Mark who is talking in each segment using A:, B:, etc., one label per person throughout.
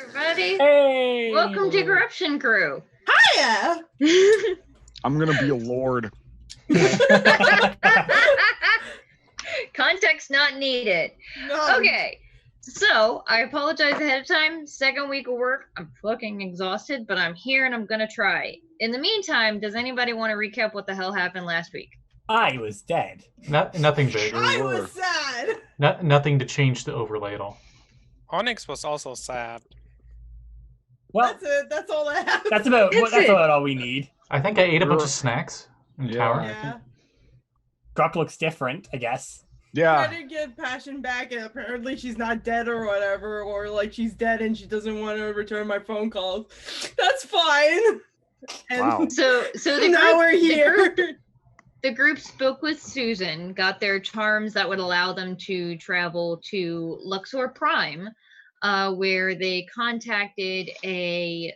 A: everybody.
B: Hey!
A: Welcome to Corruption Crew.
C: Hiya!
D: I'm gonna be a lord.
A: Context not needed.
C: No.
A: Okay, so I apologize ahead of time. Second week of work. I'm fucking exhausted, but I'm here and I'm gonna try. In the meantime, does anybody want to recap what the hell happened last week?
B: I was dead.
E: Nothing big.
C: I was sad.
E: Nothing to change the overlay at all.
F: Onyx was also sad.
B: Well,
C: That's it. That's all I have.
B: that's about all we need.
E: I think I ate a bunch of snacks in the tower.
C: Yeah.
B: Gurk looks different, I guess.
D: Yeah.
C: Try to get Passion back, and apparently she's not dead or whatever, or like she's dead and she doesn't want to return my phone calls. That's fine. And
D: Wow.
A: So the
C: now
A: group,
C: we're here.
A: The group spoke with Susan, got their charms that would allow them to travel to Luxor Prime, where they contacted a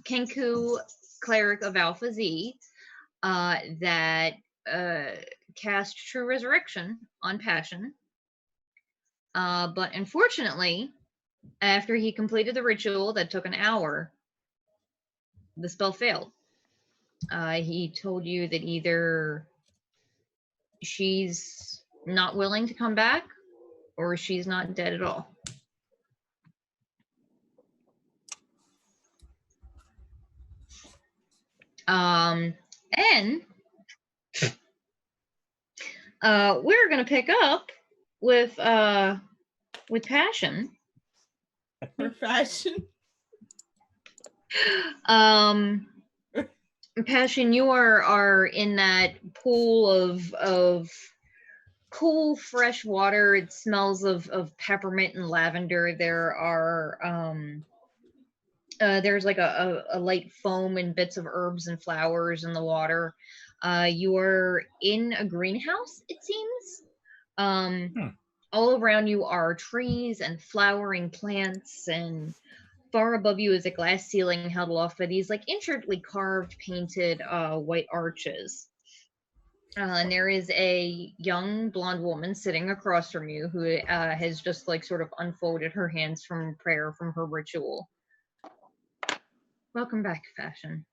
A: Kenku cleric of Alpha Z that cast True Resurrection on Passion. But unfortunately, after he completed the ritual that took an hour, the spell failed. He told you that either she's not willing to come back or she's not dead at all. And we're gonna pick up with Passion.
C: For fashion.
A: Passion, you are in that pool of cool fresh water. It smells of peppermint and lavender. There are there's like a light foam and bits of herbs and flowers in the water. You are in a greenhouse, it seems. All around you are trees and flowering plants, and far above you is a glass ceiling held aloft by these like intricately carved, painted white arches. And there is a young blonde woman sitting across from you who has just like sort of unfolded her hands from prayer from her ritual. Welcome back, Passion.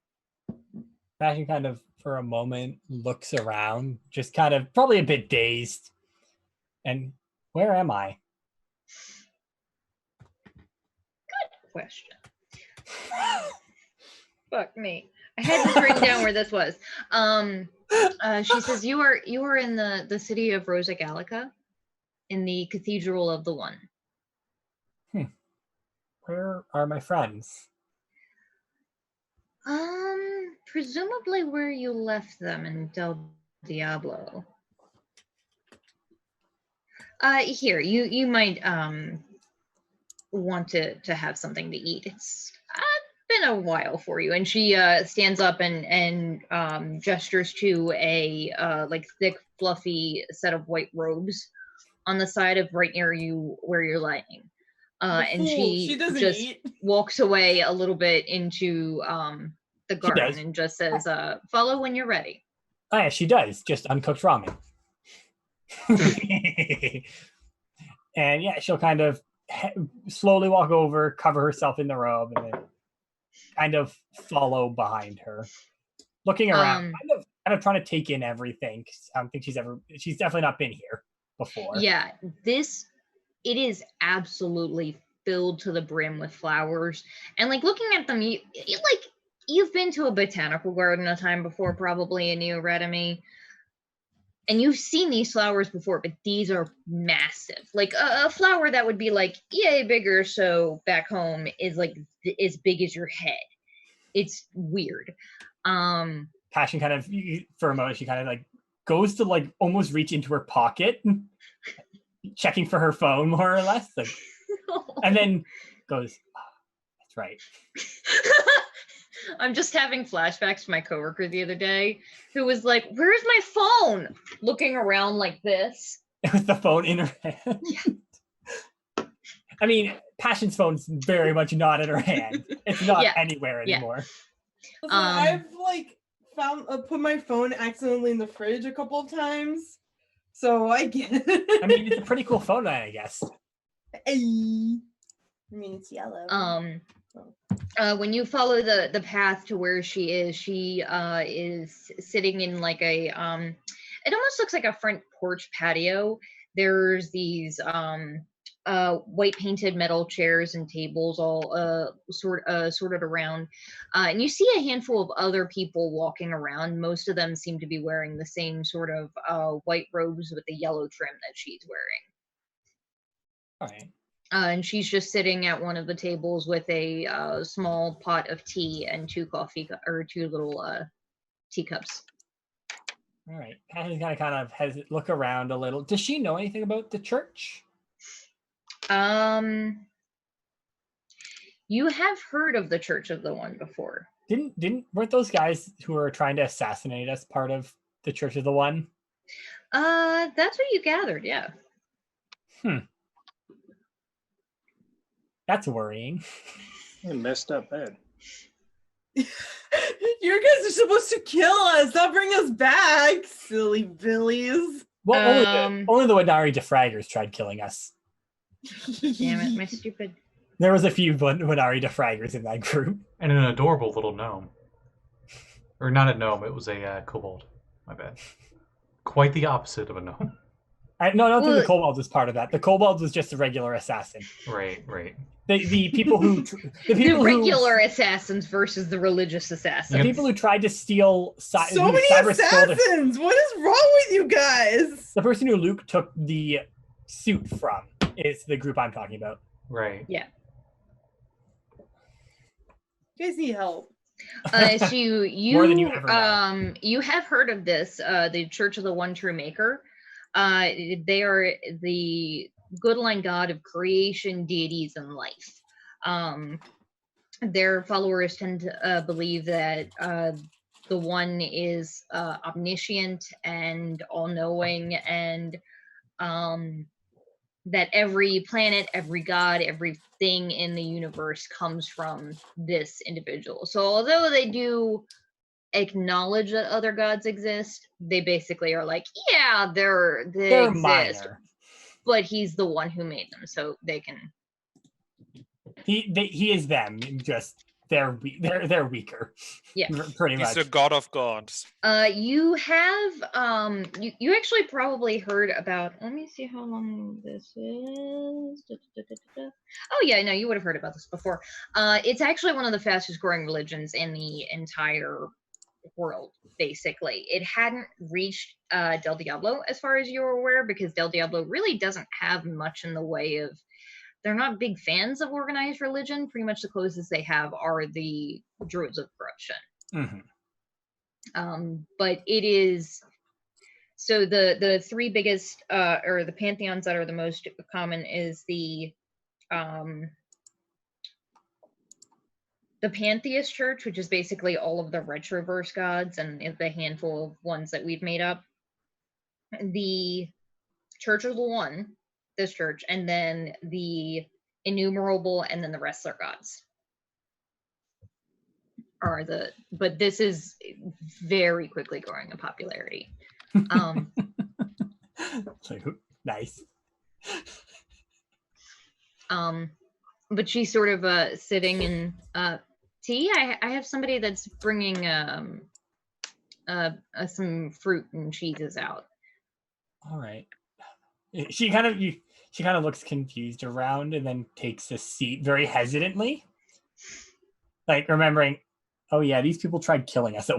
B: Passion kind of, for a moment, looks around, just kind of probably a bit dazed. And where am I?
A: Question. Fuck me. I had this written down where this was. She says you are in the city of Rosa Gallica, in the Cathedral of the One.
B: Where are my friends?
A: Presumably where you left them in Del Diablo. Here, you might want to have something to eat. It's been a while for you. And she stands up and gestures to a like thick, fluffy set of white robes on the side of right near you where you're lying. And she just walks away a little bit into the garden and just says, follow when you're ready.
B: Oh yeah, she does. Just uncooked ramen. And yeah, she'll kind of slowly walk over, cover herself in the robe, and then kind of follow behind her, looking around, kind of trying to take in everything. I don't think she's definitely not been here before.
A: Yeah, it is absolutely filled to the brim with flowers, and like looking at them, you've been to a botanical garden a time before, probably in Neo Redemy. And you've seen these flowers before, but these are massive. Like a flower that would be like, yay, bigger, so back home is like as big as your head. It's weird.
B: Passion kind of, for a moment, she kind of like goes to like almost reach into her pocket, checking for her phone more or less. Like, and then goes, oh, that's right.
A: I'm just having flashbacks to my coworker the other day who was like, where's my phone? Looking around like this.
B: With the phone in her hand.
A: Yeah.
B: I mean, Passion's phone's very much not in her hand. It's not anywhere anymore.
C: So I've like put my phone accidentally in the fridge a couple of times. So I get it.
B: I mean, it's a pretty cool phone, I guess.
C: Hey. I mean, it's yellow.
A: When you follow the path to where she is sitting in like a it almost looks like a front porch patio. There's these white painted metal chairs and tables all sorted around, and you see a handful of other people walking around. Most of them seem to be wearing the same sort of white robes with the yellow trim that she's wearing.
B: All right.
A: And she's just sitting at one of the tables with a small pot of tea and two little teacups.
B: All right. Patty's gonna kind of look around a little. Does she know anything about the church?
A: You have heard of the Church of the One before.
B: Weren't those guys who were trying to assassinate us part of the Church of the One?
A: That's what you gathered, yeah.
B: That's worrying.
G: You messed up bad.
C: You guys are supposed to kill us, not bring us back, silly billies.
B: Well, only the Winari De-Fraggers tried killing us.
A: Damn it, my stupid.
B: There was a few Winari De-Fraggers in that group.
E: And an adorable little gnome. Or not a gnome, it was a kobold. My bad. Quite the opposite of a gnome.
B: I don't think the kobold was part of that. The kobold was just a regular assassin.
E: Right.
B: The people who...
A: The regular assassins versus the religious assassins.
B: The people who tried to steal...
C: So many assassins! What is wrong with you guys?
B: The person who Luke took the suit from is the group I'm talking about.
E: Right.
A: Yeah.
C: You guys need help.
A: So
B: More than you ever know.
A: You have heard of this, the Church of the One True Maker. They are the good line god of creation, deities, and life. Their followers tend to believe that the One is omniscient and all-knowing, and that every planet, every god, everything in the universe comes from this individual. So although they do acknowledge that other gods exist, they basically are like, yeah, they exist,
B: minor.
A: But he's the one who made them, so they can.
B: He is them. Just they're weaker.
A: Yeah,
B: pretty much.
F: He's the god of gods.
A: You have you actually probably heard about. Let me see how long this is. Oh yeah, no, you would have heard about this before. It's actually one of the fastest growing religions in the entire world. Basically, it hadn't reached Del Diablo as far as you're aware, because Del Diablo really doesn't have much in the way of. They're not big fans of organized religion. Pretty much the closest they have are the Druids of Corruption.
B: Mm-hmm.
A: But it is so the three biggest or the pantheons that are the most common is the Pantheist Church, which is basically all of the Retroverse gods and the handful of ones that we've made up. The Church of the One, this church, and then the Innumerable, and then the Wrestler gods are but this is very quickly growing in popularity.
B: Nice.
A: But she's sort of sitting in tea. I have somebody that's bringing some fruit and cheeses out.
B: All right. She kind of looks confused around and then takes a seat very hesitantly, like remembering, oh yeah, these people tried killing us. At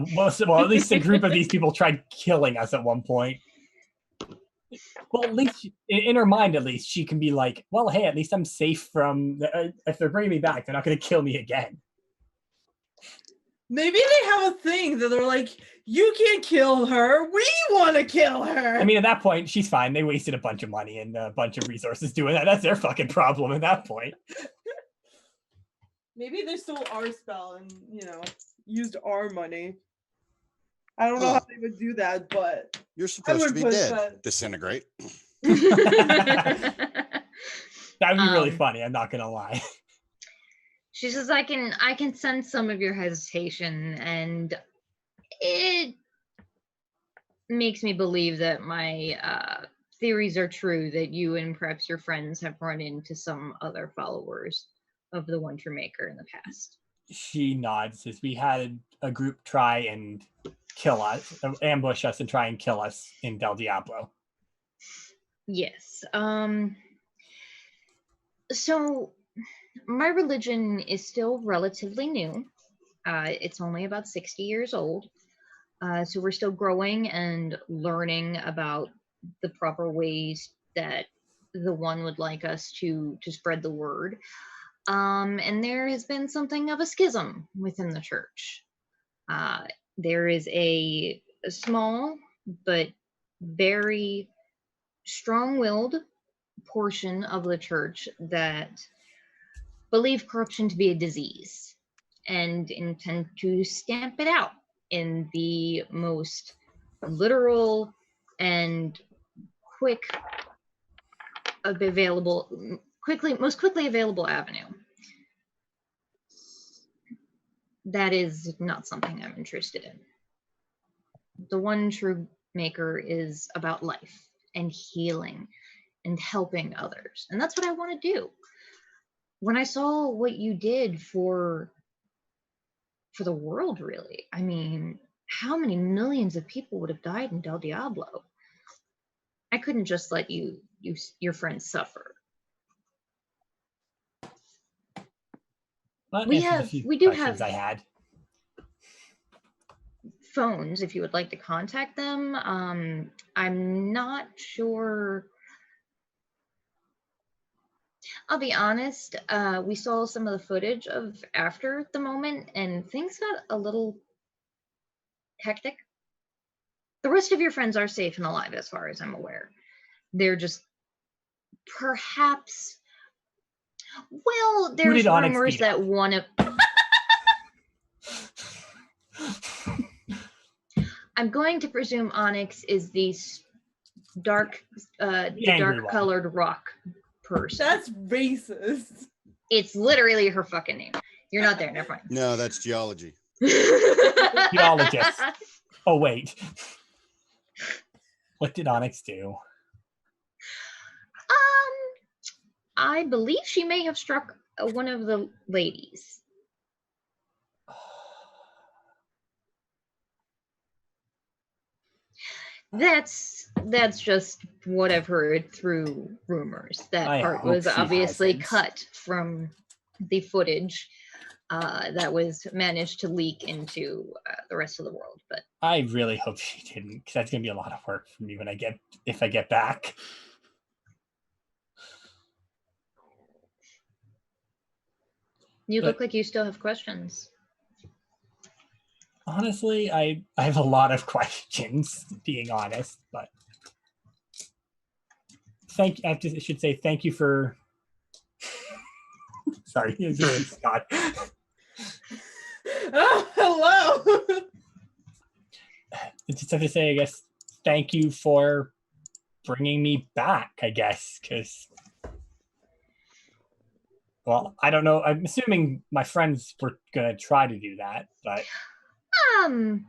B: least a group of these people tried killing us at one point. Well, at least in her mind, at least she can be like, well, hey, at least I'm safe from. If they're bringing me back, they're not going to kill me again.
C: Maybe they have a thing that they're like, you can't kill her. We want to kill her.
B: I mean, at that point, she's fine. They wasted a bunch of money and a bunch of resources doing that. That's their fucking problem at that point.
C: Maybe they stole our spell and, used our money. I don't know how they would do that, but
H: you're supposed to be dead.
C: That.
H: Disintegrate.
B: That would be really funny. I'm not gonna lie.
A: She says, I can sense some of your hesitation, and it makes me believe that my theories are true, that you and perhaps your friends have run into some other followers of the One True Maker in the past.
B: She nods as we had a group try and kill us, ambush us and try and kill us in Del Diablo.
A: Yes. So my religion is still relatively new. It's only about 60 years old. So we're still growing and learning about the proper ways that the One would like us to spread the word. And there has been something of a schism within the church. There is a small but very strong-willed portion of the church that believe corruption to be a disease and intend to stamp it out in the most literal and most quickly available avenue. That is not something I'm interested in. The One True Maker is about life and healing and helping others. And that's what I want to do. When I saw what you did for the world, really, I mean, how many millions of people would have died in Del Diablo? I couldn't just let your friends suffer.
B: Well,
A: We do have
B: I had.
A: phones if you would like to contact them. I'm not sure. I'll be honest, we saw some of the footage of after the moment and things got a little hectic. The rest of your friends are safe and alive as far as I'm aware. They're just perhaps, well, there's rumors that one of I'm going to presume Onyx is the dark colored rock person.
C: That's racist.
A: It's literally her fucking name. You're not there, never mind.
H: No, that's geology.
B: Geologist. Oh, wait. What did Onyx do?
A: I believe she may have struck one of the ladies. That's just what I've heard through rumors. That part was obviously cut from the footage that was managed to leak into the rest of the world. But
B: I really hope she didn't, because that's gonna be a lot of work for me if I get back.
A: You look like you still have questions.
B: Honestly, I have a lot of questions, being honest, but I should say thank you for sorry, Scott.
C: Oh, hello.
B: Just have to say, I guess, thank you for bringing me back, I guess, because, well, I don't know. I'm assuming my friends were going to try to do that, but...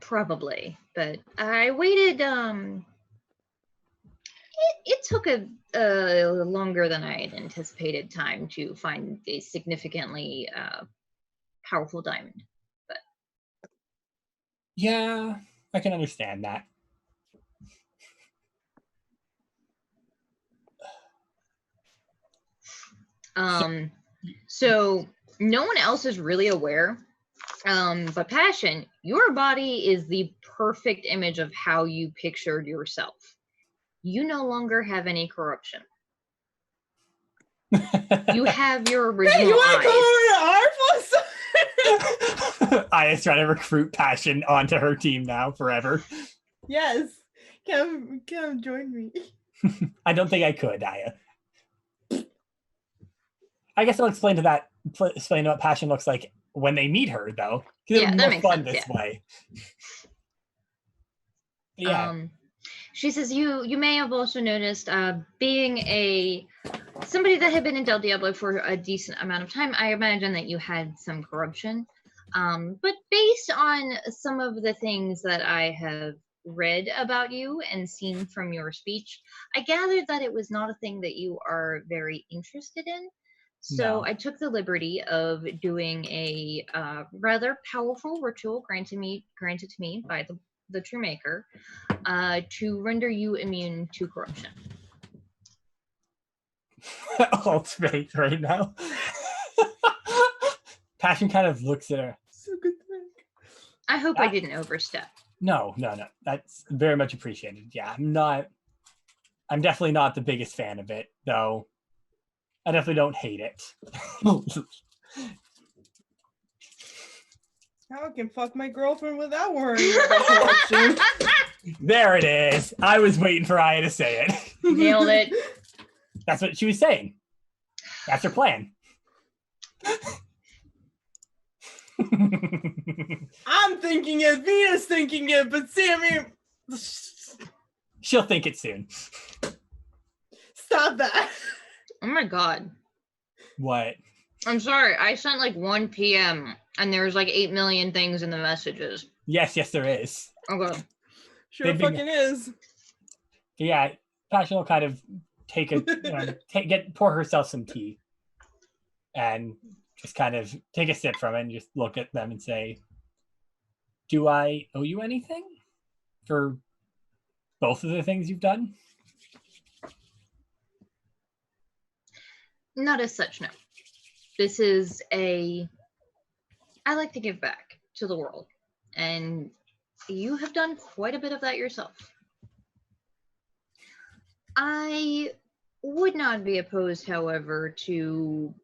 A: Probably. But I waited, it took a longer than I had anticipated time to find a significantly powerful diamond. But
B: yeah, I can understand that.
A: So no one else is really aware. But Passion, your body is the perfect image of how you pictured yourself. You no longer have any corruption. You have your original
C: you
A: eyes.
B: I is trying to recruit Passion onto her team now forever.
C: Yes. Come join me.
B: I don't think I could, Aya. I guess I'll explain what Passion looks like when they meet her, though.
A: Yeah,
B: it'll be more fun this way. Yeah.
A: She says you may have also noticed, being somebody that had been in Del Diablo for a decent amount of time, I imagine that you had some corruption. But based on some of the things that I have read about you and seen from your speech, I gathered that it was not a thing that you are very interested in. So
B: No.
A: I took the liberty of doing a rather powerful ritual granted to me by the True Maker to render you immune to corruption.
B: Ultimate right now. Passion kind of looks at her.
C: So good thing.
A: I hope I didn't overstep.
B: No. That's very much appreciated. Yeah, I'm definitely not the biggest fan of it, though. I definitely don't hate it.
C: Now I can fuck my girlfriend without worrying about corruption.
B: There it is. I was waiting for Aya to say it.
A: Nailed it.
B: That's what she was saying. That's her plan.
C: I'm thinking it, Venus thinking it, but Sammy...
B: She'll think it soon.
C: Stop that.
A: Oh my god.
B: What?
A: I'm sorry. I sent like 1 p.m. and there's like 8 million things in the messages.
B: Yes, there is.
A: Okay.
C: Sure
B: They've been-
C: fucking is.
B: Yeah, Passion will kind of pour herself some tea and just kind of take a sip from it and just look at them and say, do I owe you anything for both of the things you've done?
A: Not as such, no. This is I like to give back to the world. And you have done quite a bit of that yourself. I would not be opposed, however, to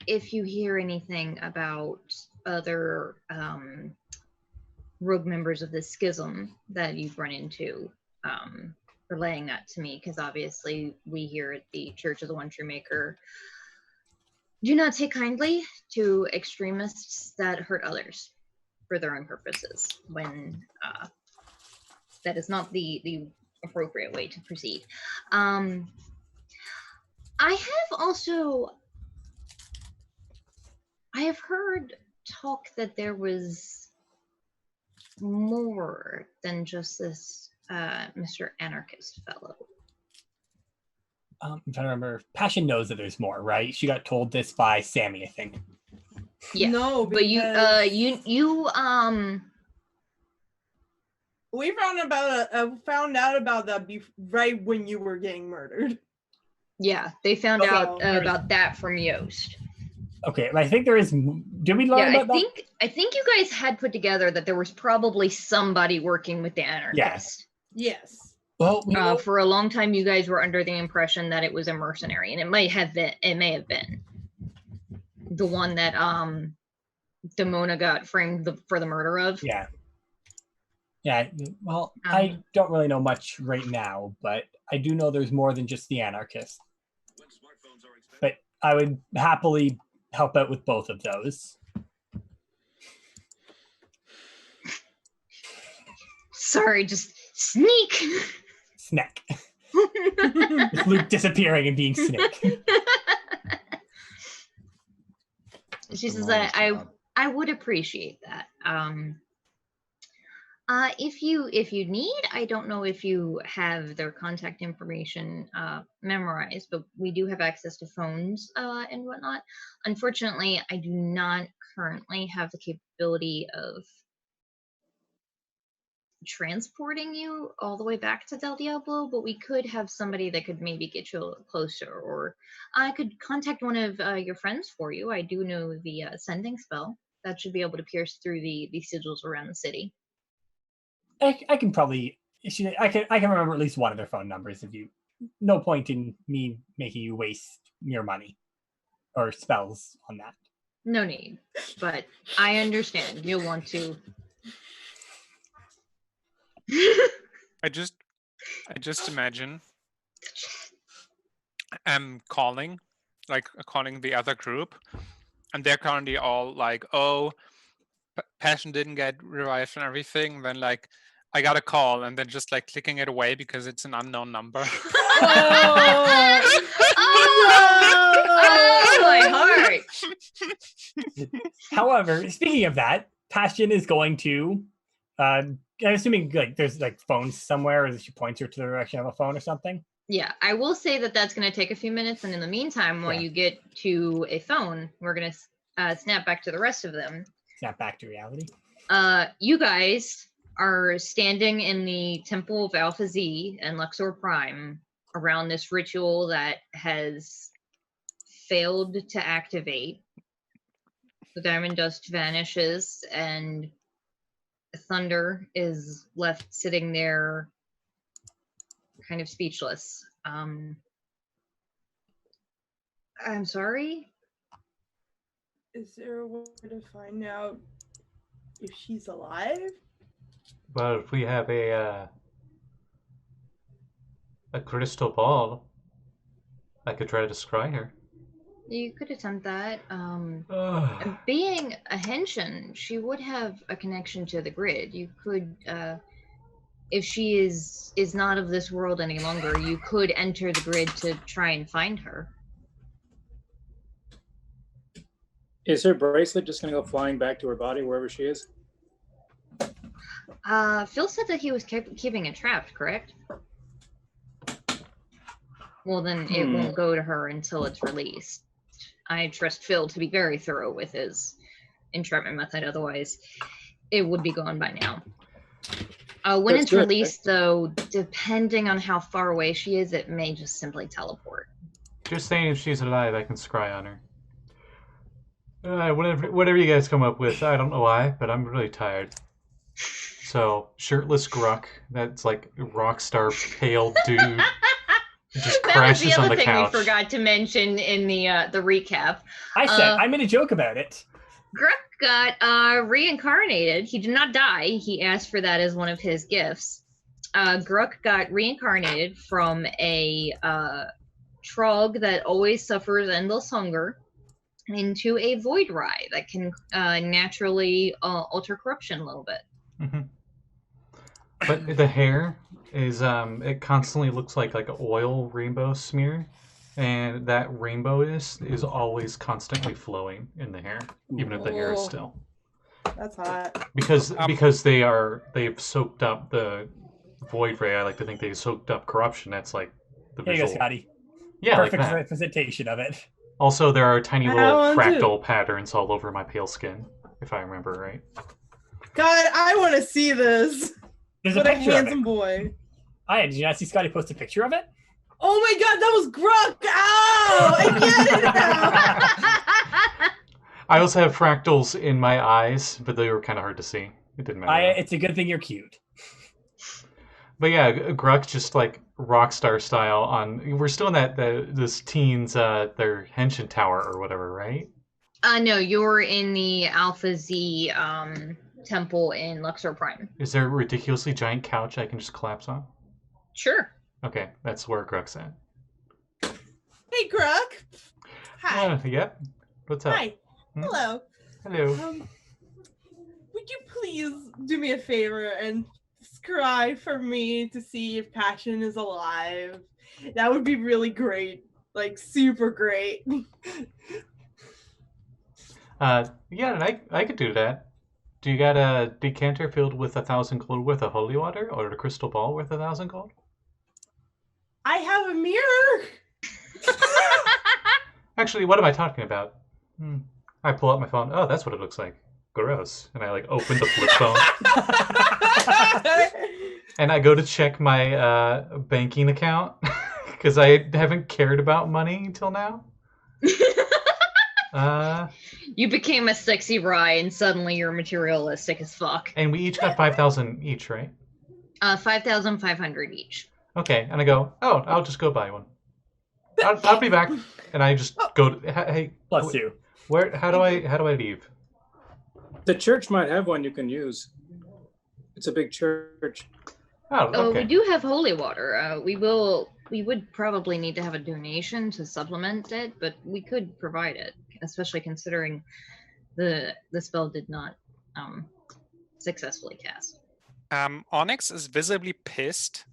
A: if you hear anything about other rogue members of the schism that you've run into, relaying that to me, because obviously we here at the Church of the One True Maker do not take kindly to extremists that hurt others for their own purposes when that is not the appropriate way to proceed. I have heard talk that there was more than just this Mr. Anarchist fellow.
B: I'm trying to remember. Passion knows that there's more, right? She got told this by Sammi, I think.
A: Yeah.
C: No,
A: But you
C: we found out about that right when you were getting murdered.
A: yeah, they found
C: Okay.
A: out about that from Yost.
B: Okay, I think there is. Did we learn
A: Yeah,
B: about that?
A: I think you guys had put together that there was probably somebody working with the Anarchist.
C: Yes.
B: Well, we know-
A: For a long time, you guys were under the impression that it was a mercenary, and it may have been the one that Demona got framed for the murder of.
B: Yeah. Well, I don't really know much right now, but I do know there's more than just the Anarchist. But I would happily help out with both of those.
A: Sorry, just sneak.
B: Snack. Luke disappearing and being Snake.
A: She says,
D: Demona's job.
A: I would appreciate that. If you need, I don't know if you have their contact information memorized, but we do have access to phones and whatnot. Unfortunately, I do not currently have the capability of transporting you all the way back to Del Diablo, but we could have somebody that could maybe get you closer, or I could contact one of your friends for you. I do know the sending spell that should be able to pierce through the sigils around the city.
B: I can probably. I can remember at least one of their phone numbers. If you, no point in me making you waste your money or spells on that.
A: No need, but I understand you'll want to.
F: I just imagine I'm calling the other group, and they're currently all like, "Oh, Passion didn't get revived and everything." Then like, I got a call, and then just like clicking it away because it's an unknown number.
A: Oh, my heart.
B: However, speaking of that, Passion is going to. I'm assuming like there's like phones somewhere, or she points her to the direction of a phone or something.
A: Yeah, I will say that that's going to take a few minutes, and in the meantime, while you get to a phone, we're going to snap back to the rest of them.
B: Snap back to reality.
A: You guys are standing in the Temple of Altaziel and Luxor Prime around this ritual that has failed to activate. The diamond dust vanishes, and Thunder is left sitting there kind of speechless. I'm sorry?
C: Is there a way to find out if she's alive?
E: Well, if we have a crystal ball, I could try to scry her.
A: You could attempt that. Being a Henshin, she would have a connection to the grid. You could, if she is not of this world any longer, you could enter the grid to try and find her.
G: Is her bracelet just going to go flying back to her body wherever she is?
A: Phil said that he was keeping it trapped, correct? Well, then it won't go to her until it's released. I trust Phil to be very thorough with his entrapment method, otherwise it would be gone by now. When it's released, though, depending on how far away she is, it may just simply teleport.
E: Just saying, if she's alive, I can scry on her. Whatever you guys come up with, I don't know why, but I'm really tired. So, shirtless Gurk, that's like rock star pale dude, just crashes on the couch. That was the other thing we forgot
A: to mention in the recap.
B: I made a joke about it.
A: Gurk got reincarnated. He did not die. He asked for that as one of his gifts. Gurk got reincarnated from a Trog that always suffers endless hunger into a void rye that can naturally alter corruption a little bit.
E: Mm-hmm. But the hair is it constantly looks like an oil rainbow smear, and that rainbow is always constantly flowing in the hair, even if the hair is still.
C: That's hot.
E: Because they've soaked up the void ray. I like to think they soaked up corruption. That's like the visual.
B: There you go, Scotty.
E: Yeah,
B: perfect
E: like that.
B: Representation of it.
E: Also, there are tiny little fractal patterns all over my pale skin, if I remember right.
C: God, I want to see this.
B: There's
C: what
B: a picture
C: handsome
B: of it.
C: Boy.
B: Did you not see Scotty post a picture of it?
C: Oh my God, that was Gurk! Ow! I get it now!
E: I also have fractals in my eyes, but they were kind of hard to see. It didn't matter.
B: It's a good thing you're cute.
E: But yeah, Gurk just like rockstar style on. We're still in this teens their Henshin tower or whatever, right?
A: No, you're in the Altaziel temple in Luxor Prime.
E: Is there a ridiculously giant couch I can just collapse on?
A: Sure.
E: Okay, that's where Gurk's at.
C: Hey, Gurk. Hi.
E: Yep. What's up?
C: Hi. Hello.
E: Hello.
C: Would you please do me a favor and scry for me to see if Passion is alive? That would be really great. Like, super great.
E: Yeah, I could do that. Do you got a decanter filled with 1,000 gold worth of holy water, or a crystal ball worth 1,000 gold?
C: I have a mirror.
E: Actually, what am I talking about? I pull out my phone. Oh, that's what it looks like. Gross. And I like open the flip phone. And I go to check my banking account because I haven't cared about money until now.
A: You became a sexy rye and suddenly you're materialistic as fuck.
E: And we each got 5,000 each, right?
A: 5,500 each.
E: Okay, and I go, oh, I'll just go buy one. I'll be back. And I just go to, hey,
B: plus two.
E: How do I leave?
G: The church might have one you can use. It's a big church.
E: Oh, okay.
A: We do have holy water. We would probably need to have a donation to supplement it, but we could provide it, especially considering the spell did not successfully cast.
F: Onyx is visibly pissed,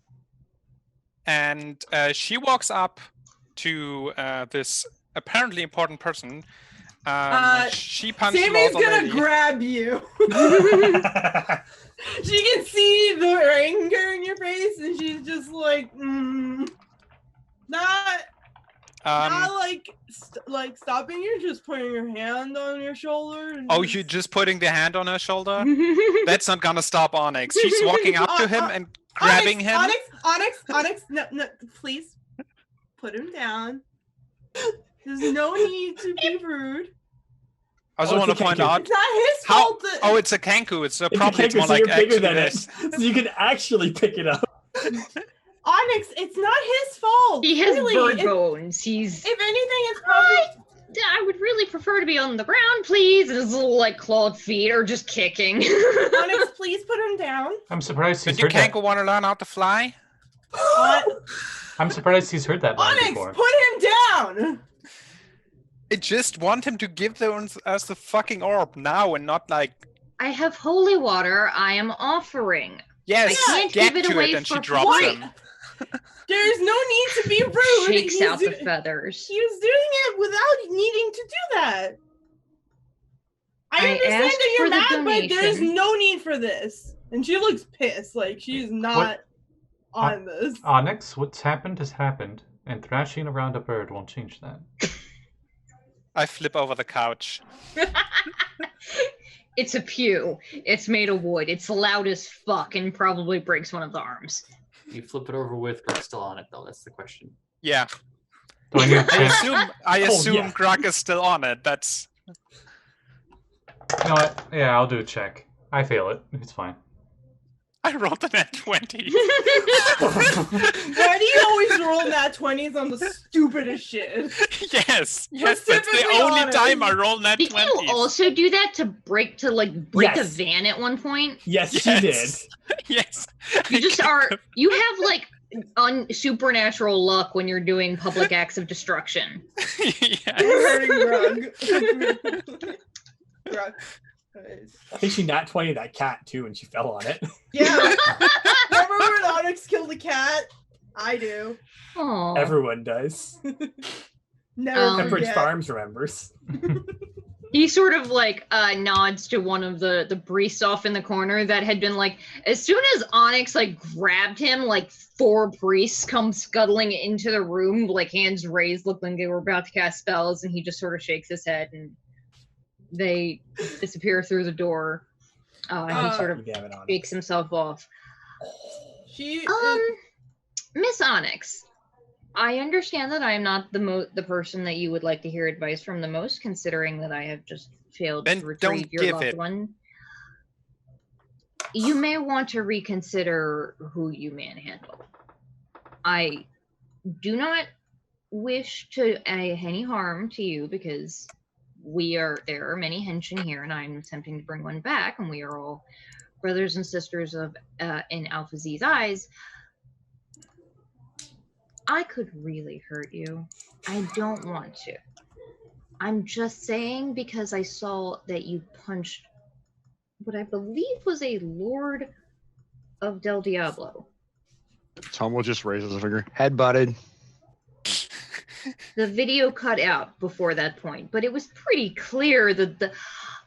F: and she walks up to this apparently important person. She punched
C: Sammy's gonna grab you. She can see the anger in your face, and she's just like, Not
F: Um,
C: like stopping you, just putting your hand on your shoulder. And
F: oh, you're just putting the hand on her shoulder? That's not gonna stop Onyx. She's walking up to him and grabbing him.
C: Onyx, no, please put him down. There's no need to be rude.
F: I also want to point out
C: It's not his fault.
F: Oh, it's a kanku. It's
B: It's
F: probably
B: a
F: it's more
B: kangaroo, so
F: like
B: you're bigger
F: actually
B: than it,
F: this.
B: so you can actually pick it up.
C: Onyx, it's not his fault.
A: He has
C: really.
A: bird
C: If
A: bones. He's.
C: anything, it's probably.
A: I would really prefer to be on the ground, please. And his little like clawed feet are just kicking.
C: Onyx, please put him down.
E: I'm surprised he's
F: Did your
E: heard that.
F: kanku want to learn how to fly?
E: I'm surprised he's heard that line
C: Onyx,
E: before.
C: put him down.
F: I just want him to give us the fucking orb now and not like.
A: I have holy water I am offering.
F: Yes,
A: I can't
F: get
A: give it
F: to
A: away
F: it, and she
A: for
F: drops
C: free.
F: him.
C: There's no need to be rude.
A: Shakes out the feathers.
C: He was doing it without needing to do that. I understand
A: asked
C: that you're
A: for the
C: mad, but there's
A: donation.
C: no need for this. And she looks pissed, like she's not on this.
E: Onyx, what's happened has happened, and thrashing around a bird won't change that.
F: I flip over the couch.
A: It's a pew. It's made of wood. It's loud as fuck and probably breaks one of the arms.
H: You flip it over with Gurk still on it, though. That's the question.
F: Yeah.
E: Do I need to
F: I
E: check?
F: assume
B: yeah.
F: Gurk is still on it. That's.
E: You know what? Yeah, I'll do a check. I fail it. It's fine.
F: I rolled an at 20.
C: Why do you always roll nat 20s on the stupidest shit?
F: Yes, that's the
C: Specifically
F: only
C: honest.
F: time I roll nat
A: Did
F: 20s.
A: you also do that to break a
B: Yes.
A: van at one point?
B: Yes, she did.
F: Yes.
A: You just are. You have like supernatural luck when you're doing public acts of destruction.
F: Yes.
C: You're hurting Grug. Grug.
B: I think she nat 20 that cat too, and she fell on it.
C: Yeah. Remember when Onyx killed a cat? I do.
A: Oh.
B: Everyone does.
C: Never
B: Pepperidge
C: forget.
B: Farms remembers.
A: He sort of like nods to one of the priests off in the corner that had been like, as soon as Onyx like grabbed him, like 4 priests come scuttling into the room, like hands raised, looking like they were about to cast spells, and he just sort of shakes his head and they disappear through the door. He sort of
B: Damn it, on.
A: shakes himself off.
C: She
A: Miss Onyx, I understand that I am not the person that you would like to hear advice from the most, considering that I have just failed
F: Then
A: to retrieve
F: don't
A: your
F: give
A: loved
F: it.
A: one. You may want to reconsider who you manhandle. I do not wish to any harm to you because there are many Henshin here, and I'm attempting to bring one back, and we are all brothers and sisters of in Altazil's eyes. I could really hurt you. I don't want to. I'm just saying because I saw that you punched what I believe was a Lord of Del Diablo.
D: Tomo just raises a finger. Head butted.
A: The video cut out before that point, but it was pretty clear that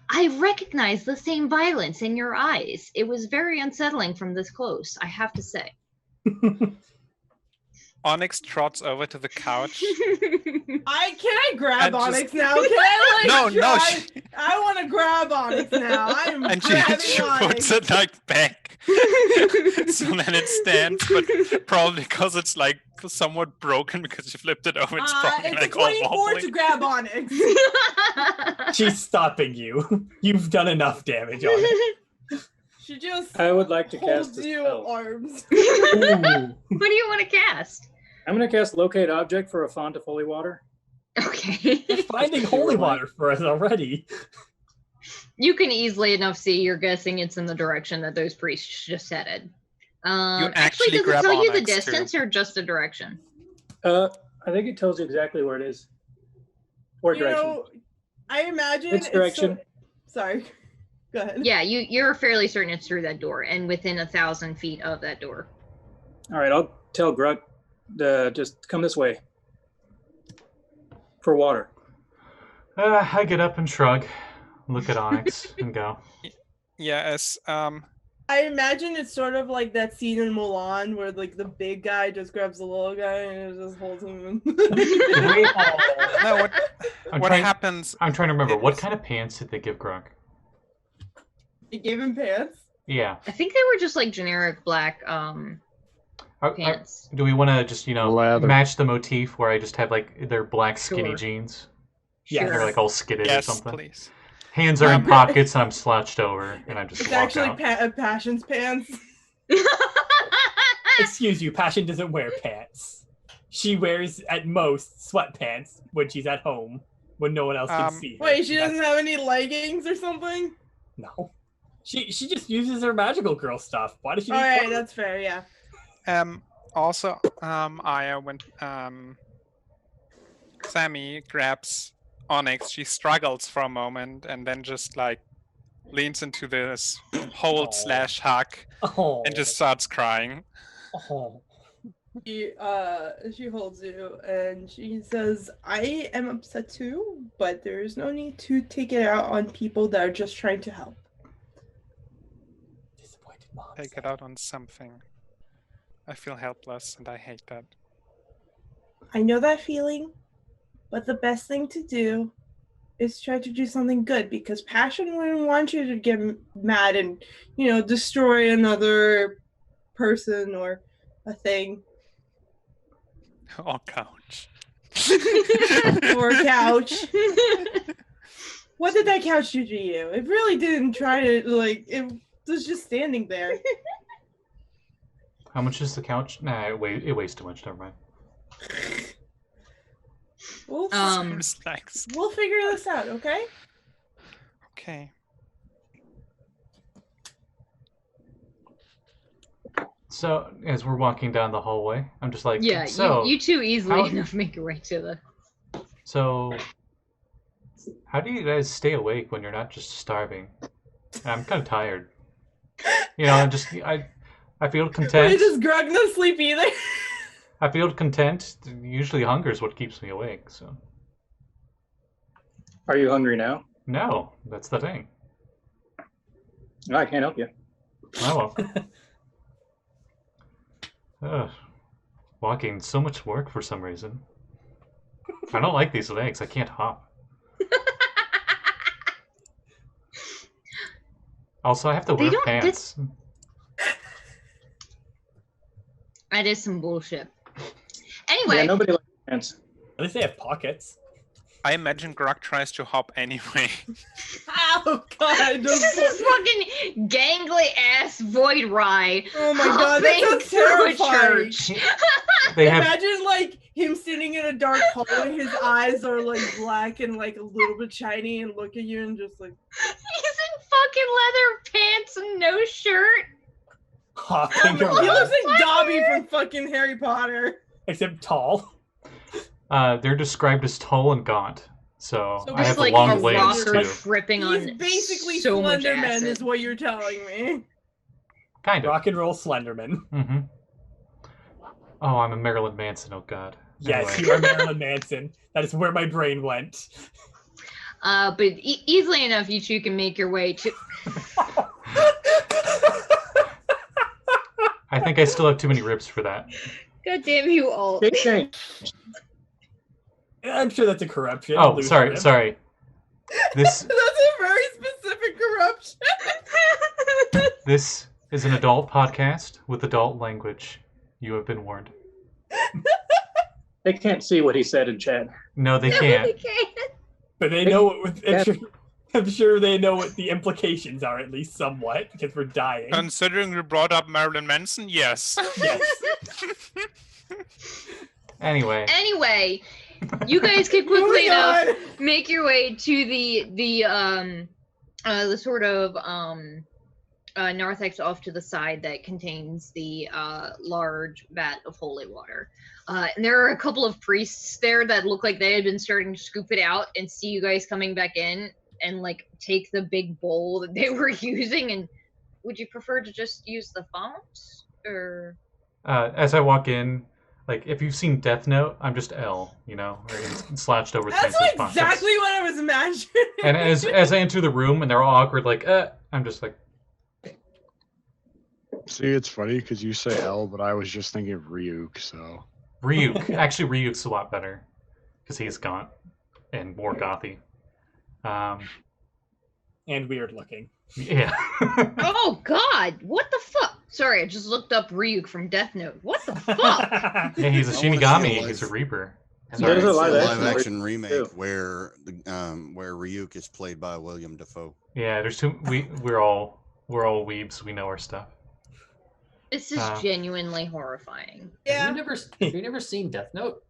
A: I recognized the same violence in your eyes. It was very unsettling from this close, I have to say.
F: Onyx trots over to the couch.
C: can I grab
F: And
C: Onyx
F: just-
C: now? Can I like
F: No,
C: try?
F: she-
C: I want to grab Onyx now. I am
F: And
C: grabbing
F: she
C: Onyx.
F: puts it like back. So then it stands, but probably because it's like somewhat broken because you flipped it over, it's probably
C: It's
F: like
C: a
F: all
C: 24
F: wobbly.
C: to grab Onyx.
B: She's stopping you. You've done enough damage on it.
C: She just
G: I would like to cast
C: holds
G: a
C: you
G: spell.
C: arms.
B: Ooh.
A: What do you want to cast?
G: I'm going to cast Locate Object for a font of holy water.
A: Okay.
B: You're finding holy water for us already.
A: You can easily enough see, you're guessing it's in the direction that those priests just headed. Actually,
F: actually
A: does it
F: grab
A: tell you the
F: Onyx, too.
A: distance or just a direction?
G: I think it tells you exactly where it is. Or
C: You
G: direction.
C: know, I imagine
G: Which direction?
C: Sorry. Go ahead.
A: Yeah, you're fairly certain it's through that door and within 1,000 feet of that door.
G: All right, I'll tell Grug to just come this way for water.
E: I get up and shrug, look at Onyx, and go.
F: Yeah, as
C: I I imagine it's sort of like that scene in Mulan where like the big guy just grabs the little guy and just holds him.
F: No, what happens?
E: I'm trying to remember. What kind of pants did they give Gurk?
C: He gave him pants.
E: Yeah.
A: I think they were just like generic black pants.
E: Do we want to just
D: Leather.
E: match the motif where I just have like their black skinny
A: Sure.
E: jeans?
B: Yeah.
E: They're like all skidded
F: Yes,
E: or something.
F: please.
E: Hands are in pockets and I'm slouched over and I'm just
C: It's
E: walk
C: actually
E: out.
C: Passion's pants.
B: Excuse you, Passion doesn't wear pants. She wears at most sweatpants when she's at home, when no one else can see her.
C: Wait, she doesn't have any leggings or something?
B: No. She just uses her magical girl stuff. Why does she?
C: Alright, that's fair, yeah.
F: Also, Aya, when Sammi grabs Onyx, she struggles for a moment and then just like leans into this hold / hug and just starts crying.
B: Oh.
C: She holds you and she says, I am upset too, but there is no need to take it out on people that are just trying to help.
B: Disappointed mom.
F: Take it out on something. I feel helpless and I hate that.
C: I know that feeling, but the best thing to do is try to do something good because Passion wouldn't want you to get mad and, destroy another person or a thing.
F: Or couch.
C: Or a couch. What did that couch do to you? It really didn't try to, it was just standing there.
E: How much is the couch? Nah, it weighs too much. Never mind.
C: We'll
F: We'll
C: figure this out, okay?
F: Okay.
E: So, as we're walking down the hallway, I'm just like,
A: Yeah,
E: so,
A: you two easily
E: how-
A: enough make your way to the.
E: So, how do you guys stay awake when you're not just starving? I'm kind of tired. I feel content.
C: Does Greg not sleep either?
E: I feel content. Usually hunger is what keeps me awake, so.
G: Are you hungry now?
E: No, that's the thing.
G: No, I can't help you.
E: Oh well. Ugh. Walking, so much work for some reason. I don't like these legs. I can't hop. Also, I have to wear pants.
A: That is some bullshit. Anyway.
G: Yeah, nobody likes pants.
B: At least they have pockets.
F: I imagine Gurk tries to hop anyway.
C: Oh god.
A: This is fucking gangly ass void rye.
C: Oh my god, that sounds terrifying. Imagine him sitting in a dark hall and his eyes are black and a little bit shiny and look at you and just
A: He's in fucking leather pants and no shirt.
B: Hopping
C: He
B: around.
C: looks like Dobby from fucking Harry Potter.
B: Except tall.
E: They're described as tall and gaunt. So I have
A: Just
E: long
A: a
E: legs
A: rocker
E: too.
A: tripping on
C: He's basically
A: so much
C: Slenderman
A: acid.
C: is what you're telling me.
E: Kind of.
B: Rock and roll Slenderman.
E: Mm-hmm. Oh, I'm a Marilyn Manson. Oh god.
B: Yes,
E: Anyway.
B: you are Marilyn Manson. That is where my brain went.
A: But easily enough, you two can make your way to.
E: I think I still have too many ribs for that.
A: God damn you all.
G: Big change.
B: I'm sure that's a corruption.
E: Oh,
B: Loose
E: sorry,
B: rib.
E: sorry. This
C: That's a very specific corruption.
E: this is an adult podcast with adult language. You have been warned.
G: They can't see what he said in chat.
E: No, they can't.
B: But they know what. I'm sure they know what the implications are, at least somewhat, because we're dying.
F: Considering you brought up Marilyn Manson, yes.
B: Yes.
E: Anyway,
A: you guys can quickly
C: Moving
A: enough
C: on.
A: make your way to the sort of narthex off to the side that contains the large vat of holy water. And there are a couple of priests there that look like they had been starting to scoop it out and see you guys coming back in and take the big bowl that they were using. And would you prefer to just use the font or?
E: as I walk in, if you've seen Death Note, I'm just L, or slouched over.
C: That's exactly what I was imagining.
E: And as I enter the room and they're all awkward, I'm just like.
D: See, it's funny because you say L, but I was just thinking of Ryuk, so.
E: Ryuk. Actually, Ryuk's a lot better because he's gaunt and more gothy.
B: And weird looking.
E: Yeah.
A: Oh God! What the fuck? Sorry, I just looked up Ryuk from Death Note. What the fuck?
E: Yeah, he's a
I: I wanna see
E: Shinigami.
I: a
E: He's a Reaper.
G: There's a live
I: action
G: too.
I: remake where Ryuk is played by William Dafoe.
E: Yeah, there's two. We're all weebs. We know our stuff.
A: This is genuinely horrifying.
C: Yeah.
H: Have you never seen Death Note?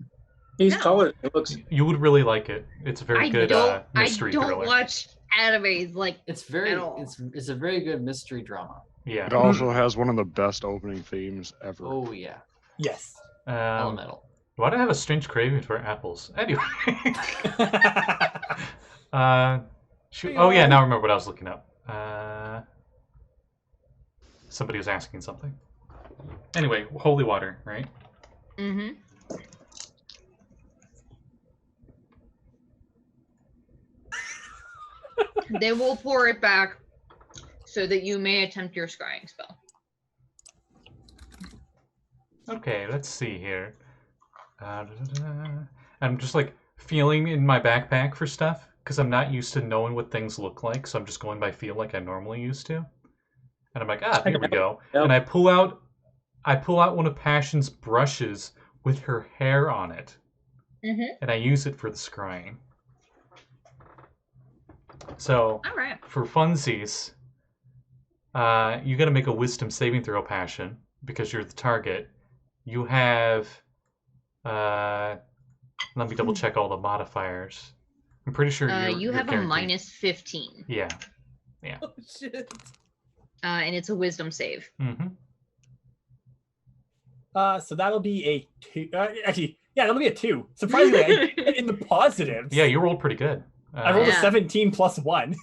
G: He's
A: No.
G: taller. It looks.
E: You would really like it. It's a very good mystery
A: I don't
E: thriller.
A: watch animes like
H: It's very
A: at all.
H: it's a very good mystery drama.
E: Yeah.
D: It also has one of the best opening themes ever.
H: Oh yeah.
B: Yes.
H: Elemental.
E: Why do I have a strange craving for apples? Anyway. Shoot. Oh yeah, now I remember what I was looking up. Somebody was asking something. Anyway, holy water, right?
A: Mm-hmm. They will pour it back so that you may attempt your scrying spell.
E: Okay, let's see here. I'm just like feeling in my backpack for stuff because I'm not used to knowing what things look like, so I'm just going by feel like I'm normally used to. And I'm like, here we go.
G: Yep.
E: And I pull out one of Passion's brushes with her hair on it, and I use it for the scrying. So,
A: All right.
E: for funsies, you got to make a Wisdom saving throw, Passion, because you're the target. You have, let me double check all the modifiers. I'm pretty sure
A: You have a minus 15.
E: Yeah.
C: Oh shit.
A: And it's a wisdom save.
E: Mm-hmm.
B: So that'll be a 2. Actually, yeah, that'll be a 2. Surprisingly, I in the positives.
E: Yeah, you rolled pretty good.
B: I rolled a
A: Yeah.
B: 17 plus 1.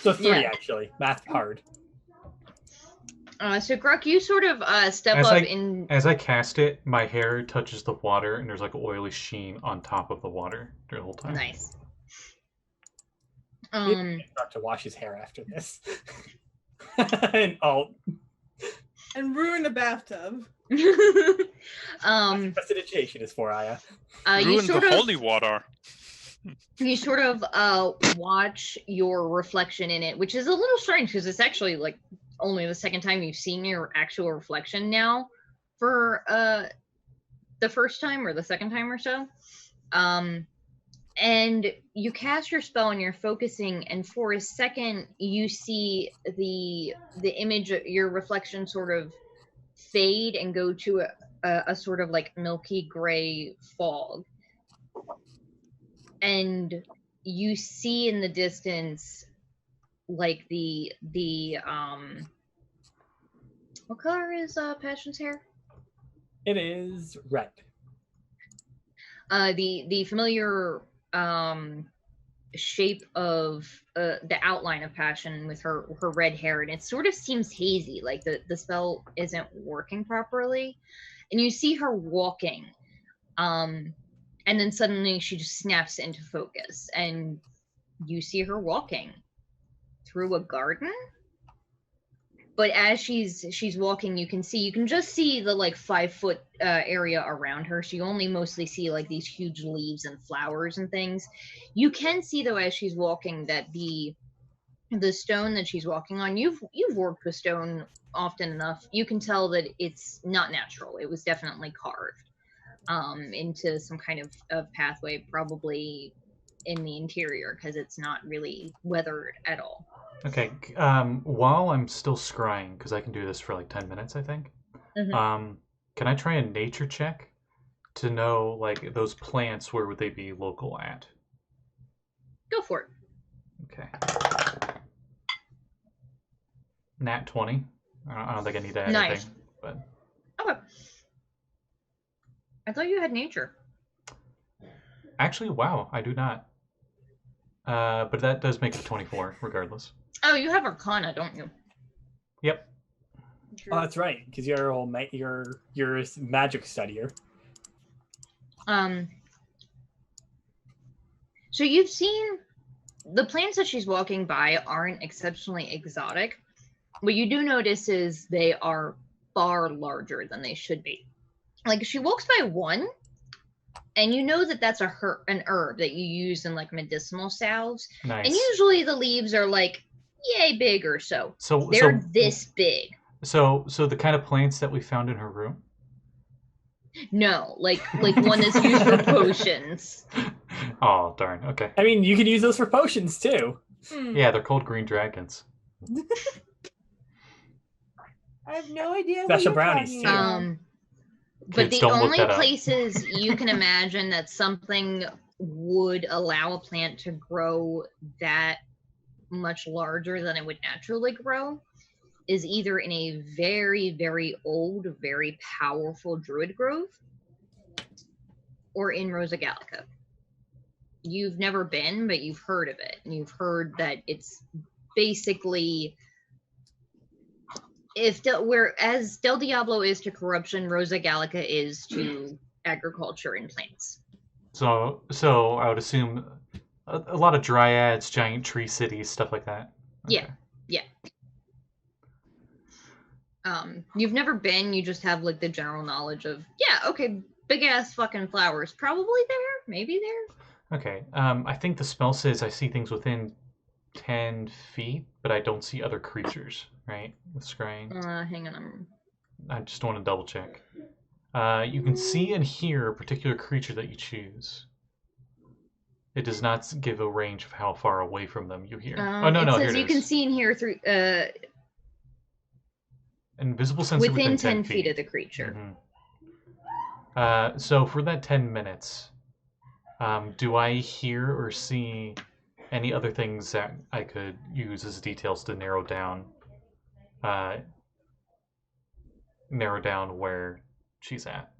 B: So 3,
A: Yeah.
B: actually. Math hard.
A: So Gurk, you sort of step
E: As
A: up
E: I-
A: in.
E: As I cast it, my hair touches the water, and there's like an oily sheen on top of the water the whole time.
A: Nice.
B: Got to wash his hair after this. And
C: And ruin the bathtub.
B: prestidigitation is for Aya.
A: You
F: Ruin
A: sort
F: the
A: of
F: holy water.
A: you sort of watch your reflection in it, which is a little strange because it's actually like only the second time you've seen your actual reflection now for the first time or the second time or so. And you cast your spell and you're focusing, and for a second you see the image of your reflection sort of fade and go to a sort of like milky gray fog. And you see in the distance like the what color is Passion's hair?
B: It is red.
A: The familiar shape of the outline of Passion with her red hair, and it sort of seems hazy, like the spell isn't working properly. And you see her walking, and then suddenly she just snaps into focus, and you see her walking through a garden. But as she's walking, you can just see the like 5-foot area around her. So you only mostly see like these huge leaves and flowers and things. You can see though as she's walking that the stone that she's walking on, you've worked with stone often enough. You can tell that it's not natural. It was definitely carved into some kind of pathway, probably in the interior, because it's not really weathered at all.
E: Okay. While I'm still scrying, because I can do this for like 10 minutes, I think.
A: Mhm.
E: Can I try a nature check to know like those plants? Where would they be local at?
A: Go for it.
E: Okay. Nat 20. I don't think I need to add
A: Nice.
E: anything, but
A: Okay. I thought you had nature.
E: actually, wow, I do not. But that does make it 24, regardless.
A: Oh, you have Arcana, don't you?
E: Yep.
B: Oh, that's right, because you're you're a magic studier.
A: So you've seen the plants that she's walking by aren't exceptionally exotic. what you do notice is they are far larger than they should be. Like, she walks by one, and you know that that's an herb that you use in like medicinal salves.
E: Nice.
A: And usually the leaves are like yay big or so.
E: So
A: they're this big.
E: So the kind of plants that we found in her room?
A: No, like one that's used for potions.
E: Oh, darn. Okay.
B: I mean, you can use those for potions too.
E: Yeah, they're called green dragons.
C: I have no idea.
B: Special
C: what you're
B: brownies,
C: talking
B: too.
C: about.
A: But
E: Kids,
A: the
E: don't look
A: only
E: that up.
A: places you can imagine that something would allow a plant to grow that much larger than it would naturally grow is either in a very, very old, very powerful druid grove or in Rosa Gallica. You've never been, but you've heard of it. And you've heard that it's basically... Whereas Del Diablo is to corruption, Rosa Gallica is to agriculture and plants.
E: So I would assume a lot of dryads, giant tree cities, stuff like that. Okay.
A: Yeah. You've never been, you just have like the general knowledge of, yeah, okay, big ass fucking flowers. Probably there, maybe there.
E: Okay. I think the spell says I see things within 10 feet, but I don't see other creatures, right? With scrying.
A: Hang on.
E: I just want to double check. You can see and hear a particular creature that you choose. It does not give a range of how far away from them you hear. Oh, no,
A: it
E: here
A: says
E: it
A: you
E: is.
A: can see and hear through
E: Invisible sensor
A: within 10 feet of the creature.
E: Mm-hmm. So for that 10 minutes, do I hear or see any other things that I could use as details to narrow down where she's at?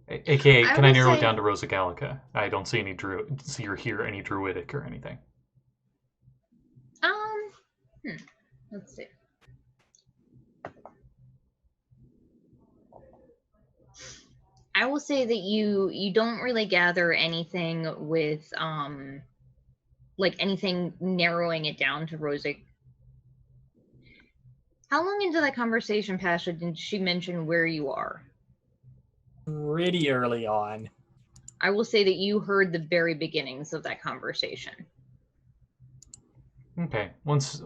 E: AKA, can I narrow it down to Rosa Gallica? I don't see any see or hear any druidic or anything.
A: Let's see. I will say that you don't really gather anything with like anything narrowing it down to Rosa. How long into that conversation, Pasha, did she mention where you are?
B: Pretty early on.
A: I will say that you heard the very beginnings of that conversation.
E: Okay. Once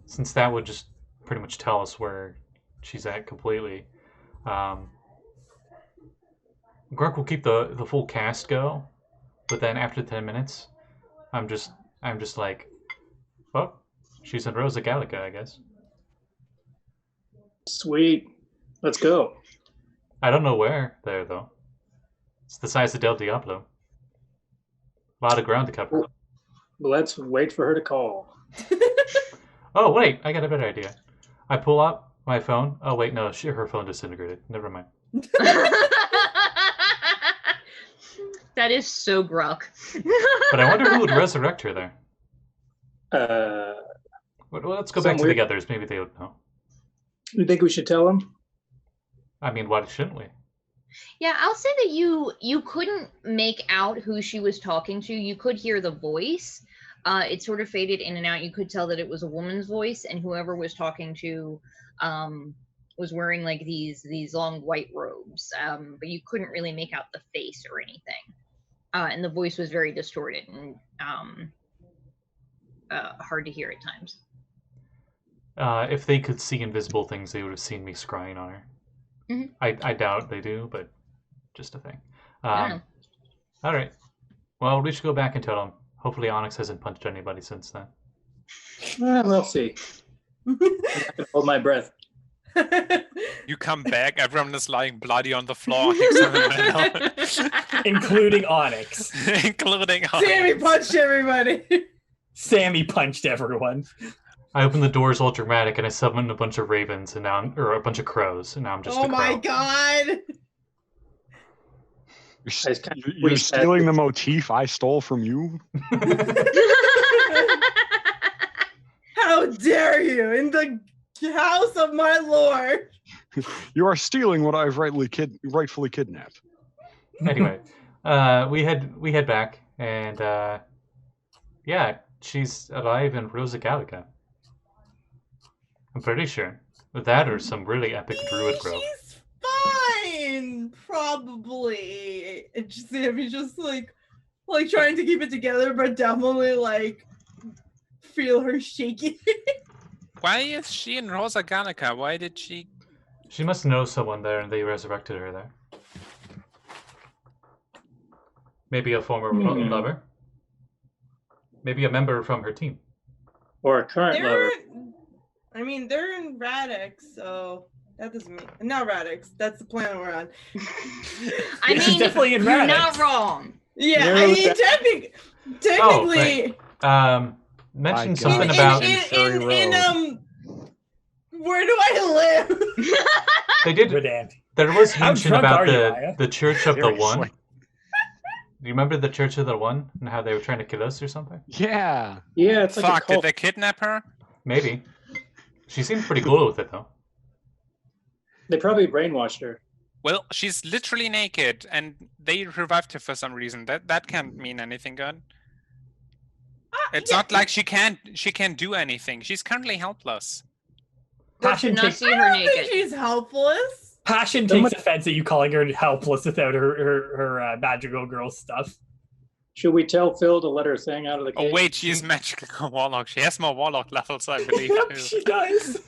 E: since that would just pretty much tell us where she's at completely. Gurk will keep the full cast go, but then after 10 minutes, I'm just like, oh, she's in Rosa Gallica, I guess.
G: Sweet. Let's go.
E: I don't know where there though. It's the size of Del Diablo. A lot of ground to cover.
G: Let's wait for her to call.
E: Oh wait, I got a better idea. I pull up my phone. Oh wait, no, her phone disintegrated. Never mind.
A: That is so Gurk.
E: But I wonder who would resurrect her there.
G: Well,
E: let's go back to the others. Maybe they would know.
G: You think we should tell them?
E: I mean, why shouldn't we?
A: Yeah, I'll say that you couldn't make out who she was talking to. You could hear the voice. It sort of faded in and out. You could tell that it was a woman's voice, and whoever was talking to was wearing like these long white robes. But you couldn't really make out the face or anything. And the voice was very distorted and hard to hear at times.
E: If they could see invisible things, they would have seen me scrying on her.
A: Mm-hmm.
E: I doubt they do, but just a thing. All right. Well, we should go back and tell them. Hopefully Onyx hasn't punched anybody since then.
G: We'll see. I'm not gonna hold my breath.
F: You come back, everyone is lying bloody on the floor.
B: Including Onyx.
F: Including Onyx.
C: Sammy punched everybody.
B: Sammy punched everyone.
E: I open the doors all dramatic and I summon a bunch of ravens and now or a bunch of crows and now I'm just a crow.
C: Oh my god!
D: You're stealing the motif I stole from you?
C: How dare you! In the house of my lord!
D: You are stealing what I've rightfully kidnapped.
E: Anyway, we head back and Yeah, she's alive in Rosa Gallica. I'm pretty sure. With that or some really epic druid growth.
C: She's fine, probably. It's just Sammy's just like trying to keep it together, but definitely like feel her shaking.
F: Why is she in Rosa Gallica? Why did she?
E: She must know someone there and they resurrected her there. Maybe a former lover. Maybe a member from her team.
G: Or a current lover.
C: I mean, they're in Radix, so that doesn't mean not Radix. That's the planet we're on.
A: I mean,
B: definitely in
A: you're
B: Radix.
A: not wrong.
C: Yeah,
G: They're
C: I
G: with
C: mean,
G: that-
C: technically,
E: Mention
I: I
E: something
I: got
E: about
C: in where do I live?
E: they did.
B: Redant.
E: There was
B: How
E: mention
B: drunk
E: about
B: are you, Maya?
E: the Church of the
D: Seriously.
E: One. Do you remember the Church of the One and how they were trying to kill us or something?
D: Yeah.
G: Yeah, it's like
F: Fuck,
G: a
F: did
G: cult.
F: they kidnap her?
E: Maybe. She seemed pretty cool with it though.
G: They probably brainwashed her.
F: Well, she's literally naked, and they revived her for some reason. That can't mean anything good. It's not like she can't do anything. She's currently helpless.
B: Passion
A: Not
B: takes
A: see her
C: I think
A: naked.
C: she's helpless.
B: Passion
G: Someone-
B: takes offense at you calling her helpless without her magical girl stuff.
G: Should we tell Phil to let her thing out of the cage?
F: Oh wait, she's magical warlock. She has more warlock levels, I believe.
B: Yep,
F: too.
B: she does.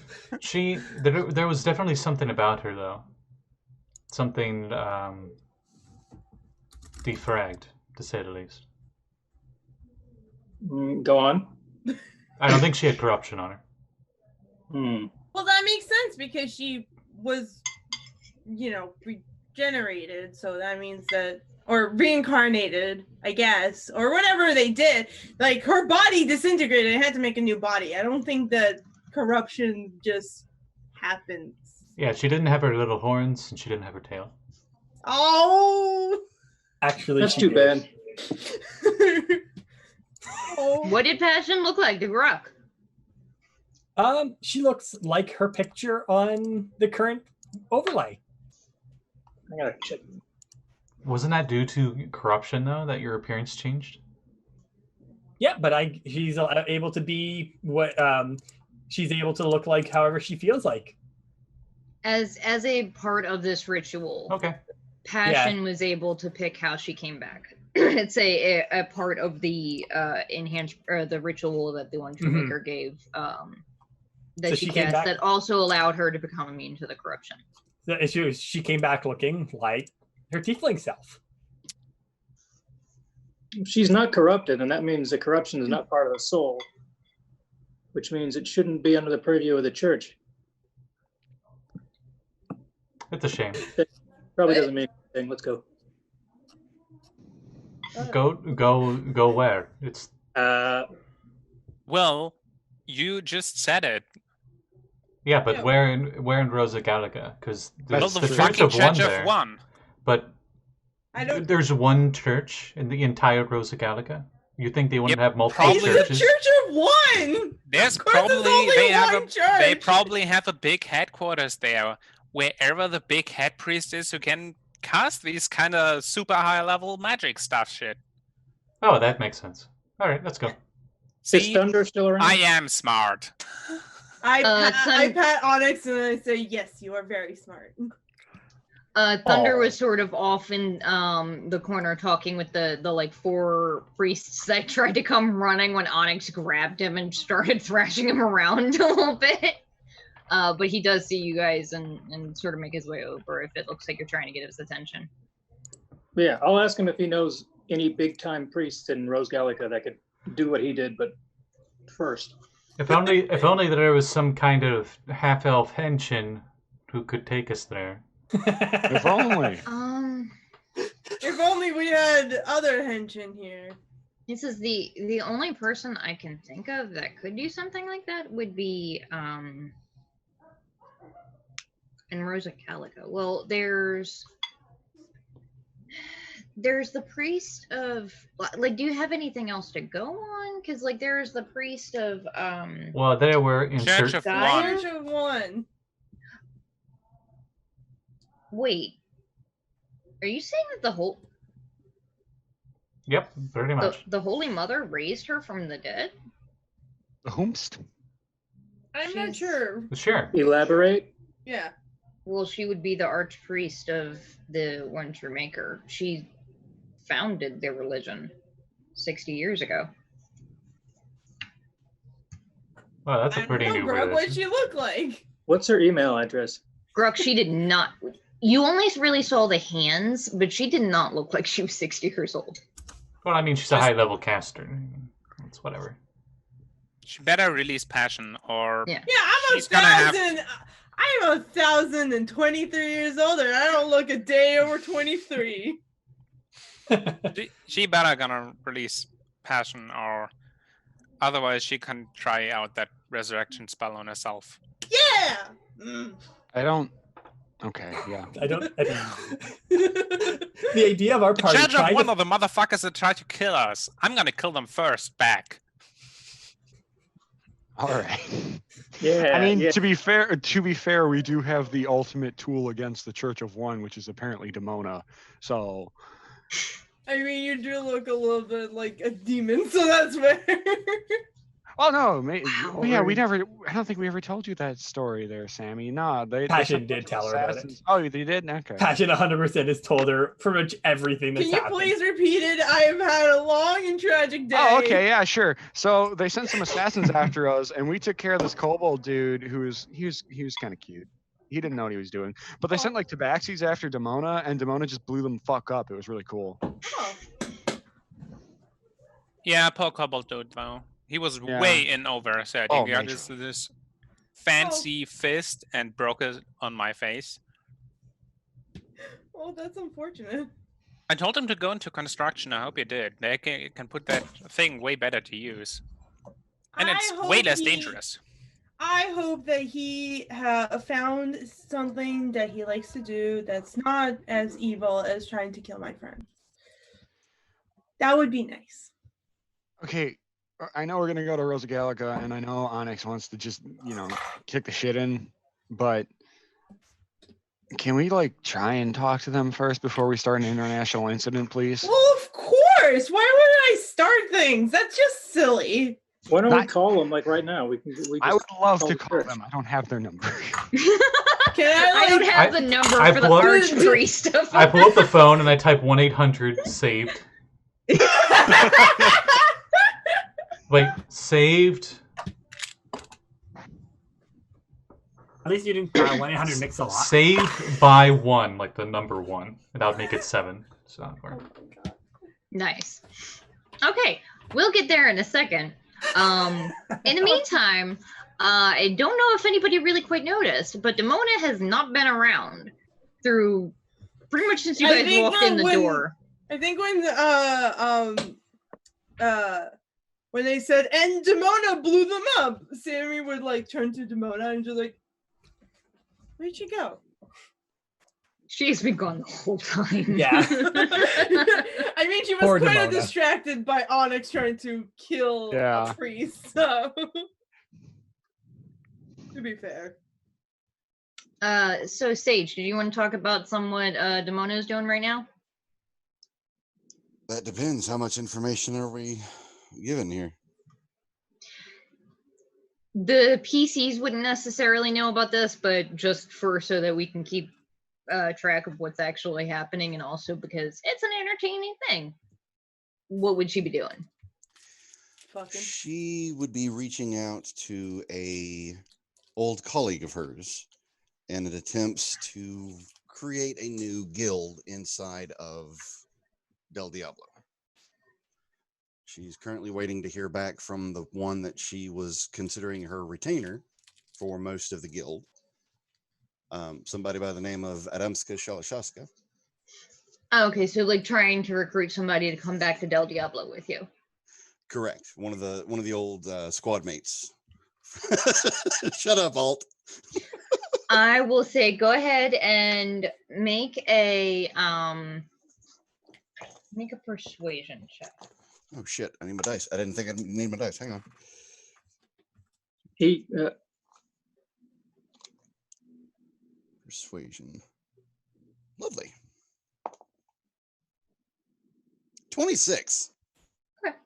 E: There was definitely something about her though. Something De-Fragged, to say the least.
G: Go on.
E: I don't think she had corruption on her.
C: Well, that makes sense because she was, regenerated. So that means that, or reincarnated, I guess, or whatever they did. Like her body disintegrated and had to make a new body. I don't think that corruption just happens.
E: Yeah, she didn't have her little horns and she didn't have her tail.
C: Oh.
B: Actually,
G: That's
B: she
G: too
B: did.
G: bad.
C: Oh.
A: What did Passion look like to Gurk?
B: She looks like her picture on the current overlay.
G: I gotta check.
E: Wasn't that due to corruption though that your appearance changed?
B: Yeah, but she's able to be what she's able to look like however she feels like.
A: As a part of this ritual,
E: Okay.
A: Passion was able to pick how she came back. It's a part of the enhanced or the ritual that the One True Maker gave that
B: So
A: she
B: she came
A: cast
B: back-
A: that also allowed her to become immune to the corruption.
B: The issue is she came back looking like her tiefling self.
G: She's not corrupted, and that means the corruption is not part of the soul, which means it shouldn't be under the purview of the church.
E: It's a shame.
G: Probably doesn't mean anything. Let's go.
E: Go where? It's
F: Well, you just said it.
E: yeah, but where in Rosa Gallica? Because
F: Well,
E: there's
F: the
E: the Church
F: fucking
E: of One
F: Church
E: there.
F: of One.
E: But
C: I don't.
E: there's one church in the entire Rosa Gallica. You think they wouldn't
F: Yep,
E: have multiple
F: probably the
C: The
E: churches?
C: Church of One.
F: There's
C: Of course, there's
F: probably
C: only
F: they have
C: one
F: they
C: church.
F: probably have a big headquarters there, wherever the big head priest is, who can cast these kind of super high level magic stuff shit.
E: Oh, that makes sense. All right, let's go.
G: Is
F: See,
G: Thunder still around?
F: I am smart.
C: I pat Onyx and I say, yes, you are very smart.
A: Thunder
B: Aw.
A: was sort of off in the corner talking with the like 4 priests that tried to come running when Onyx grabbed him and started thrashing him around a little bit. But he does see you guys and sort of make his way over if it looks like you're trying to get his attention.
G: Yeah, I'll ask him if he knows any big-time priests in Rose Gallica that could do what he did, but first.
E: If only there was some kind of half-elf Henshin who could take us there.
D: If only.
C: If only we had other Henshin here.
A: This is the only person I can think of that could do something like that would be in Rosa Calico. Well, there's the priest of like. Do you have anything else to go on? Because like there's the priest of
E: Well, there were in
F: Church of
A: Gaia?
F: One.
C: Church of One.
A: Wait, are you saying that the whole?
E: Yep, pretty much.
A: The Holy Mother raised her from the dead?
D: The Homest.
C: I'm not
A: She's-
C: sure.
E: Sure.
G: Elaborate.
C: Yeah.
A: Well, she would be the archpriest of the One True Maker. She founded their religion 60 years ago.
E: Well, that's
C: I
E: a
C: don't
E: pretty
C: know,
E: new
C: Grub, what'd
E: religion.
C: she look like?
G: What's her email address?
A: Gruk, she did not. You only really saw the hands, but she did not look like she was 60 years old.
E: Well, I mean, she's a high-level caster. It's whatever.
F: She better release passion, or
A: Yeah.
C: Yeah, I'm
F: She's gonna have-
C: 1,023 years old, and I don't look a day over 23.
F: she better gonna release passion, or otherwise she can try out that resurrection spell on herself.
C: Yeah. Mm.
D: I don't. Okay, yeah.
B: I don't. The idea of our
F: The
B: party
F: judge of
B: trying
F: one
B: to
F: of the motherfuckers that tried to kill us. I'm gonna kill them first, back.
D: All right.
G: Yeah.
D: I mean,
G: yeah.
D: to be fair, we do have the ultimate tool against the Church of One, which is apparently Demona. So,
C: I mean, you do look a little bit like a demon, so that's fair.
D: oh no, yeah, we
A: Howard.
D: never. I don't think we ever told you that story there, Sammy. No, they
B: Passion
D: sent
B: did
D: bunch of
B: tell her about it.
D: assassins. Oh, they did. Okay.
B: Passion 100% has told her pretty much everything that's
C: Can you
B: happened.
C: please repeat it? I have had a long and tragic day.
D: Oh, okay, yeah, sure. So they sent some assassins after us, and we took care of this kobold dude he was kind of cute. He didn't know what he was doing, but they sent like tabaxis after Demona, and Demona just blew them the fuck up. It was really cool.
C: Oh.
F: Yeah, poor Kobold dude though. He was
D: Yeah.
F: way in over. So
D: Oh,
F: he got
D: major.
F: this fancy fist and broke it on my face.
C: Oh, that's unfortunate.
F: I told him to go into construction. I hope he did. They can put that thing way better to use, and
C: I
F: it's way
C: hope
F: less
C: he-
F: dangerous.
C: I hope that he found something that he likes to do that's not as evil as trying to kill my friend. That would be nice.
D: Okay, I know we're gonna go to Rosa Gallica, and I know Onyx wants to just kick the shit in, but can we like try and talk to them first before we start an international incident, please?
C: Well, of course. Why would I start things? That's just silly.
G: Why don't we
D: Not-
G: call them like right now? We
D: I would
G: just
D: love
G: call
D: to
G: the
D: call
G: church.
D: them. I don't have their number.
C: Can
A: I don't
C: like,
A: have the number
E: I
A: for the
E: pull up-
A: archpriest of
E: I pull up the phone and I type 1-800-SAVED. Like, saved.
B: At least you didn't 1-800 mix a lot.
E: Saved by 1, like the number 1. And that would make it 7. So that would work.
A: Nice. Okay, we'll get there in a second. In the meantime, I don't know if anybody really quite noticed, but Demona has not been around through pretty much since you
C: I
A: guys
C: think
A: walked in the
C: when-
A: door.
C: I think when they said and Demona blew them up, Sammy would like turn to Demona and just like, where'd she go?
A: She's been gone the whole time.
B: Yeah.
C: I mean, she was
B: Poor
C: kind of
B: Demona.
C: distracted by Onyx trying to kill
D: Yeah.
C: a priest. So, to be fair,
A: So Sage, did you want to talk about somewhat Demona is doing right now?
I: That depends. How much information are we given here?
A: The PCs wouldn't necessarily know about this, but just so that we can keep track of what's actually happening, and also because it's an entertaining thing. What would she be doing?
C: fucking.
I: She would be reaching out to a old colleague of hers, and it attempts to create a new guild inside of Del Diablo. She's currently waiting to hear back from the one that she was considering her retainer for most of the guild. Somebody by the name of Adamska Shalashaska.
A: Oh, okay, so like trying to recruit somebody to come back to Del Diablo with you.
I: Correct. One of the old squad mates. Shut up, Alt.
A: I will say go ahead and make a persuasion check.
I: Oh shit! I need my dice. I didn't think I need my dice. Hang on.
G: He
I: Persuasion. Lovely. 26.
A: Okay.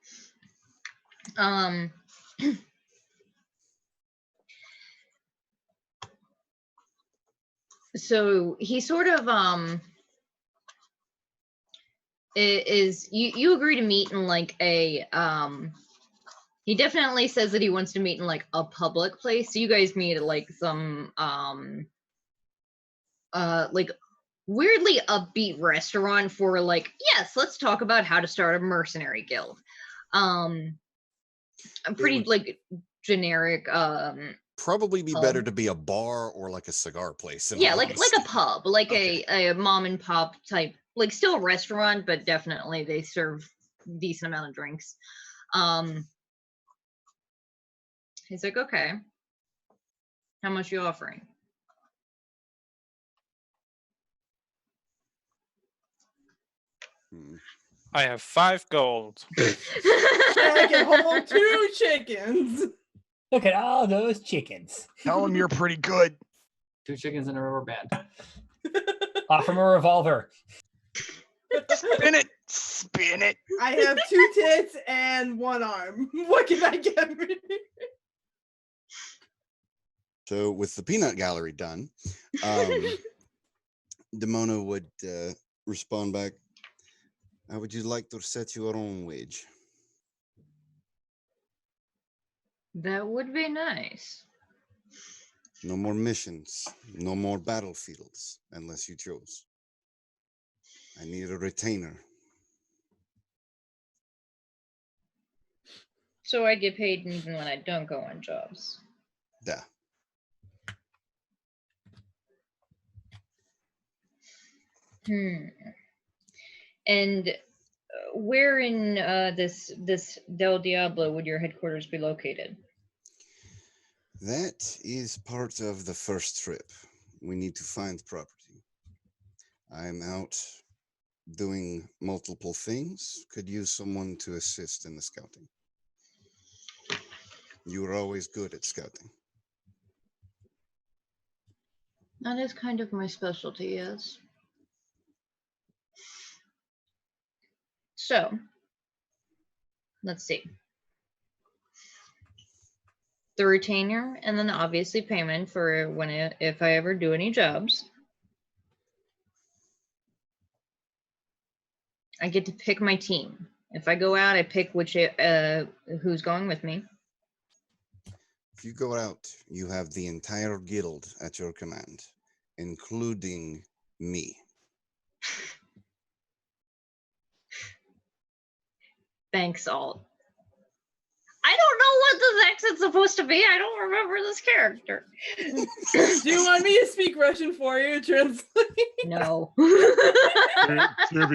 A: So he sort of is you agree to meet in like a he definitely says that he wants to meet in like a public place. So you guys meet at like some like weirdly upbeat restaurant for like, yes, let's talk about how to start a mercenary guild. I'm pretty like generic
I: Probably be
A: pub.
I: better to be a bar or like a cigar place.
A: Yeah, like a pub, like
I: Okay.
A: a mom and pop type, like still a restaurant, but definitely they serve decent amount of drinks. He's like, okay, how much are you offering?
F: I have 5 gold.
C: I can hold 2 chickens.
B: Look at all those chickens.
D: Tell him you're pretty good.
H: 2 chickens and a rubber band.
B: Offer him a revolver.
D: Spin it. Spin it.
C: I have 2 tits and 1 arm. What can I get me?
I: So with the peanut gallery done, Demona would respond back, how would you like to set your own wage?
A: That would be nice.
I: No more missions, no more battlefields, unless you chose. I need a retainer.
A: So I get paid even when I don't go on jobs.
I: Yeah.
A: And where in this Del Diablo would your headquarters be located?
I: That is part of the first trip. We need to find property. I'm out doing multiple things. Could use someone to assist in the scouting. You were always good at scouting.
A: That is kind of my specialty, yes. So, let's see. The retainer, and then obviously payment for when if I ever do any jobs. I get to pick my team. If I go out, I pick who's going with me.
I: If you go out, you have the entire guild at your command, including me.
A: Thanks, Alt. I don't know what this accent's supposed to be. I don't remember this character.
C: Do you want me to speak Russian for you? Translate?
A: No.
D: To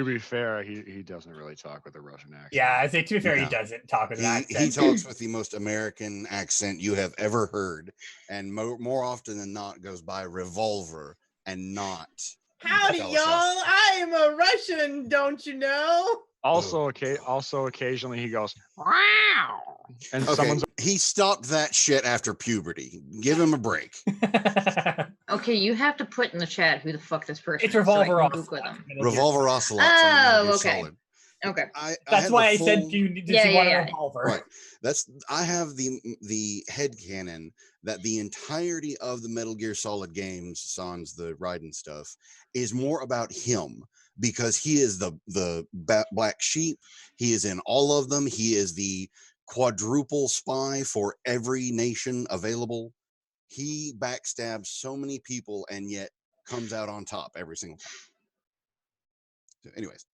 D: be fair, he doesn't really talk with a Russian accent.
B: Yeah, I say to be fair,
I: No.
B: he doesn't talk with an accent.
I: He talks with the most American accent you have ever heard, and more often than not goes by revolver and not.
C: Howdy, y'all! I am a Russian, don't you know?
D: Also occasionally he goes, wow. And someone's
I: he stopped that shit after puberty. Give him a break.
A: Okay, you have to put in the chat who the fuck this person
B: It's
A: is.
B: Revolver
A: so I can Google them.
I: Revolver Ocelot.
A: Oh, okay.
I: Solid.
A: Okay.
B: That's why I said you need to see a revolver.
I: Right. I have the headcanon that the entirety of the Metal Gear Solid games, sans the Raiden stuff, is more about him. Because he is the black sheep. He is in all of them. He is the quadruple spy for every nation available. He backstabs so many people and yet comes out on top every single time. So anyways.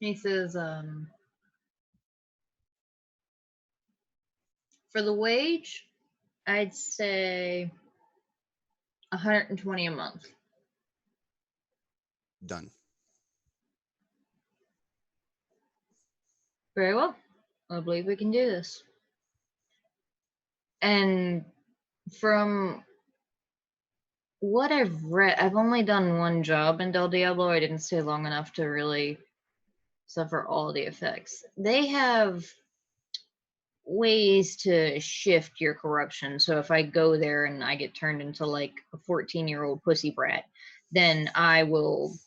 A: He says, for the wage, I'd say 120 a month.
I: Done.
A: Very well. I believe we can do this. And from what I've read, I've only done one job in Del Diablo. I didn't stay long enough to really suffer all the effects. They have ways to shift your corruption. So if I go there and I get turned into like a 14-year-old pussy brat, then I will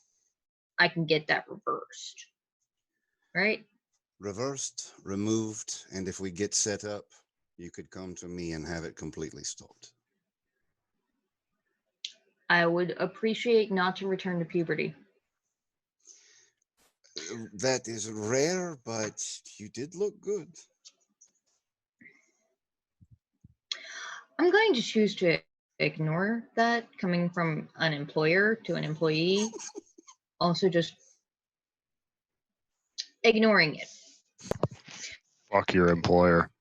A: I can get that reversed. Right?
I: Reversed, removed, and if we get set up, you could come to me and have it completely stopped.
A: I would appreciate not to return to puberty.
I: That is rare, but you did look good.
A: I'm going to choose to ignore that coming from an employer to an employee. Also, just ignoring it.
D: Fuck your employer.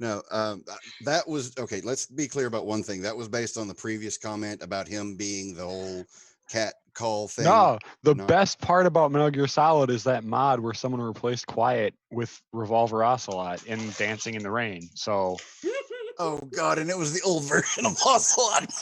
I: No, that was okay. Let's be clear about one thing. That was based on the previous comment about him being the whole cat call thing.
D: No, the best part about Metal Gear Solid is that mod where someone replaced Quiet with Revolver Ocelot in Dancing in the Rain. So,
I: oh god, and it was the old version of Ocelot.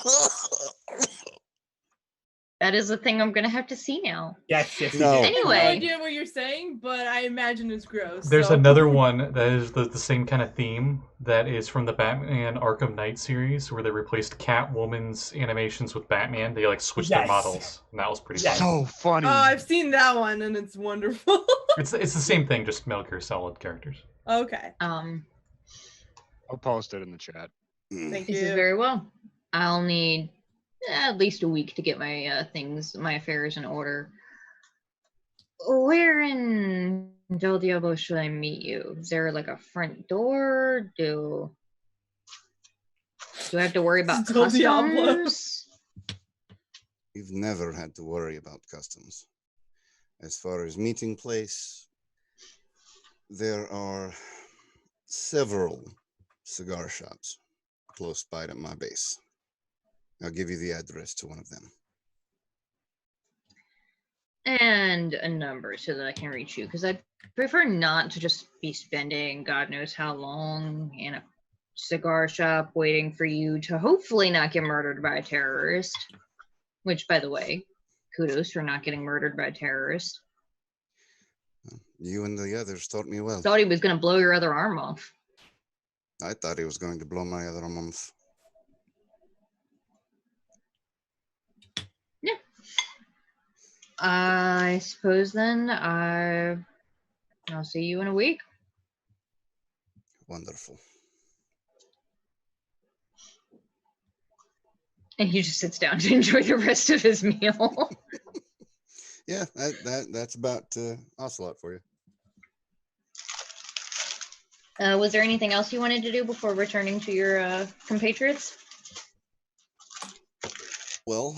A: That is a thing I'm going to have to see now.
B: Yes,
I: No.
B: you do.
C: I have
A: Anyway.
C: no idea what you're saying, but I imagine it's gross.
E: There's
C: so.
E: another one that is the same kind of theme that is from the Batman Arkham Knight series where they replaced Catwoman's animations with Batman. They like switched their
B: Yes.
E: models, and that was pretty
B: Yes.
E: fun.
D: so funny.
C: Oh, I've seen that one, and it's wonderful.
E: It's the same thing, just Metal Gear Solid characters.
C: Okay.
D: I'll post it in the chat.
C: Thank
A: This
C: you.
A: is very well. I'll need at least a week to get my my affairs in order. Where in Del Diablo should I meet you? Is there like a front door? Do I have to worry about
C: Del Diablo.
A: customs?
I: We've never had to worry about customs. As far as meeting place, there are several cigar shops close by to my base. I'll give you the address to one of them.
A: And a number so that I can reach you, because I'd prefer not to just be spending God knows how long in a cigar shop waiting for you to hopefully not get murdered by a terrorist. Which, by the way, kudos for not getting murdered by a terrorist.
I: You and the others taught me well.
A: Thought he was going to blow your other arm off.
I: I thought he was going to blow my other arm off.
A: Yeah. I suppose then I'll see you in a week.
I: Wonderful.
A: And he just sits down to enjoy the rest of his meal.
I: Yeah, that's about Ocelot for you.
A: Was there anything else you wanted to do before returning to your compatriots?
I: Well,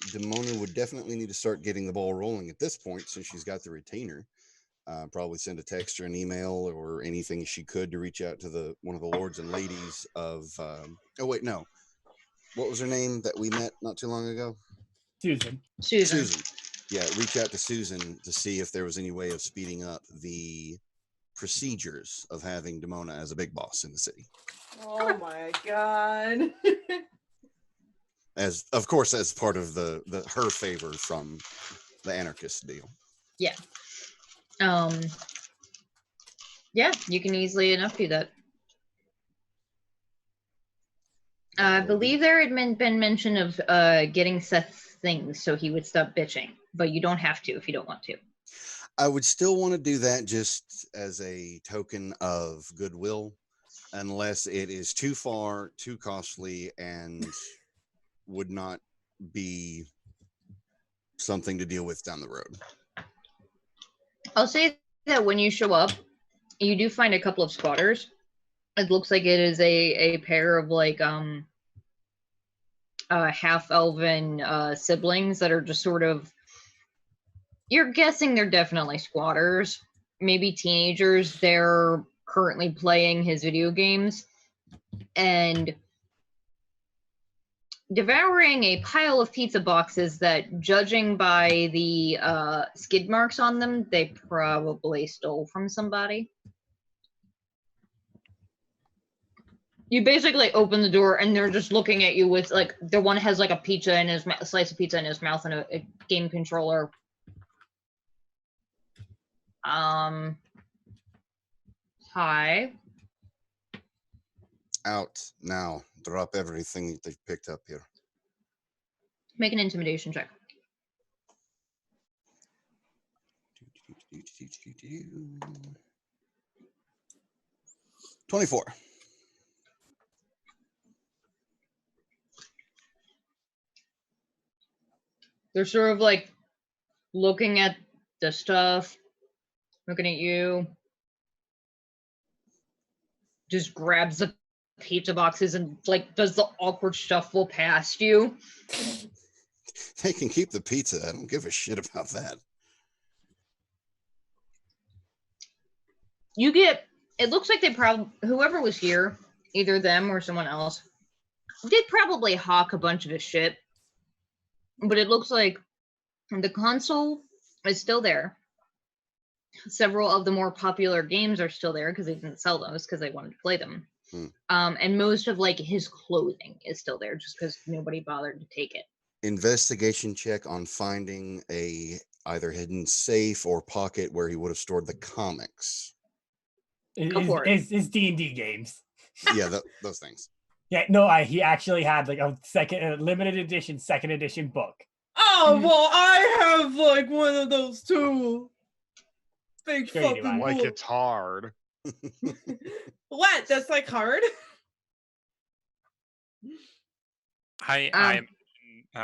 I: Demona would definitely need to start getting the ball rolling at this point since she's got the retainer. Probably send a text or an email or anything she could to reach out to one of the lords and ladies of. Oh wait, no. What was her name that we met not too long ago?
B: Susan.
A: Susan.
I: Yeah, reach out to Susan to see if there was any way of speeding up the procedures of having Demona as a big boss in the city.
C: Oh my god.
I: As of course as part of the her favor from the anarchist deal.
A: Yeah. Yeah, you can easily enough do that. I believe there had been mention of getting Seth's things so he would stop bitching, but you don't have to if you don't want to.
I: I would still want to do that just as a token of goodwill, unless it is too far, too costly, and would not be something to deal with down the road.
A: I'll say that when you show up, you do find a couple of squatters. It looks like it is a pair of like half-elven siblings that are just sort of, you're guessing they're definitely squatters, maybe teenagers. They're currently playing his video games and devouring a pile of pizza boxes that, judging by the skid marks on them, they probably stole from somebody. You basically open the door and they're just looking at you with like, the one has like a pizza in his a slice of pizza in his mouth and a game controller. Hi.
I: Out now. Drop everything that they've picked up here.
A: Make an intimidation check.
I: 24.
A: They're sort of like looking at the stuff, looking at you. Just grabs the pizza boxes and like does the awkward shuffle past you.
I: They can keep the pizza. I don't give a shit about that.
A: You get, it looks like they probably, whoever was here, either them or someone else, did probably hawk a bunch of his shit. But it looks like the console is still there. Several of the more popular games are still there because they didn't sell those because they wanted to play them. And most of like his clothing is still there just because nobody bothered to take it.
I: Investigation check on finding a either hidden safe or pocket where he would have stored the comics.
B: His D&D games.
I: Yeah, those things.
B: Yeah, no, he actually had like a limited edition, second edition book.
C: Oh, well, I have like one of those too. Big
B: Sure you do,
C: fucking
B: Aaron.
D: Like
C: book.
D: it's hard.
C: What? That's like hard?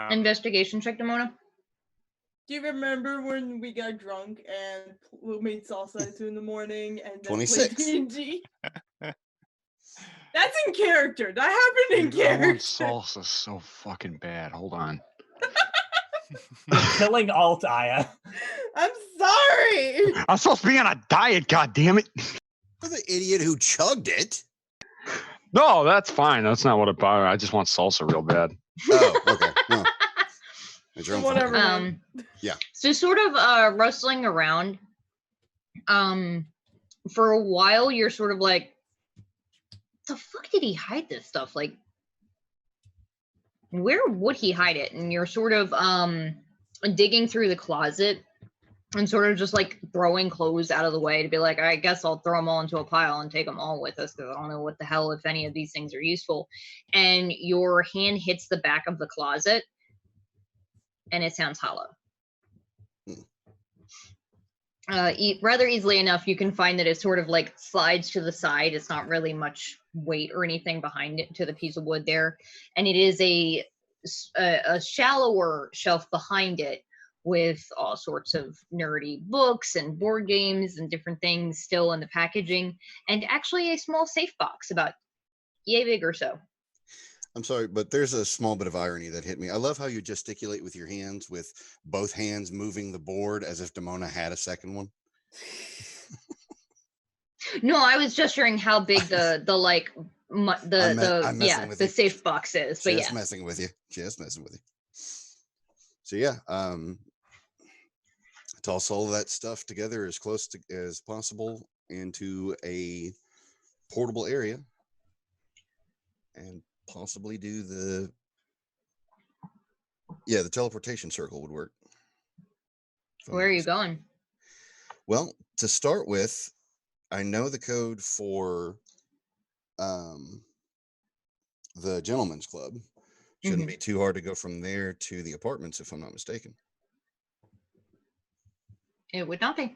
A: Investigation check, Demona.
C: Do you remember when we got drunk and we made salsa at 2 a.m. and then
I: 26.
C: played D&D? That's in character. That happened in
D: Dude, I want
C: character.
D: salsa so fucking bad. Hold on.
B: Killing Altaziel.
C: I'm sorry.
D: I'm supposed to be on a diet, goddammit.
I: You're the idiot who chugged it.
D: No, that's fine. That's not what it bothers. I just want salsa real bad.
I: Oh, okay. No. It's your own fault.
C: Whatever.
I: Yeah.
A: So sort of rustling around. For a while you're sort of like, the fuck did he hide this stuff? Like, where would he hide it? And you're sort of digging through the closet and sort of just like throwing clothes out of the way to be like, I guess I'll throw them all into a pile and take them all with us because I don't know what the hell if any of these things are useful. And your hand hits the back of the closet and it sounds hollow. Rather easily enough, you can find that it sort of like slides to the side. It's not really much weight or anything behind it to the piece of wood there. And it is a shallower shelf behind it with all sorts of nerdy books and board games and different things still in the packaging. And actually a small safe box about yay big or so.
I: I'm sorry, but there's a small bit of irony that hit me. I love how you gesticulate with your hands, with both hands moving the board as if Demona had a second one.
A: No, I was gesturing how big the safe box is. But
I: Just
A: yeah,
I: messing with you. Just messing with you. So yeah, toss all that stuff together as close to as possible into a portable area, and possibly do the teleportation circle would work.
A: where are you going?
I: Well, to start with, I know the code for the gentleman's club. Shouldn't be too hard to go from there to the apartments, if I'm not mistaken.
A: It would not be.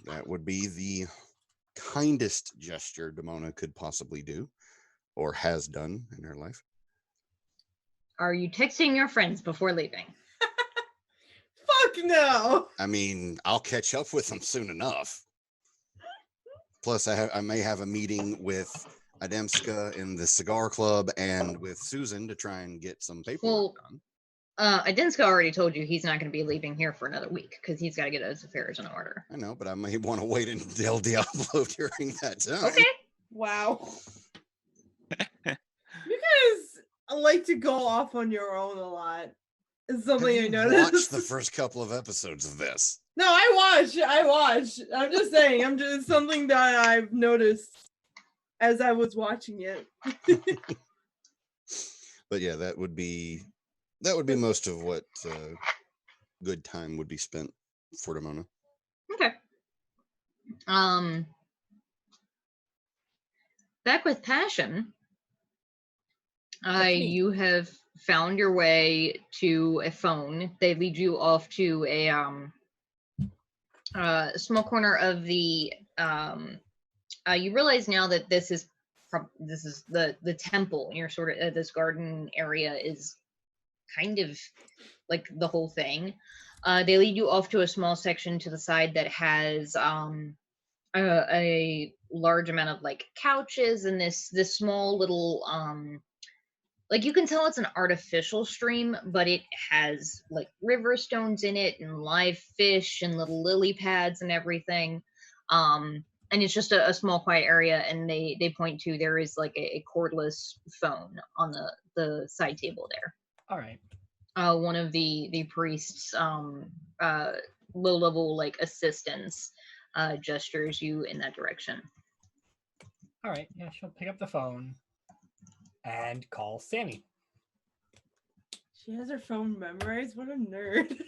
I: That would be the kindest gesture Demona could possibly do, or has done in her life.
A: Are you texting your friends before leaving?
C: Fuck no.
I: I mean, I'll catch up with them soon enough. Plus, I may have a meeting with Ademska in the cigar club and with Susan to try and get some paperwork done.
A: Adinska already told you he's not going to be leaving here for another week because he's got to get his affairs in order.
I: I know, but I may want to wait until Diablo during that time.
A: Okay.
C: Wow. You guys like to go off on your own a lot. It's something I noticed.
I: Watch the first couple of episodes of this.
C: No, I watch. I'm just saying, it's something that I've noticed as I was watching it.
I: But yeah, that would be most of what good time would be spent for Demona.
A: Okay. Back with Passion. You have found your way to a phone. They lead you off to a small corner of the. You realize now that this is the temple. And you're sort of this garden area is kind of like the whole thing. They lead you off to a small section to the side that has a large amount of like couches and this small little like you can tell it's an artificial stream, but it has like river stones in it and live fish and little lily pads and everything. And it's just a small quiet area, and they point to there is like a cordless phone on the side table there.
B: All right.
A: One of the priests low level like assistants gestures you in that direction.
B: All right. Yeah, she'll pick up the phone and call Sammi.
C: She has her phone memorized. What a nerd.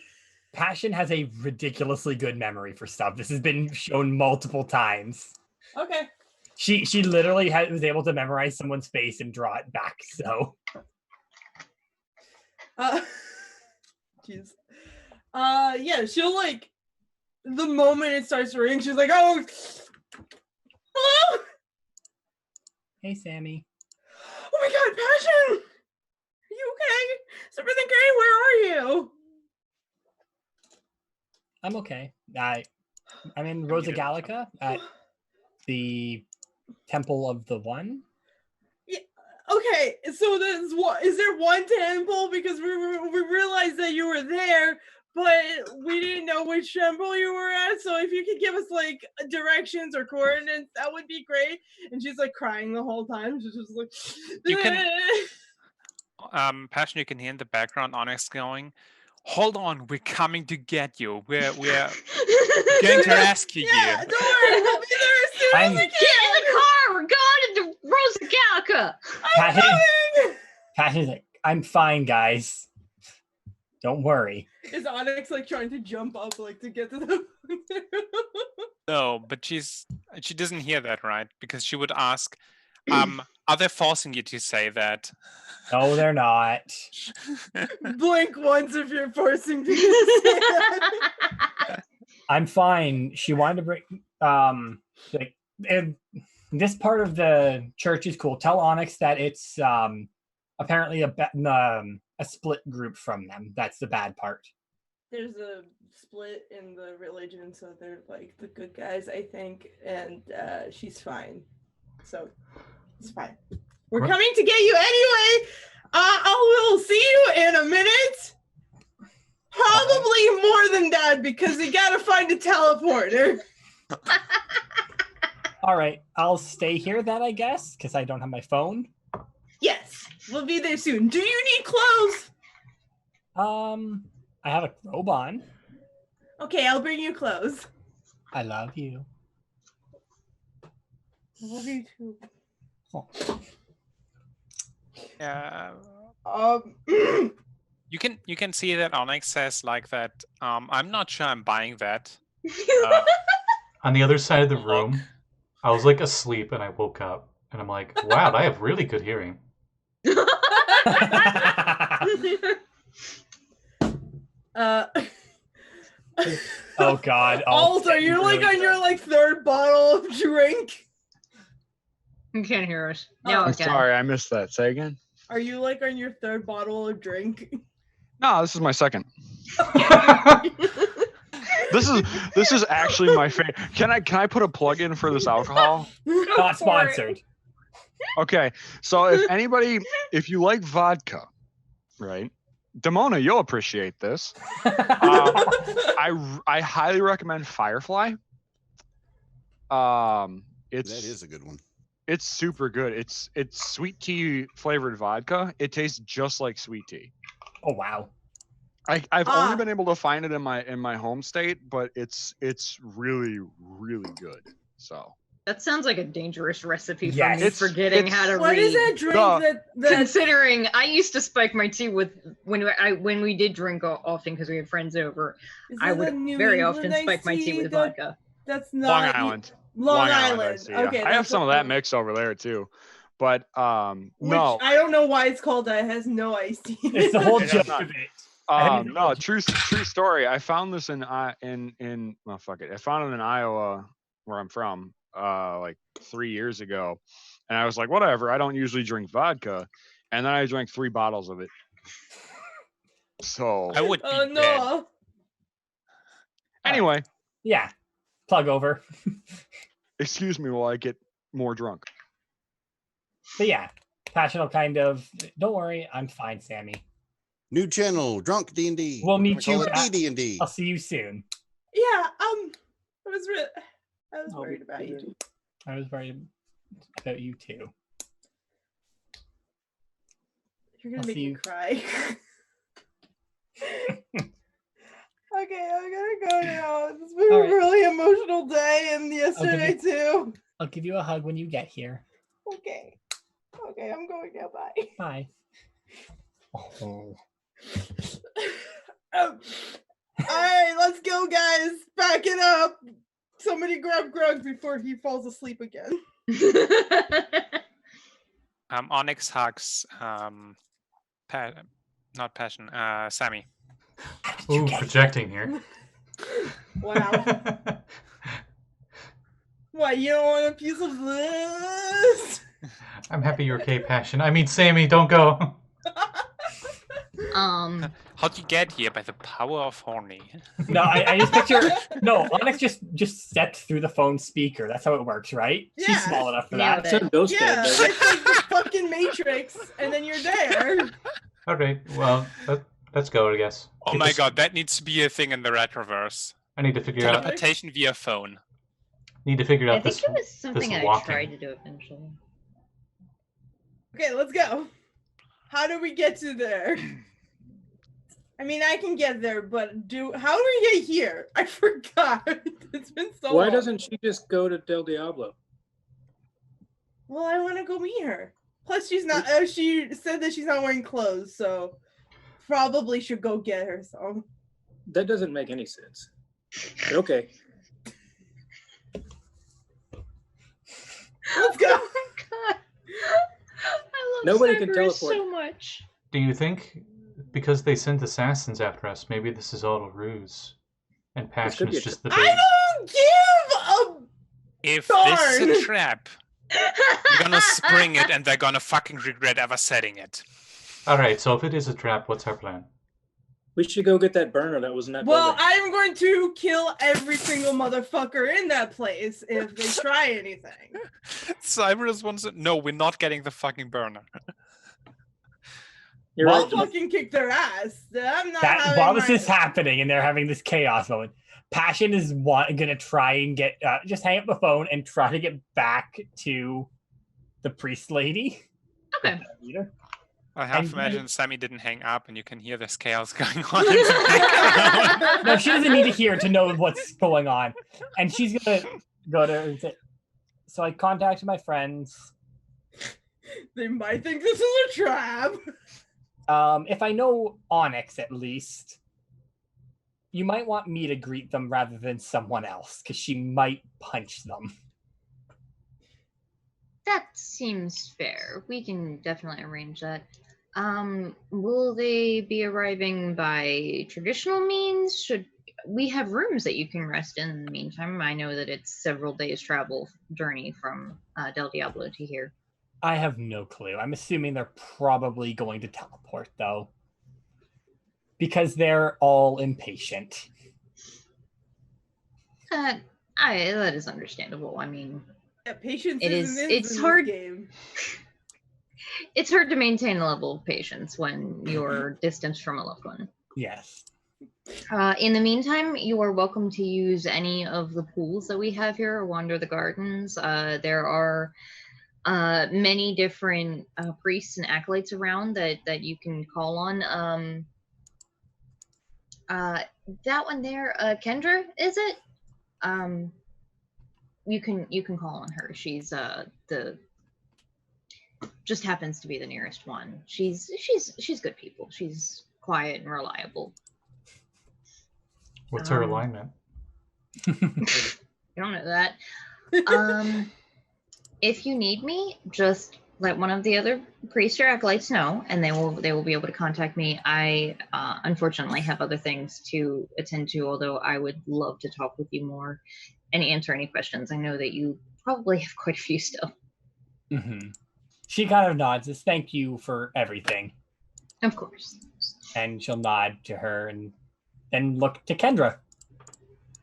B: Passion has a ridiculously good memory for stuff. This has been shown multiple times.
C: Okay.
B: She literally was able to memorize someone's face and draw it back. So.
C: Jeez. Yeah, she'll like the moment it starts to ring, she's like, "Oh, hello."
B: Hey, Sammi.
C: Oh my God, Passion! Are you okay? Is everything great? Where are you?
B: I'm okay. I'm in Rosa Gallica at the Temple of the One.
C: Yeah. Okay, so is there one temple? Because we realized that you were there, but we didn't know which temple you were at. So if you could give us like directions or coordinates, that would be great. And she's like crying the whole time. She's just like,
F: you can, Passion, you can hear in the background Onyx going, "Hold on, we're coming to get you. We're going to rescue you."
C: Yeah, don't worry, we'll be there as soon as we can.
A: Get in the car. We're going to Rosa Gallica.
B: Passion's like, "I'm fine, guys. Don't worry."
C: Is Onyx like trying to jump up like to get to the
F: No, but she doesn't hear that, right? Because she would ask, are they forcing you to say that?
B: No, they're not.
C: Blink once if you're forcing me to say that.
B: I'm fine. She wanted to bring like this part of the church is cool. Tell Onyx that it's apparently a split group from them. That's the bad part.
C: There's a split in the religion, so they're like the good guys, I think, and she's fine. So it's fine. We're coming to get you anyway. We'll see you in a minute. Probably more than that because you gotta find a teleporter.
B: All right, I'll stay here then, I guess, because I don't have my phone.
C: Yes, we'll be there soon. Do you need clothes?
B: I have a robe on.
C: Okay, I'll bring you clothes.
B: I love you.
C: I love you too.
B: Oh.
F: Yeah.
C: You
F: can see that Onyx says like that. I'm not sure I'm buying that.
E: On the other side of the room, I was like asleep and I woke up and I'm like, wow, I have really good hearing.
B: Oh God.
C: Alta, you're like on your like third bottle of drink.
A: You can't hear us.
D: I'm sorry, I missed that. Say again.
C: Are you like on your third bottle of drink?
D: No, this is my second. This is actually my favorite. Can I put a plug in for this alcohol?
B: Not sponsored.
D: Okay, so if you like vodka, right? Demona, you'll appreciate this. I highly recommend Firefly.
I: That is a good one.
D: It's super good. It's sweet tea flavored vodka. It tastes just like sweet tea.
B: Oh wow.
D: I've only been able to find it in my home state, but it's really, really good. So
A: that sounds like a dangerous recipe for
B: Yes.
A: me forgetting how to read.
C: What is that drink that
A: Considering I used to spike my tea with when we did drink often because we had friends over, I would very often spike my tea with vodka.
C: That's not
D: Long Island.
C: Long Island.
D: I see, yeah.
C: Okay,
D: I have some of that mix over there too, But
C: Which
D: no,
C: I don't know why it's called that. It has no iced tea.
B: It's the whole
D: Yeah,
B: joke
D: no.
B: of it.
D: no, true story. I found this in well, fuck it. I found it in Iowa, where I'm from, like 3 years ago, and I was like, whatever. I don't usually drink vodka, and then I drank 3 bottles of it. So
F: I would be
C: Oh
F: dead.
C: no.
D: anyway,
B: Yeah. Plug over.
D: excuse me while I get more drunk.
B: But yeah, Passion will kind of, don't worry, I'm fine, Sammy.
I: New channel, Drunk D&D.
B: We'll
I: We're
B: meet
I: gonna
B: you
I: call
B: at-
I: it DD&D.
B: I'll see you soon.
C: Yeah. I was
G: I'll
C: worried
G: be
C: about you.
G: there.
B: I was worried about you too.
C: You're gonna
B: I'll
C: make
B: see
C: me
B: you.
C: cry. Okay, I'm gonna go now. It's been
B: All
C: a
B: right.
C: really emotional day, and yesterday too.
B: I'll give you a hug when you get here.
C: Okay. Okay, I'm going now. Bye.
B: Bye. Oh.
C: All right, let's go, guys. Back it up. Somebody grab Grug before he falls asleep again.
F: Onyx hugs not Passion, Sammy.
E: Ooh, projecting here.
C: Wow. What, you don't want a piece of this?
E: I'm happy you're okay, Passion. I mean, Sammy, don't go.
F: How'd you get here? By the power of horny.
B: No, I just picture. No, Onyx just stepped through the phone speaker. That's how it works, right?
C: Yeah.
B: She's small enough for
A: Nailed
B: that.
A: it.
G: It's a ghost
C: Yeah,
G: dad,
C: it's
G: baby.
C: like the fucking Matrix, and then you're there.
E: All right, well, let's go, I guess.
F: Oh
E: Get
F: my
E: this-
F: god, that needs to be a thing in the Retroverse.
E: I need to figure out.
F: Teleportation via phone.
E: Need to figure
A: I
E: out
A: think
E: this.
A: it was something I
E: walking.
A: tried to do eventually.
C: Okay, let's go. How do we get to there? I mean, I can get there, but how do we get here? I forgot. It's been so long.
G: Why doesn't she just go to Del Diablo?
C: Well, I want to go meet her. Plus, she's not. She said that she's not wearing clothes, so probably should go get her some.
G: That doesn't make any sense. But okay.
C: Let's go.
A: Oh my god. I love
G: Nobody can
A: Cyberus
G: teleport.
A: so much.
E: Do you think because they sent assassins after us, maybe this is all a ruse, and Passion
G: be
E: is
G: a
E: just the
C: I
E: bait?
C: don't give a
F: If this is
C: Darn.
F: a trap, you're gonna spring it and they're gonna fucking regret ever setting it.
E: All right, so if it is a trap, what's our plan?
G: We should go get that burner that was in that
C: Well,
G: building.
C: I'm going to kill every single motherfucker in that place if they try anything.
F: Cyberus wants to. No, we're not getting the fucking burner.
G: You're
B: Well,
G: right.
C: I'll fucking kick their ass. I'm not
B: That
C: having
B: while this
C: my-
B: is happening and they're having this chaos moment, Passion is gonna try and get just hang up the phone and try to get back to the priest lady.
A: Okay.
B: Leader.
F: I half
B: And-
F: imagine Sammy didn't hang up and you can hear this chaos going on in the background.
B: No, she doesn't need to hear to know what's going on, and she's gonna go to her and say, so I contacted my friends.
C: They might think this is a trap.
B: If I know Onyx at least, you might want me to greet them rather than someone else, because she might punch them.
A: That seems fair. We can definitely arrange that. Will they be arriving by traditional means? Should we have rooms that you can rest in the meantime? I know that it's several days travel journey from Del Diablo to here.
B: I have no clue. I'm assuming they're probably going to teleport, though, because they're all impatient.
A: That is understandable. I mean,
C: Yeah, patience
A: It
C: isn't
A: is-
C: in
A: it's
C: this
A: hard-
C: game.
A: it's hard to maintain a level of patience when you're distanced from a loved one.
B: Yes.
A: In the meantime, you are welcome to use any of the pools that we have here or wander the gardens. There are many different priests and acolytes around that you can call on. That one there, Kendra, is it? You can call on her. She's the just happens to be the nearest one. She's good people. She's quiet and reliable.
E: What's her
A: Um,
E: alignment?
A: You don't know that. If you need me, just let one of the other priests or acolytes know, and they will be able to contact me. I unfortunately have other things to attend to, although I would love to talk with you more and answer any questions. I know that you probably have quite a few still.
B: Mm-hmm. She kind of nods, says, "Thank you for everything."
A: Of course.
B: And she'll nod to her and then look to Kendra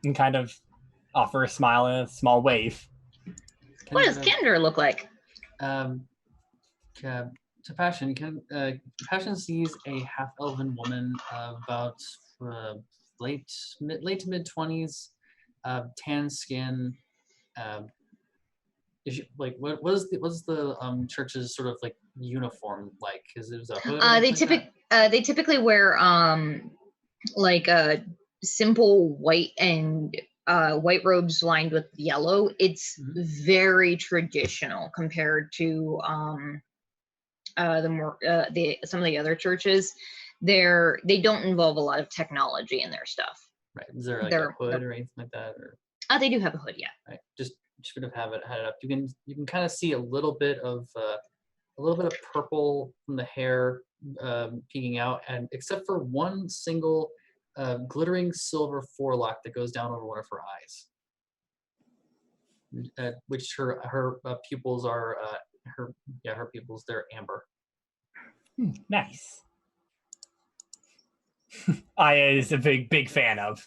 B: and kind of offer a smile and a small wave.
A: What does Kendra look like?
H: To Passion, Passion sees a half-elven woman about late to mid-20s, tan skin. Is she, like what's the church's sort of like uniform like? Is it a hood?
A: They typically wear like a simple white and white robes lined with yellow. It's very traditional compared to some of the other churches. They don't involve a lot of technology in their stuff.
H: Right. Is there like a hood or anything like that? Or
A: they do have a hood, yeah.
H: Right. Just sort of had it up. You can kind of see a little bit of purple from the hair peeking out, and except for one single glittering silver forelock that goes down over one of her eyes, which her pupils are her pupils, they're amber.
B: Nice. Aya is a big fan of.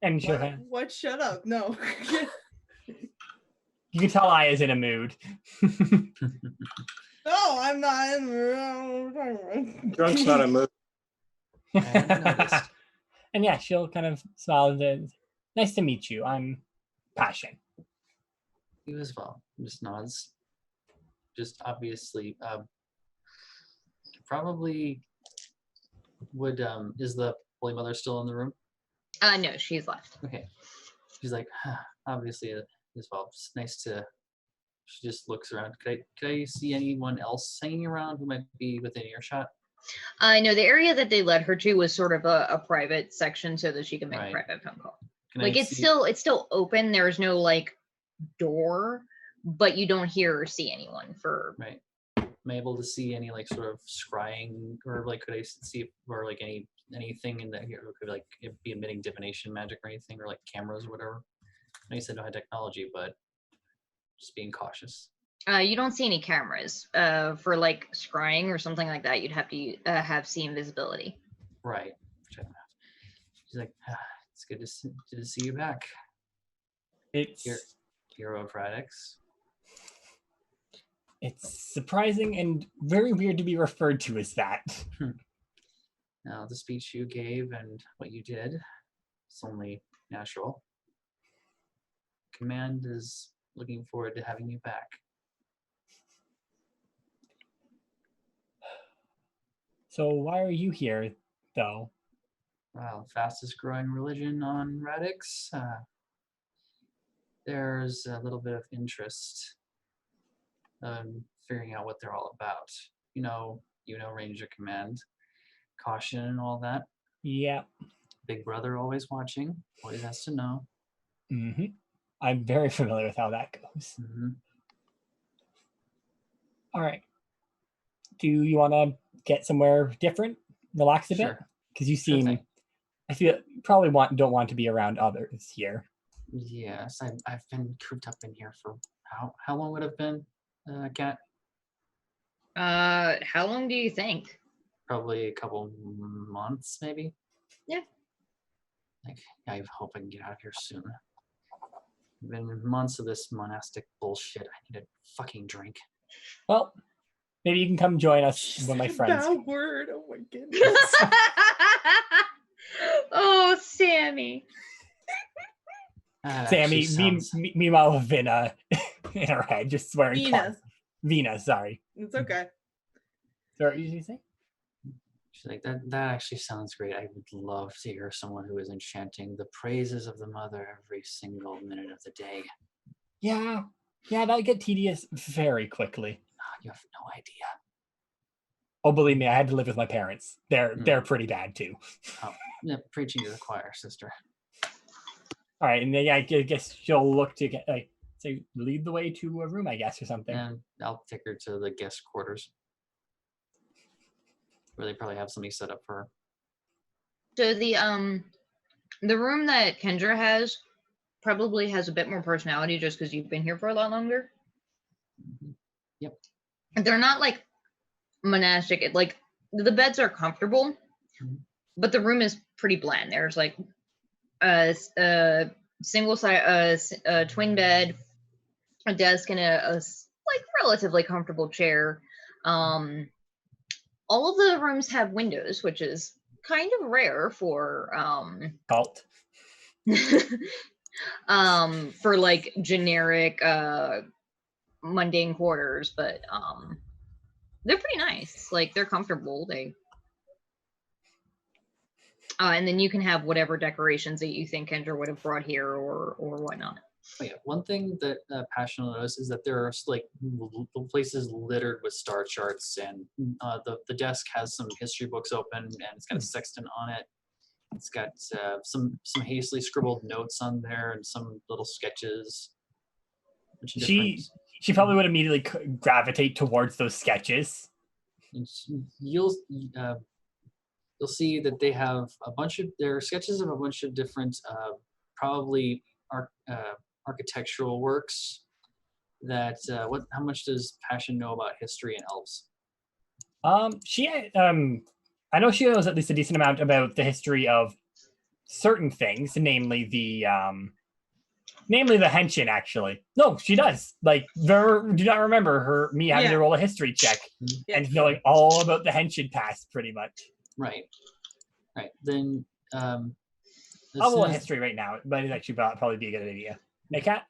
B: And
C: what? Shut up! No.
B: You can tell Aya's in a mood.
C: No, I'm not in a mood.
G: Drunk's not in a mood.
B: And yeah, she'll kind of smile and say, "Nice to meet you. I'm Passion."
H: You as well. Just nods. Just obviously, probably would. Is the Holy Mother still in the room?
A: No, she's left.
H: Okay. She's like, obviously, as well. It's nice to. She just looks around. Could I see anyone else hanging around who might be within earshot?
A: No, the area that they led her to was sort of a private section so that she can make a private phone call. It's still open. There's no like door, but you don't hear or see anyone for.
H: Right. Am I able to see any like sort of scrying, or like could I see or like anything in that here could like it be emitting divination magic or anything, or like cameras or whatever? I know you said no high technology, but just being cautious.
A: You don't see any cameras. For like scrying or something like that, you'd have to have see invisibility.
H: Right. Which I don't have. She's like, it's good to see you back.
B: It's
H: Hero of Radix.
B: It's surprising and very weird to be referred to as that.
H: Now, the speech you gave and what you did, it's only natural. Command is looking forward to having you back.
B: So why are you here, though?
H: Well, fastest growing religion on Radix. There's a little bit of interest figuring out what they're all about. You know, Ranger Command, caution and all that.
B: Yeah.
H: Big Brother always watching, always has to know.
B: Mm-hmm. I'm very familiar with how that goes.
H: Mm-hmm.
B: All right. Do you want to get somewhere different, relax a bit? Because you seem, I feel, you probably don't want to be around others here.
H: Yes, I've been cooped up in here for how long would it have been, Kat?
A: How long do you think?
H: Probably a couple months, maybe.
A: Yeah.
H: Like, I hope I can get out of here soon. Been months of this monastic bullshit. I need a fucking drink.
B: Well, maybe you can come join us with my friends.
C: That word, oh my goodness.
A: Oh, Sammy.
B: Sammy, meanwhile, Vinna in her head, just swearing. Vinna, sorry.
C: It's okay.
B: So what did you say?
H: She's like, that actually sounds great. I would love to hear someone who is enchanting the praises of the mother every single minute of the day.
B: Yeah, that'll get tedious very quickly.
H: You have no idea.
B: Oh, believe me, I had to live with my parents. They're pretty bad too.
H: Oh, yeah, preaching to the choir, sister.
B: All right, and then I guess she'll look to get say lead the way to a room, I guess, or something.
H: And I'll take her to the guest quarters, where they probably have something set up for her.
A: So the room that Kendra has probably has a bit more personality just because you've been here for a lot longer.
H: Yep.
A: They're not like monastic. Like the beds are comfortable, but the room is pretty bland. There's like a single side, a twin bed, a desk, and a like relatively comfortable chair. All of the rooms have windows, which is kind of rare for
B: Cult.
A: for like generic mundane quarters, but they're pretty nice. Like they're comfortable. They and then you can have whatever decorations that you think Kendra would have brought here or whatnot.
H: Oh, yeah. One thing that Passion will notice is that there are like places littered with star charts, and the desk has some history books open, and it's got a sextant on it. It's got some hastily scribbled notes on there and some little sketches.
B: She probably would immediately gravitate towards those sketches.
H: And you'll see that they have there are sketches of a bunch of different probably architectural works. That how much does Passion know about history and elves?
B: I know she knows at least a decent amount about the history of certain things, namely the Henshin. Actually, no, she does. Like, do not remember me having to roll a history check and knowing all about the Henshin past, pretty much.
H: Right. Then
B: I'll roll a history right now, but it's actually probably be a good idea. Hey, Kat?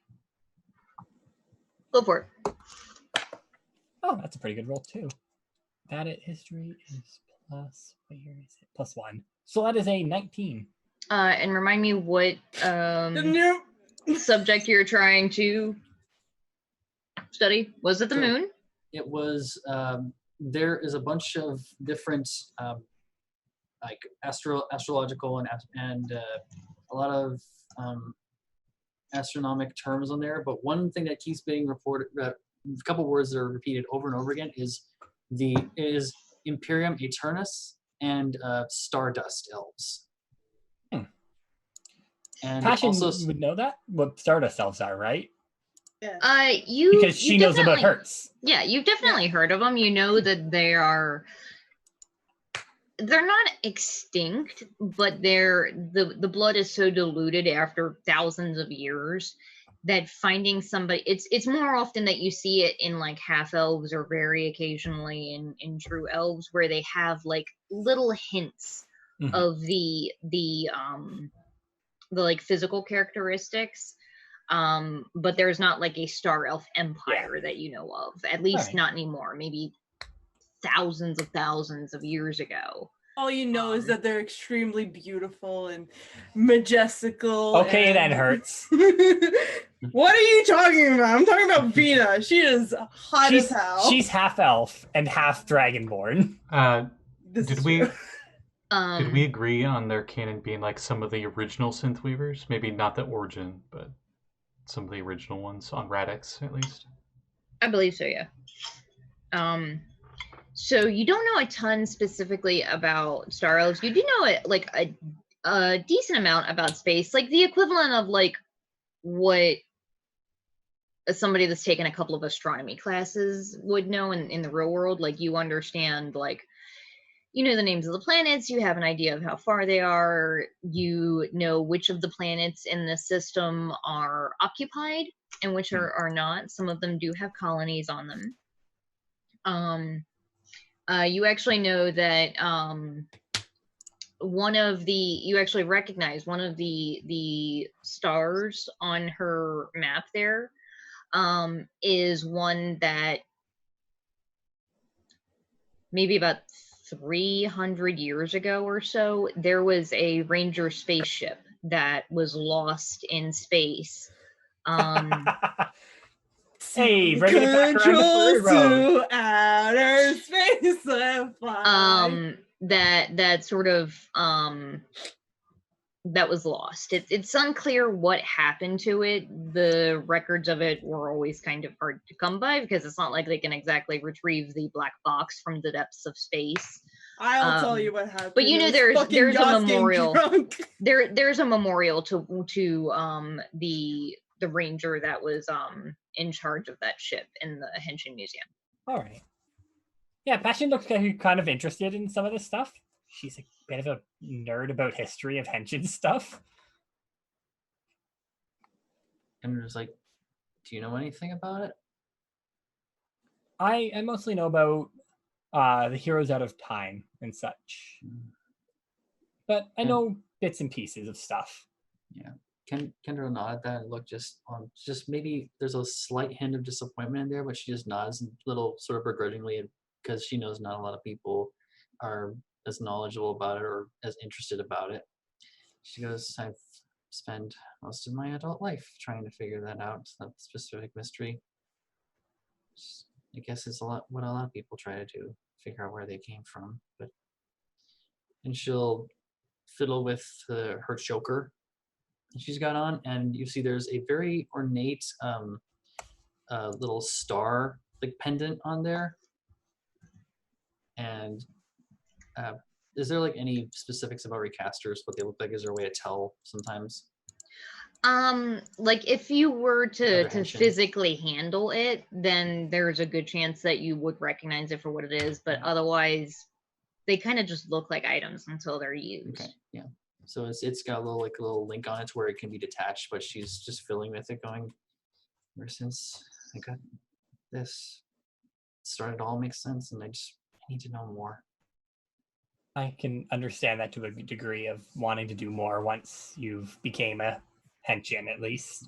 A: Go for it.
B: Oh, that's a pretty good roll too. That history is plus, where is it? +1. So that is a 19.
A: And remind me what subject you're trying to study. Was it the moon?
H: It was. There is a bunch of different like astrological and a lot of astronomic terms on there. But one thing that keeps being reported, a couple words that are repeated over and over again, is Imperium Aeternus and Stardust Elves. And
B: Passion
H: also,
B: would know that what Stardust Elves are, right?
C: Yeah.
B: Because she knows about hers.
A: Yeah, you've definitely heard of them. You know that they're not extinct, but the blood is so diluted after thousands of years that finding somebody, it's more often that you see it in like half elves or very occasionally in true elves, where they have like little hints of the like physical characteristics, but there's not like a star elf empire that you know of, at least not anymore. Maybe thousands of years ago.
C: All you know is that they're extremely beautiful and majestical.
B: Okay, that hurts.
C: What are you talking about? I'm talking about Vinna. She is hot as hell.
B: She's half elf and half dragonborn.
E: Did we agree on their canon being like some of the original Synthweavers? Maybe not the origin, but some of the original ones on Radix, at least.
A: I believe so, yeah. So you don't know a ton specifically about Star Elves. You do know like a decent amount about space, like the equivalent of like what somebody that's taken a couple of astronomy classes would know in the real world. Like you understand, like, you know the names of the planets, you have an idea of how far they are, you know which of the planets in the system are occupied and which are not. Some of them do have colonies on them. You actually know that you actually recognize one of the stars on her map there is one that maybe about 300 years ago or so, there was a Ranger spaceship that was lost in space.
B: Hey, bringing it back around the road.
C: To outer space.
A: That sort of that was lost. It's unclear what happened to it. The records of it were always kind of hard to come by because it's not like they can exactly retrieve the black box from the depths of space.
C: I'll tell you what happened.
A: But you know, there's a memorial. There's a memorial to the ranger that was in charge of that ship in the Henshin Museum.
B: All right. Yeah, Passion looks like you're kind of interested in some of this stuff. She's a bit of a nerd about history of Henshin stuff.
H: And was like, do you know anything about it?
B: I mostly know about the heroes out of time and such. But I know bits and pieces of stuff.
H: Yeah. Kendra nodded that and looked just maybe there's a slight hint of disappointment in there, but she just nods a little sort of begrudgingly because she knows not a lot of people are as knowledgeable about it or as interested about it. She goes, I've spent most of my adult life trying to figure that out, that specific mystery. I guess it's what a lot of people try to do, figure out where they came from. And she'll fiddle with her choker she's got on, and you see there's a very ornate little star like pendant on there. And is there like any specifics about recasters, what they look like? Is there a way to tell sometimes?
A: Like if you were to physically handle it, then there's a good chance that you would recognize it for what it is, but otherwise they kind of just look like items until they're used. Okay,
H: yeah. So it's got a little link on it where it can be detached, but she's just filling with it, going, ever since I got this started, all makes sense, and I need to know more.
B: I can understand that to a degree of wanting to do more once you've became a Henshin, at least.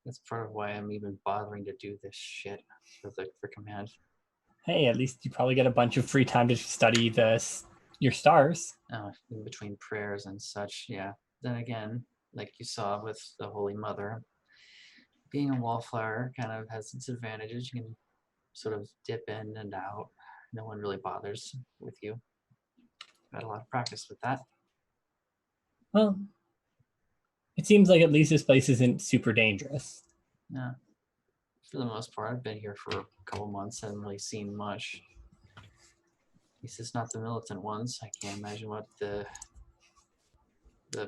H: That's part of why I'm even bothering to do this shit for command.
B: Hey, at least you probably get a bunch of free time to study your stars.
H: In between prayers and such, yeah. Then again, like you saw with the Holy Mother, being a wallflower kind of has its advantages. You can sort of dip in and out. No one really bothers with you. Got a lot of practice with that.
B: Well, it seems like at least this place isn't super dangerous.
H: Yeah. For the most part, I've been here for a couple months. Haven't really seen much. At least it's not the militant ones. I can't imagine what the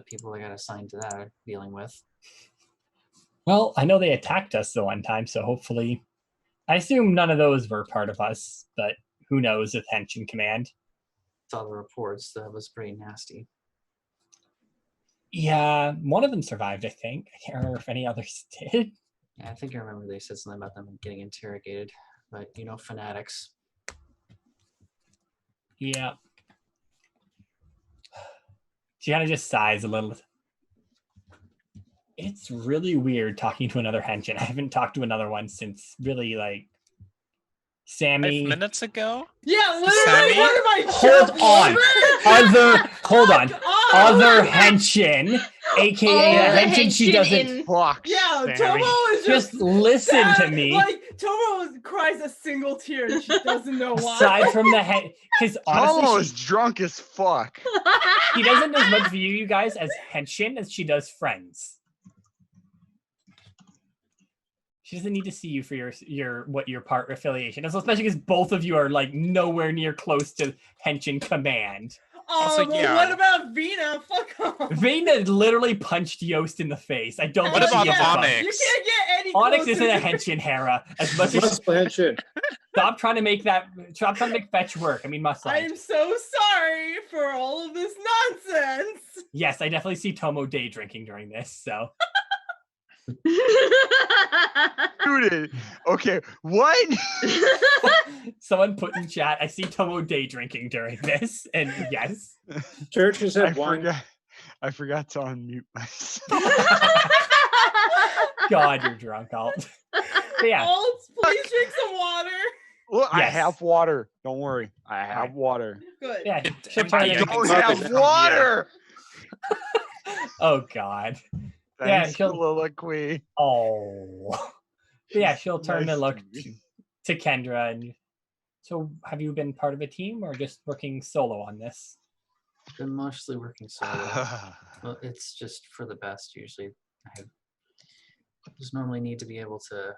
H: people that got assigned to that are dealing with.
B: Well, I know they attacked us the one time, so hopefully... I assume none of those were part of us, but who knows with Henshin Command.
H: Saw the reports. That was pretty nasty.
B: Yeah, one of them survived, I think. I can't remember if any others did.
H: Yeah, I think I remember they said something about them getting interrogated. But, fanatics.
B: Yeah. She kind of just sighs a little. It's really weird talking to another Henshin. I haven't talked to another one since really, like, Sammi.
F: 5 minutes ago?
C: Yeah, literally.
B: Hold on. Other Henshin, aka the Henshin she doesn't
D: fuck.
C: Yeah,
D: Sammi.
C: Tomo is
B: just listen to me.
C: Like Tomo cries a single tear and she doesn't know why.
B: Aside from the head, because honestly,
D: Tomo is drunk as fuck.
B: She doesn't as much view you guys as Henshin as she does friends. She doesn't need to see you for your part affiliation, especially because both of you are like nowhere near close to Henshin Command.
F: Also,
C: well, what about Vinna? Fuck off.
B: Vinna literally punched Yost in the face. I don't.
F: What about Onyx?
C: You can't get any.
B: Onyx isn't a Henshin, Hera. As much as
G: Henshin.
B: Stop trying to make fetch work. I mean, must.
C: I'm so sorry for all of this nonsense.
B: Yes, I definitely see Tomo day drinking during this. So.
D: Dude, okay, what?
B: Someone put in chat, I see Tomo day drinking during this, and yes.
G: Churches have wine.
D: I forgot to unmute myself.
B: God, you're drunk, Alt. But yeah.
C: Alt, please drink some water.
D: Look, yes. I have water. Don't worry. I have water.
C: Good.
B: Yeah,
D: I don't have water.
B: Oh, God.
D: Thanks, soliloquy.
B: Oh. Yeah, she'll turn nice and look to Kendra. And so have you been part of a team or just working solo on this?
H: Been mostly working solo. Well, it's just for the best usually. I just normally need to be able to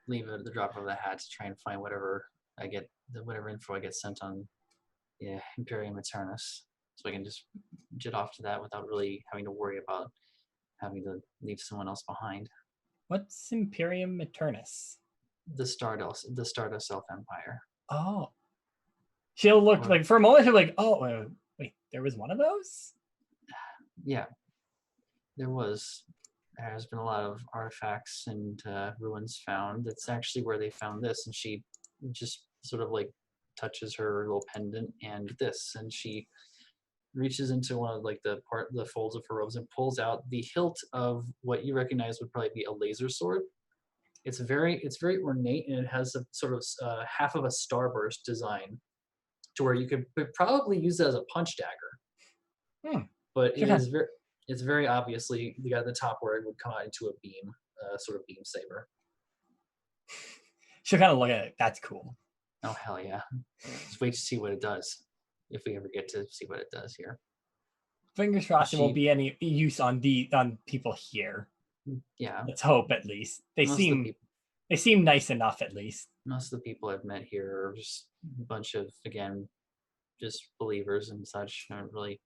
H: leave at the drop of a hat to try and find whatever I get, whatever info I get sent on Imperium Eternus, so I can just jet off to that without really having to worry about having to leave someone else behind.
B: What's Imperium Eternus?
H: The Stardust Elf Empire.
B: Oh. She'll look like, for a moment, she'll be like, oh, wait, there was one of those?
H: Yeah, there's been a lot of artifacts and ruins found. That's actually where they found this, and she just sort of like touches her little pendant and this, and she reaches into one of like the folds of her robes and pulls out the hilt of what you recognize would probably be a laser sword. It's very ornate, and it has a sort of half of a starburst design, to where you could probably use it as a punch dagger. But it's very obviously the top where it would come out into a beam, sort of beam saber.
B: She'll kind of look at it. That's cool.
H: Oh hell yeah! Just wait to see what it does, if we ever get to see what it does here.
B: Fingers crossed there won't be any use on people here.
H: Yeah.
B: Let's hope, at least. They seem nice enough, at least.
H: Most of the people I've met here are just a bunch of, again, just believers and such. Aren't really.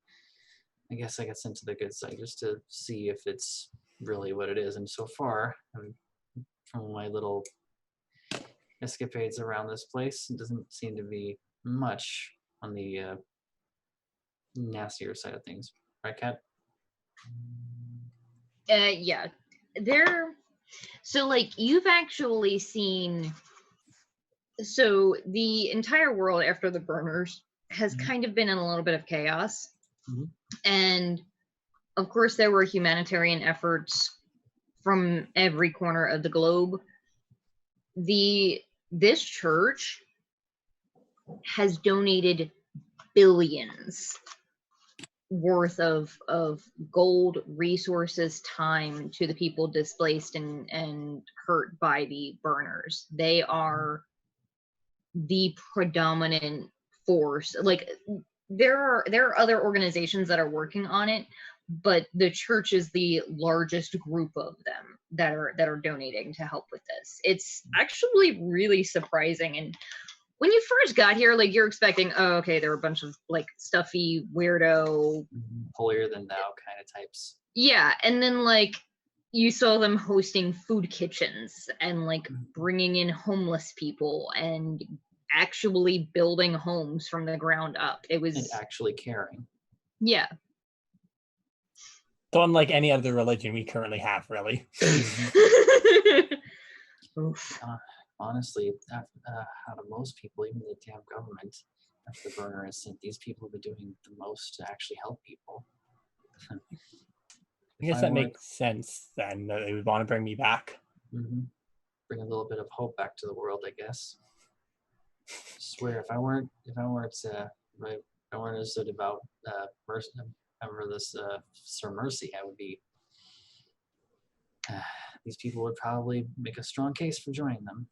H: I guess I got sent to the good side just to see if it's really what it is. And so far, from my little escapades around this place, it doesn't seem to be much on the nastier side of things. Right, Kat?
A: Yeah. So, like, you've actually seen... So, the entire world after the burners has kind of been in a little bit of chaos. And, of course, there were humanitarian efforts from every corner of the globe. This church has donated billions worth of gold, resources, time to the people displaced and hurt by the burners. They are the predominant force. Like, there are other organizations that are working on it, but the church is the largest group of them that are donating to help with this. It's actually really surprising. And when you first got here, like, you're expecting, oh, okay, there were a bunch of like stuffy, weirdo,
H: holier than thou kind of types.
A: Yeah, and then like you saw them hosting food kitchens and like bringing in homeless people and actually building homes from the ground up. It was
H: and actually caring.
A: Yeah.
B: So unlike any other religion we currently have, really.
H: Honestly, out of most people, even the damn government, after the burner has sent, these people have been doing the most to actually help people.
B: I guess that makes sense then, that they would want to bring me back.
H: Bring a little bit of hope back to the world, I guess. I swear, if I weren't as a devout member of this Sir Mercy, I would be. These people would probably make a strong case for joining them.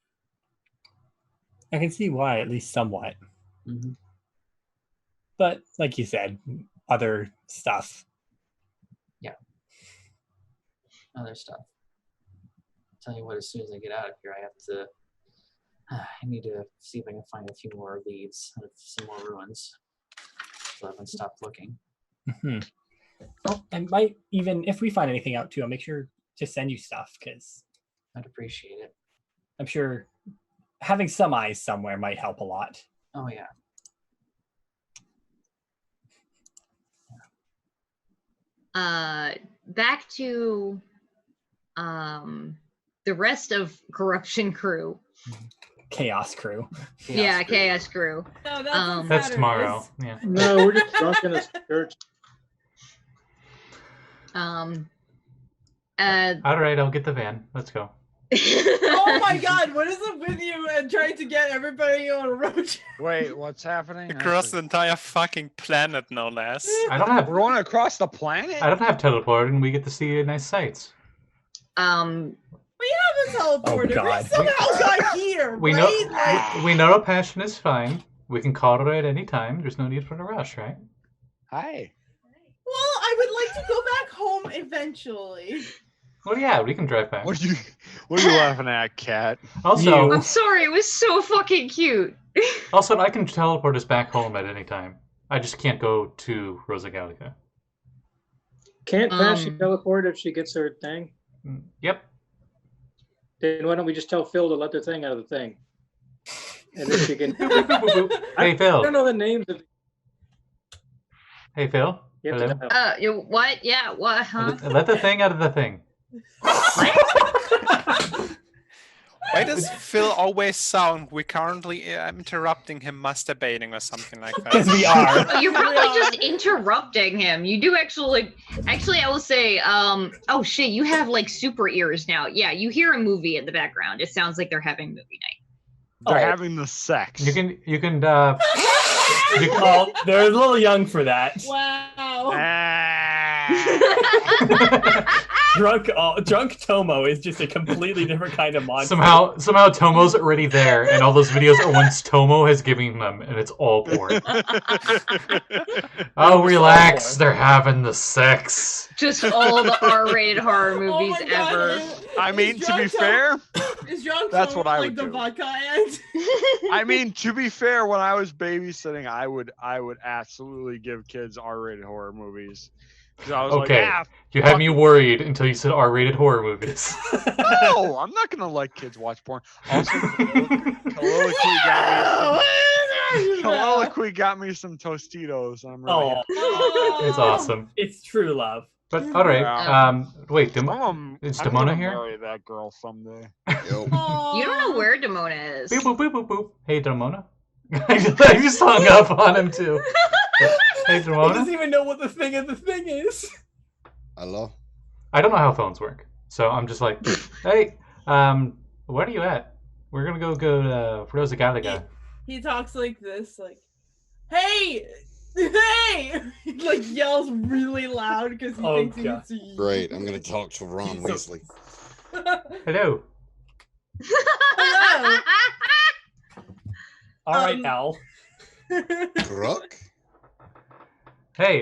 B: I can see why, at least somewhat. But like you said, other stuff.
H: Yeah. Other stuff. I'll tell you what, as soon as I get out of here, I need to see if I can find a few more leads, some more ruins. So I haven't stopped looking.
B: Oh, and might even, if we find anything out too, I'll make sure to send you stuff, because
H: I'd appreciate it.
B: I'm sure having some eyes somewhere might help a lot.
H: Oh yeah.
A: Back to the rest of Corruption Crew.
B: Chaos Crew.
A: Chaos Crew.
C: No, that's
E: that's tomorrow. Yeah.
G: No, we're just drunk in a church.
E: All right, I'll get the van. Let's go.
C: Oh my god, what is it with you and trying to get everybody on a road trip?
D: Wait, what's happening?
F: Across the entire fucking planet, no less.
E: I don't have.
D: We're going across the planet?
E: I don't have teleport, and we get to see nice sights.
C: We haven't teleported.
B: Oh, God.
C: We somehow got here.
E: We know a passion is fine. We can call it at any time. There's no need for a rush, right?
D: Hi.
C: Well, I would like to go back home eventually.
E: Well, yeah, we can drive back.
D: What are you laughing at, cat?
E: Also,
A: I'm sorry, it was so fucking cute.
E: also, I can teleport us back home at any time. I just can't go to Rosa Gallica.
G: Can't Passion teleport if she gets her thing?
E: Yep.
G: Then why don't we just tell Phil to let the thing out of the thing? And then she can.
E: Hey, Phil.
G: I don't know the names of.
E: Hey, Phil.
G: You have to
E: Hello.
G: dial.
A: What? Yeah, what? Huh?
E: Let the thing out of the thing.
F: Why does Phil always sound we're currently interrupting him masturbating or something like that?
B: Because we are.
A: Oh, you're probably just interrupting him. You do actually. Actually, I will say. Oh shit! You have like super ears now. Yeah, you hear a movie in the background. It sounds like they're having movie night.
D: They're having the sex.
E: You can.
B: Well, they're a little young for that.
C: Wow.
B: Drunk Tomo is just a completely different kind of monster.
E: Somehow Tomo's already there, and all those videos are once Tomo has given them, and it's all porn. Oh, relax, they're having the sex.
A: Just all the R-rated horror
C: Oh
A: movies
C: my God.
A: ever.
D: I mean, to be fair,
C: Is John
D: that's what I
C: like
D: would
C: the
D: do.
C: vodka aunt?
D: I mean, to be fair, when I was babysitting, I would absolutely give kids R-rated horror movies. Because I was
E: Okay,
D: like,
E: you had me worried until you said R-rated horror movies.
D: no, I'm not gonna let kids watch porn. Also, Colloquy got me some Tostitos. I'm really happy.
E: It's awesome.
B: It's true love.
E: But all right,
D: Yeah.
E: wait, is
D: I'm
E: Demona
D: gonna
E: here?
D: marry that girl someday.
I: Yo.
A: You don't know where Demona is.
E: Boop, boop, boop, boop, boop. Hey, Demona. I just hung up on him too. Hey,
B: He
E: Demona.
B: doesn't even know what the thing is.
I: Hello.
E: I don't know how phones work, so I'm just like, hey, where are you at? We're gonna go to Rosa Gallica.
C: He talks like this, like, hey, hey, he like yells really loud because he thinks he needs to use.
I: Great. I'm gonna talk to Ron Weasley.
E: Hello.
C: Hello.
B: All right, Al.
I: Gurk?
E: Hey,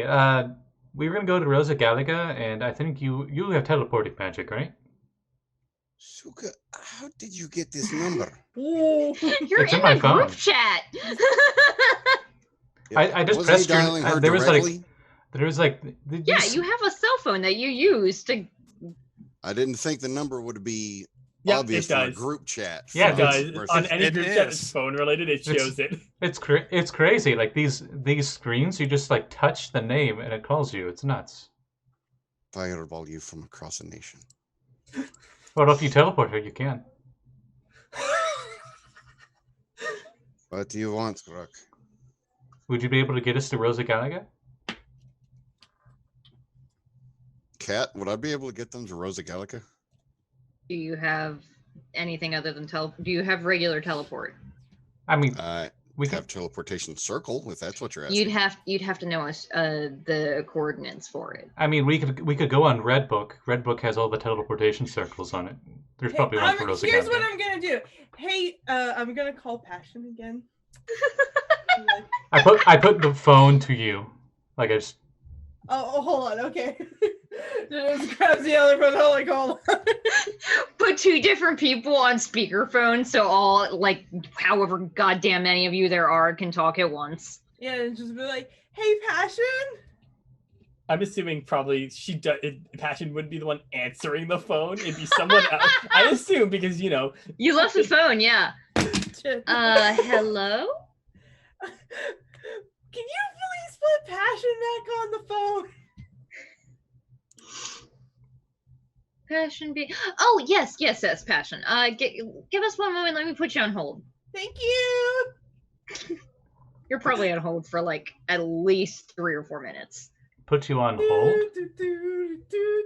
E: we were gonna go to Rosa Gallica, and I think you have teleporting magic, right?
I: Suka, how did you get this number?
A: You're
E: It's in
A: in
E: my
A: a group
E: phone.
A: chat.
E: I just
I: Was
E: pressed
I: he dialing her
E: there was
I: directly?
A: Yeah, you have a cell phone that you use to.
I: I didn't think the number would be
B: Yeah,
I: obvious
B: it
I: from a
B: does.
I: group chat.
B: Yeah, it
I: from
B: does.
I: versus-
B: On any
F: It
B: group chat that's
F: is.
B: phone related, it
E: It's-
B: shows it.
E: It's crazy. Like these screens, you just like touch the name and it calls you. It's nuts.
I: Fireball you from across a nation.
E: Well, if you teleport her, you can.
I: What do you want, Gurk?
E: Would you be able to get us to Rosa Gallica?
I: Cat, would I be able to get them to Rosa Gallica?
A: Do you have anything other than Do you have regular teleport?
E: I mean,
I: We have teleportation circle, if that's what you're asking.
A: You'd have to know us the coordinates for it.
E: I mean, we could go on Redbook. Redbook has all the teleportation circles on it. There's probably one for Rosa
C: Here's
E: Gallica.
C: what I'm gonna do. Hey, I'm gonna call Passion again.
E: I put the phone to you. Like I just.
C: Oh, hold on. Okay. Just grabs the other phone. Hold on.
A: Put two different people on speakerphone, so all like however goddamn many of you there are can talk at once.
C: Yeah, and just be like, "Hey, Passion."
B: I'm assuming probably Passion would be the one answering the phone. It'd be someone else. I assume because you
A: left the phone, yeah. Hello?
C: Can you please put Passion back on the phone?
A: Passion be. Oh yes, Passion. Give us one moment. Let me put you on hold.
C: Thank you.
A: You're probably on hold for like at least 3 or 4 minutes.
E: Put you on hold?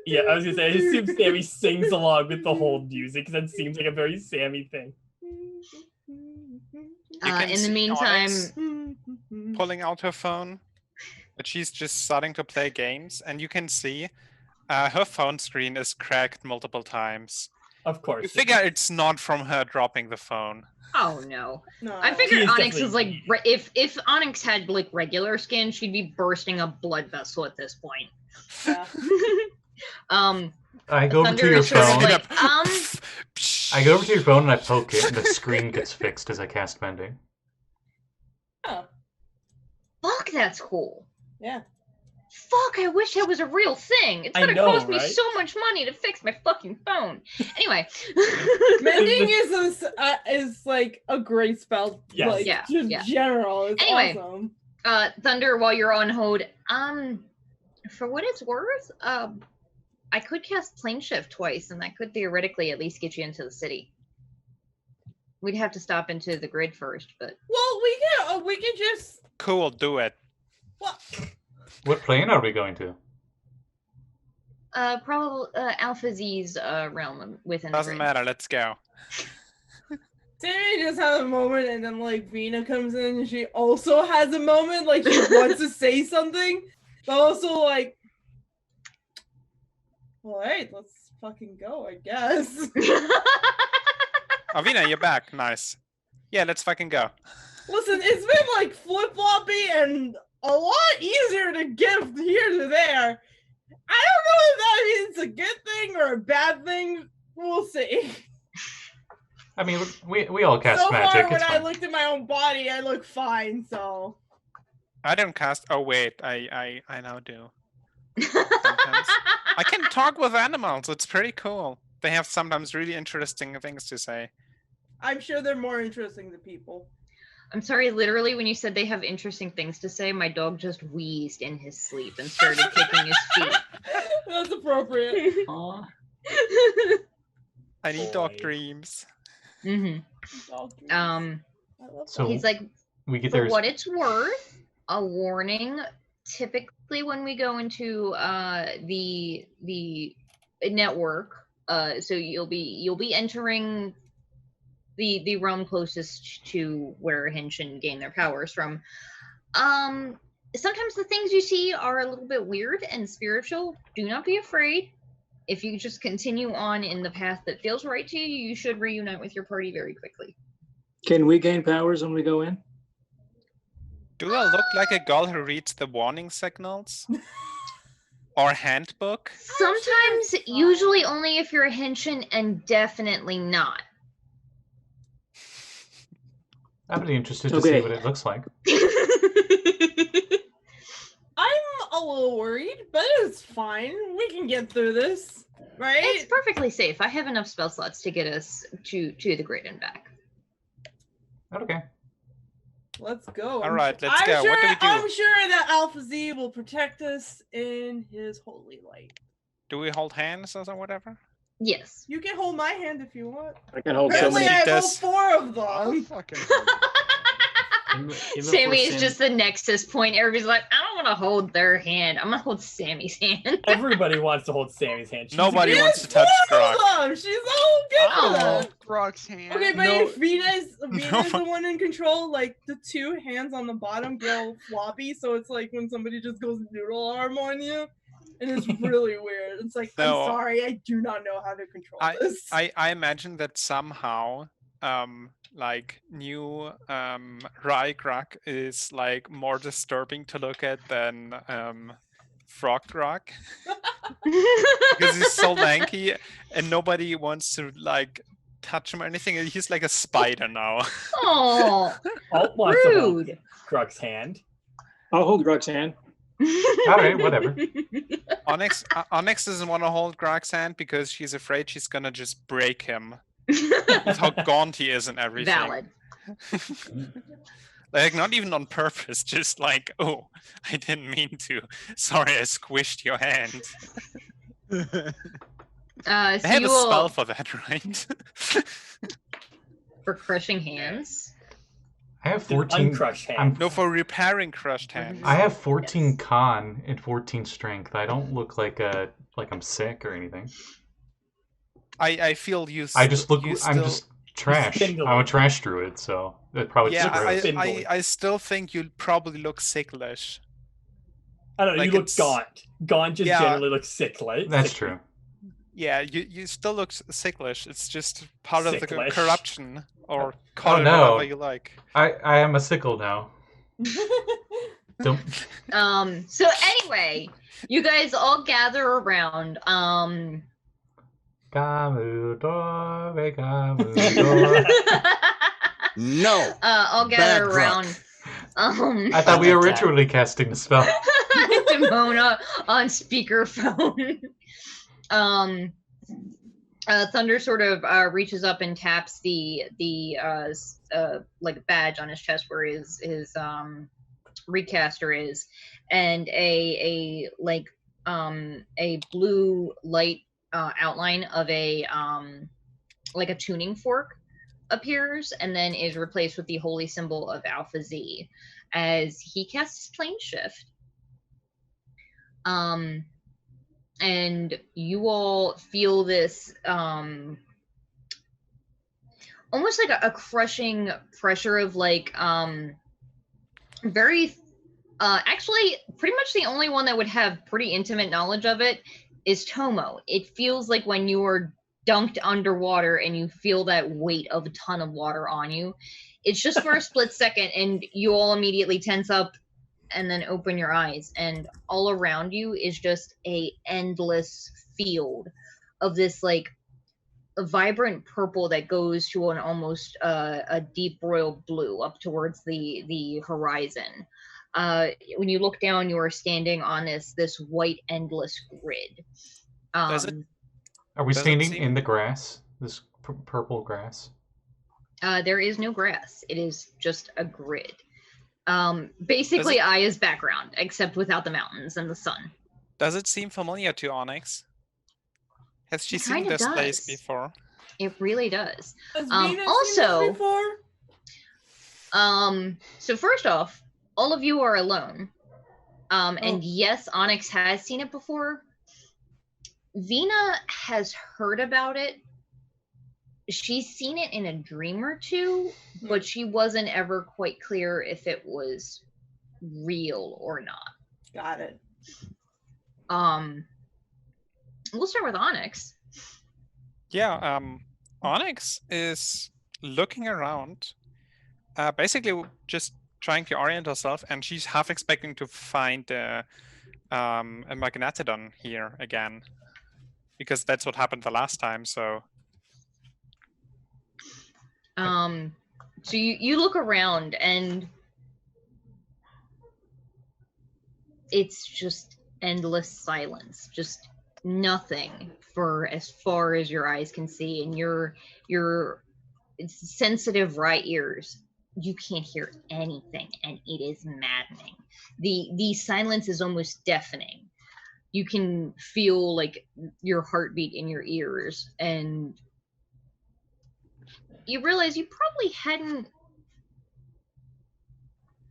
B: Yeah, I was gonna say, I assume Sammy sings along with the hold music because that seems like a very Sammy thing.
A: In the meantime,
F: Onyx pulling out her phone, but she's just starting to play games, and you can see her phone screen is cracked multiple times.
B: Of course.
F: You figure it's not from her dropping the phone.
A: Oh no.
C: No.
A: I figured
B: She is
A: Onyx is
B: definitely
A: like if Onyx had like regular skin, she'd be bursting a blood vessel at this point.
C: Yeah.
E: I go over to
A: Thunder
E: your
A: is sort of
E: phone.
A: like,
E: I go over to your phone and I poke it, and the screen gets fixed as I cast Mending.
C: Oh,
A: fuck, that's cool.
C: yeah.
A: Fuck, I wish that was a real thing. It's
B: I
A: gonna
B: know,
A: cost me
B: right?
A: so much money to fix my fucking phone. Anyway.
C: Mending is like a great spell.
B: Yes.
C: Like,
A: Yeah,
C: just
A: yeah.
C: general. It's
A: Anyway.
C: awesome.
A: Thunder, while you're on hold, for what it's worth, I could cast Plane Shift twice, and that could theoretically at least get you into the city. We'd have to stop into the grid first, but
C: Well, we can just.
F: Cool, do it.
C: What?
E: What plane are we going to?
A: probably Alpha Z's realm within
F: Doesn't
A: the grid.
F: matter, let's go.
C: Sammy just had a moment, and then like Vinna comes in, and she also has a moment, like she wants to say something, but also like, all right, let's fucking go, I guess.
F: Oh, Vinna, you're back. Nice. Yeah, let's fucking go.
C: Listen, it's been like flip floppy and a lot easier to get here to there. I don't know if that means a good thing or a bad thing. We'll see.
E: I mean, we all cast
C: So
E: magic.
C: far, when
E: It's
C: I
E: fine.
C: looked at my own body, I look fine. So
F: I don't cast. Oh wait, I now do. Sometimes. I can talk with animals. It's pretty cool. They have sometimes really interesting things to say.
C: I'm sure they're more interesting to people.
A: I'm sorry, literally, when you said they have interesting things to say, my dog just wheezed in his sleep and started kicking his feet.
C: That's appropriate.
H: Aw.
F: I need dog
B: Boy.
F: dreams.
A: I love
E: So
A: he's like,
E: we get
A: for
E: there.
A: what it's worth, a warning. Typically, when we go into the network, so you'll be entering the realm closest to where Henshin gain their powers from. Sometimes the things you see are a little bit weird and spiritual. Do not be afraid. If you just continue on in the path that feels right to you, you should reunite with your party very quickly.
G: Can we gain powers when we go in?
F: Do I look like a girl who reads the warning signals? Or handbook?
A: Sometimes, usually only if you're a Henshin, and definitely not.
E: I'm really interested to
G: Okay.
E: see what it looks like.
C: I'm a little worried, but it's fine. We can get through this, right?
A: It's perfectly safe. I have enough spell slots to get us to the grid and back.
E: Okay.
C: Let's go.
F: All right, let's
C: I'm
F: go.
C: Sure,
F: What do we do?
C: I'm sure that Alpha Z will protect us in his holy light.
F: Do we hold hands or whatever?
A: Yes.
C: You can hold my hand if you want.
G: I can hold so
C: Apparently,
G: many.
C: I have all
F: Does-
C: 4 of
D: Oh,
C: them.
D: fucking
A: Sammy is just the nexus point. Everybody's like, I don't want to hold their hand. I'm gonna hold Sammy's hand.
B: Everybody wants to hold Sammy's hand. She's a
F: Nobody
B: good-
F: wants to touch Grog.
C: Them. She's all good for that.
D: Grog's hand.
C: Okay, but
F: No.
C: if Vinna's the
F: No.
C: one in control, like the 2 hands on the bottom get all floppy, so it's like when somebody just goes noodle arm on you, and it's really weird. It's like,
F: No.
C: I'm sorry, I do not know how to control this.
F: I imagine that somehow, like new Grog is like more disturbing to look at than Frog Grog because he's so lanky and nobody wants to like touch him or anything. He's like a spider now.
A: Oh,
B: Alt wants to hold
A: rude.
B: Grug's hand.
G: I'll hold Grug's hand.
E: All right, whatever.
F: Onyx doesn't want to hold Grog's hand because she's afraid she's gonna just break him with how gaunt he is and everything.
A: Valid.
F: Like not even on purpose, just like, oh, I didn't mean to. Sorry, I squished your hand.
A: So
F: I have
A: you
F: a spell
A: will,
F: for that, right?
A: for crushing hands.
E: I have 14.
B: Uncrushed hand.
E: I'm-
F: No, for repairing crushed hands.
E: I have 14
A: Yes.
E: con and 14 strength. I don't look like I'm sick or anything.
F: I feel you.
E: I just look.
F: You
E: I'm
F: still,
E: just trash.
B: spindly.
E: I'm a trash druid, so that probably
F: Yeah,
E: just gross.
B: Spindly.
F: I still think you probably look Yeah, you still look sicklish. It's just part of the
B: Sicklish.
F: corruption, or call
E: Oh
F: it
E: no.
F: whatever you like.
E: I am a sickle now. Don't.
A: So anyway, you guys all gather around.
E: Gamudore, Gamudore.
I: No.
A: All
I: Bad
A: gather
I: Gurk.
A: around.
E: I thought we were
H: like that.
E: ritually casting the spell.
A: Demona on speakerphone. Thunder sort of reaches up and taps the like badge on his chest where his recaster is, and a blue light outline of a like a tuning fork appears, and then is replaced with the holy symbol of Alpha Z as he casts Plane Shift. And you all feel this almost like a crushing pressure of like very actually pretty much the only one that would have pretty intimate knowledge of it is Tomo. It feels like when you are dunked underwater and you feel that weight of a ton of water on you. It's just for a split second and you all immediately tense up and then open your eyes, and all around you is just a endless field of this like a vibrant purple that goes to an almost a deep royal blue up towards the horizon. When you look down, you are standing on this white endless grid.
F: Does it?
E: Are we
F: Does it
E: standing
F: seem-
E: in the grass? This purple grass?
A: There is no grass. It is just a grid. Basically Aya's background, except without the mountains and the sun.
F: Does it seem familiar to Onyx? Has she
A: It
F: seen
A: kinda
F: this place
A: does.
F: before?
A: It really does.
C: Has Vinna seen
A: Also-
C: this before?
A: So first off, all of you are alone. And
C: Oh.
A: yes, Onyx has seen it before. Vinna has heard about it. She's seen it in a dream or two, but she wasn't ever quite clear if it was real or not.
C: Got it.
A: We'll start with Onyx.
F: Yeah, Onyx is looking around, basically just trying to orient herself, and she's half expecting to find a Magnetodon here again, because that's what happened the last time. So
A: So you look around and it's just endless silence, just nothing for as far as your eyes can see, and your sensitive right ears, you can't hear anything, and it is maddening. The silence is almost deafening. You can feel like your heartbeat in your ears, and you realize you probably hadn't.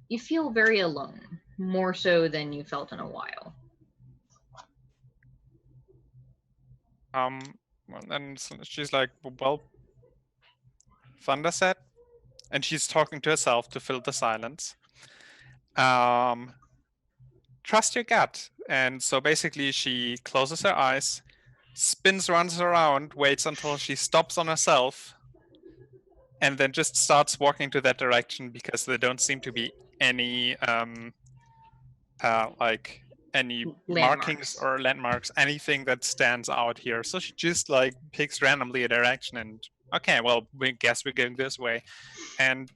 A: You feel very alone, more so than you felt in a while.
F: and she's like, well, Thunder said, and she's talking to herself to fill the silence. Trust your gut. And so basically she closes her eyes, runs around, waits until she stops on herself, and then just starts walking to that direction, because there don't seem to be any like any markings or landmarks, anything that stands out here. So she just like picks randomly a direction and, okay, well, we guess we're going this way, and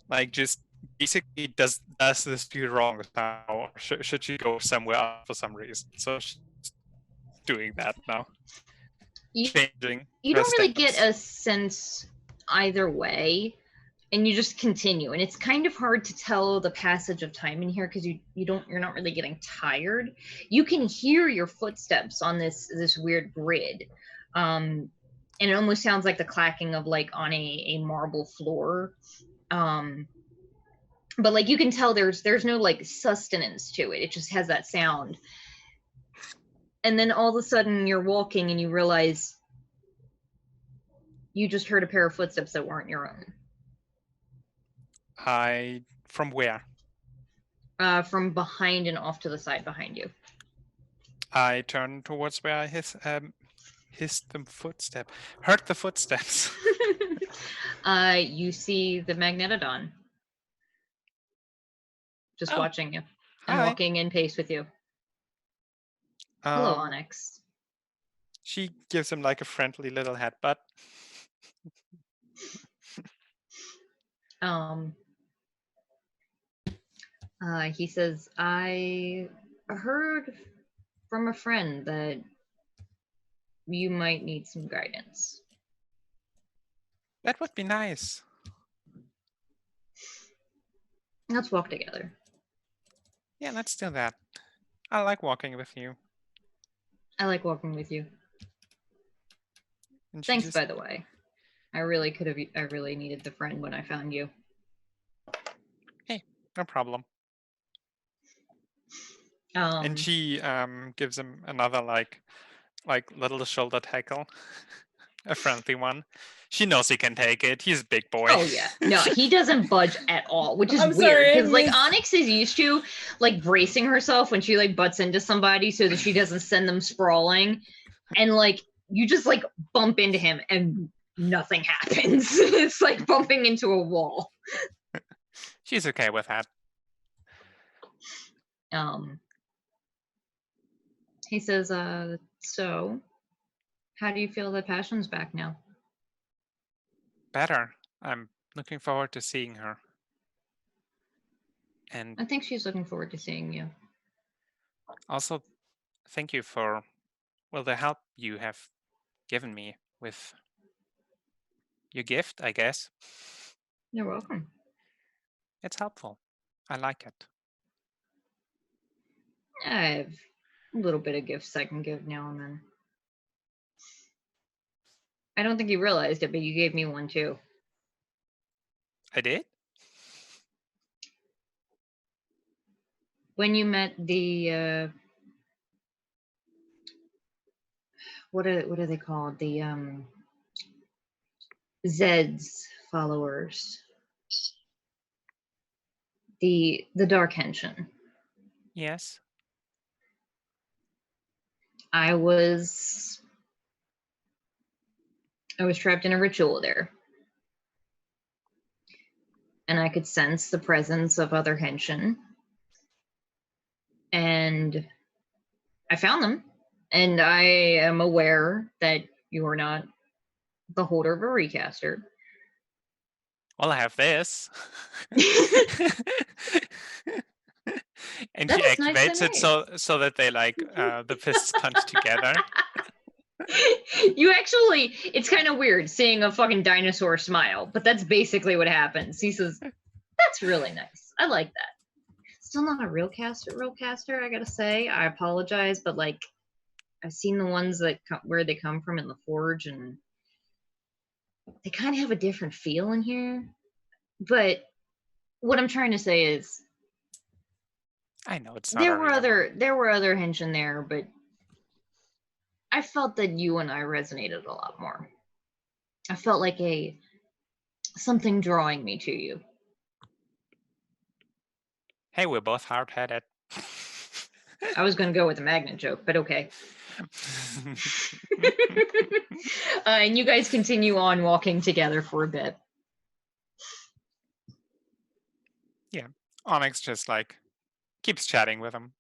F: like just basically does this feel wrong now, or should she go somewhere else for some reason? So she's doing that now. Changing.
A: You don't really get
F: stance.
A: a sense either way, and you just continue, and it's kind of hard to tell the passage of time in here because you're not really getting tired. You can hear your footsteps on this weird grid, and it almost sounds like the clacking of like on a marble floor, but like you can tell there's no like sustenance to it. It just has that sound, and then all of a sudden you're walking and you realize you just heard a pair of footsteps that weren't your own.
F: From where?
A: From behind and off to the side behind you.
F: I turn towards where Hiss the footstep. Heard the footsteps.
A: You see the Magnetodon just watching you and
F: Hi.
A: walking in pace with you. Hello,
F: Um,
A: Onyx.
F: She gives him like a friendly little headbutt.
A: He says, I heard from a friend that you might need some guidance.
F: That would be nice.
A: Let's walk together.
F: Yeah, let's do that. I like walking with you.
A: I like walking with you.
F: And she
A: Thanks,
F: just-
A: by the way. I really needed the friend when I found you.
F: Hey, no problem. And she gives him another like little shoulder tackle, a friendly one. She knows he can take it. He's a big boy.
A: Oh yeah, no, he doesn't budge at all, which is
C: I'm
A: weird
C: sorry, I
A: because like
C: missed-
A: Onyx is used to like bracing herself when she like butts into somebody so that she doesn't send them sprawling, and like you just like bump into him and nothing happens. It's like bumping into a wall.
F: She's okay with that.
A: He says, so how do you feel that Passion's back now?
F: Better. I'm looking forward to seeing her. And
A: I think she's looking forward to seeing you.
F: also, thank you for, well, the help you have given me with your gift, I guess.
A: You're welcome.
F: It's helpful. I like it.
A: I have a little bit of gifts I can give now and then. I don't think you realized it, but you gave me one too.
F: I did?
A: When you met the what are they called? The Zed's followers. The Dark Henshin.
F: Yes.
A: I was trapped in a ritual there. And I could sense the presence of other Henshin. And I found them. And I am aware that you are not the holder of a recaster.
F: Well, I have this. And
A: That
F: she
A: is nicely
F: activates it so that they like the fists punch together.
A: You actually, it's kind of weird seeing a fucking dinosaur smile, but that's basically what happens. He says, that's really nice. I like that. Still not a real caster, I gotta say. I apologize, but like, I've seen the ones that where they come from in the Forge, and they kind of have a different feel in here. But what I'm trying to say is,
F: I know it's not
A: there
F: a
A: were other Henshin there, but I felt that you and I resonated a lot more. I felt like something drawing me to you.
F: Hey, we're both hard-headed.
A: I was going to go with a magnet joke, but okay. And you guys continue on walking together for a bit.
F: Yeah, Onyx just like keeps chatting with him.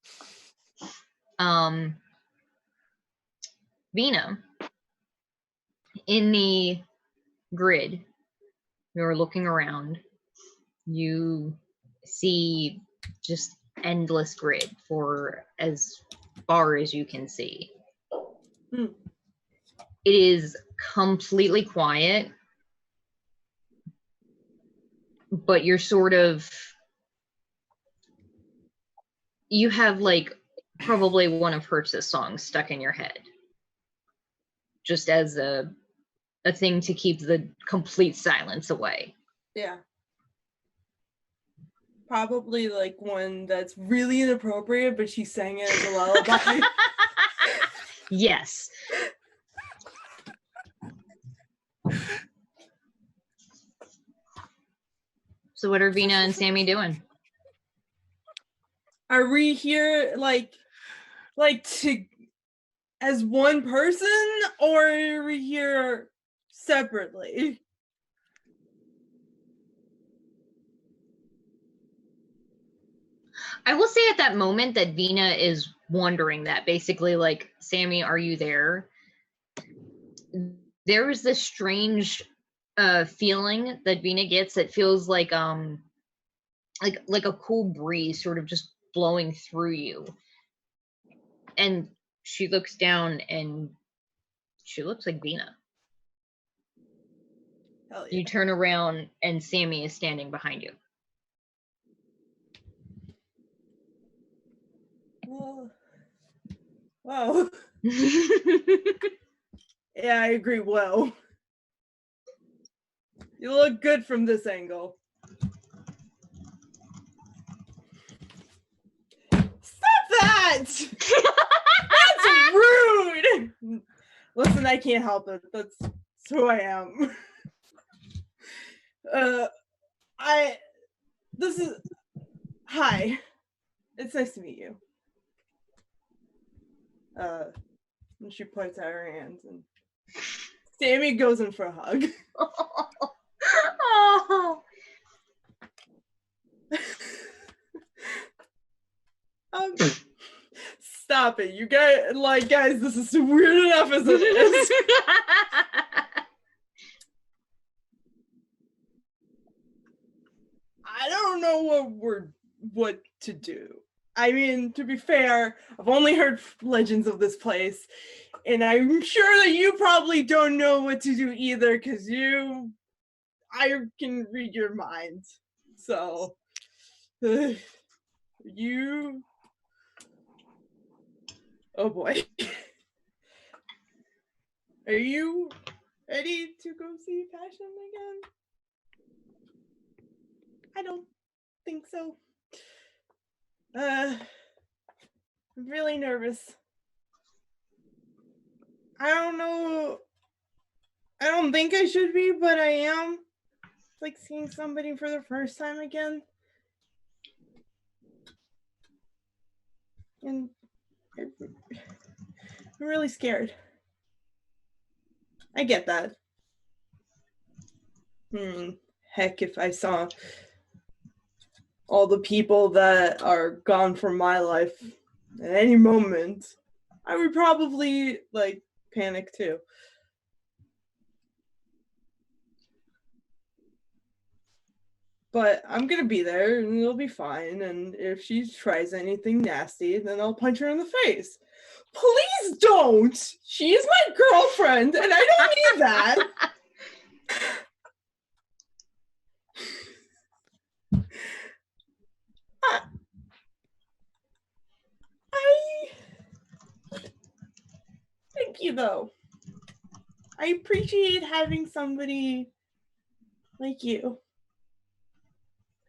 A: Vinna, in the grid, you're looking around. You see just endless grid for as far as you can see. It is completely quiet, but you're sort of, you have like probably one of Hertz's songs stuck in your head, just as a thing to keep the complete silence away.
C: Yeah. Probably like one that's really inappropriate, but she sang it as a lullaby.
A: Yes. So what are Vinna and Sammi doing?
C: Are we here like to as one person, or are we here separately?
A: I will say at that moment that Vinna is wondering that, basically, like, Sammi, are you there? There is this strange feeling that Vinna gets that feels like a cool breeze sort of just blowing through you. And she looks down and she looks like Vinna.
C: Hell yeah.
A: You turn around and Sammi is standing behind you.
C: Whoa. Yeah, I agree. Whoa. You look good from this angle. Stop that! That's rude! Listen, I can't help it. That's who I am. Hi. It's nice to meet you. And she points at her hands, and Sammi goes in for a hug.
A: Oh.
C: Stop it, you guys, this is weird enough as it is. I don't know what to do. I mean, to be fair, I've only heard legends of this place, and I'm sure that you probably don't know what to do either, because I can read your mind. So, oh boy. Are you ready to go see Passion again? I don't think so. I'm really nervous. I don't know. I don't think I should be, but I am. It's like seeing somebody for the first time again. And I'm really scared. I get that. Heck, if I saw all the people that are gone from my life at any moment, I would probably panic too. But I'm gonna be there and it'll be fine. And if she tries anything nasty, then I'll punch her in the face. Please don't! She is my girlfriend and I don't need that. Thank you, though. I appreciate having somebody like you.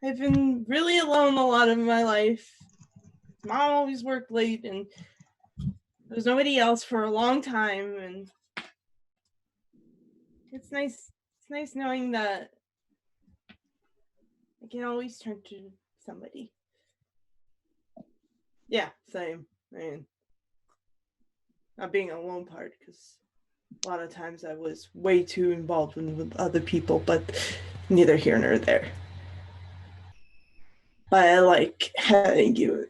C: I've been really alone a lot of my life. Mom always worked late, and there was nobody else for a long time, and it's nice. It's nice knowing that I can always turn to somebody. Yeah, same. I mean, not being alone part, because a lot of times I was way too involved with other people, but neither here nor there. But I like having you.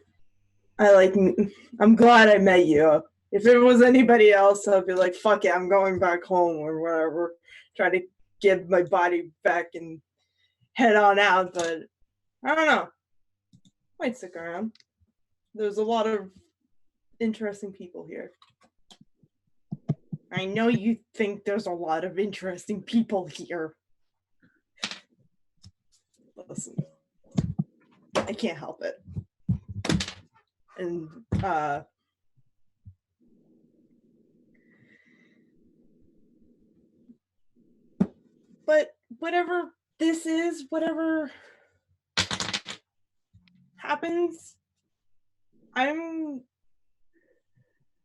C: I'm glad I met you. If it was anybody else, I'd be like, fuck it, I'm going back home or whatever. Try to get my body back and head on out, but I don't know. Might stick around. There's a lot of interesting people here. I know you think there's a lot of interesting people here. Listen, I can't help it. And but whatever this is, whatever happens, I'm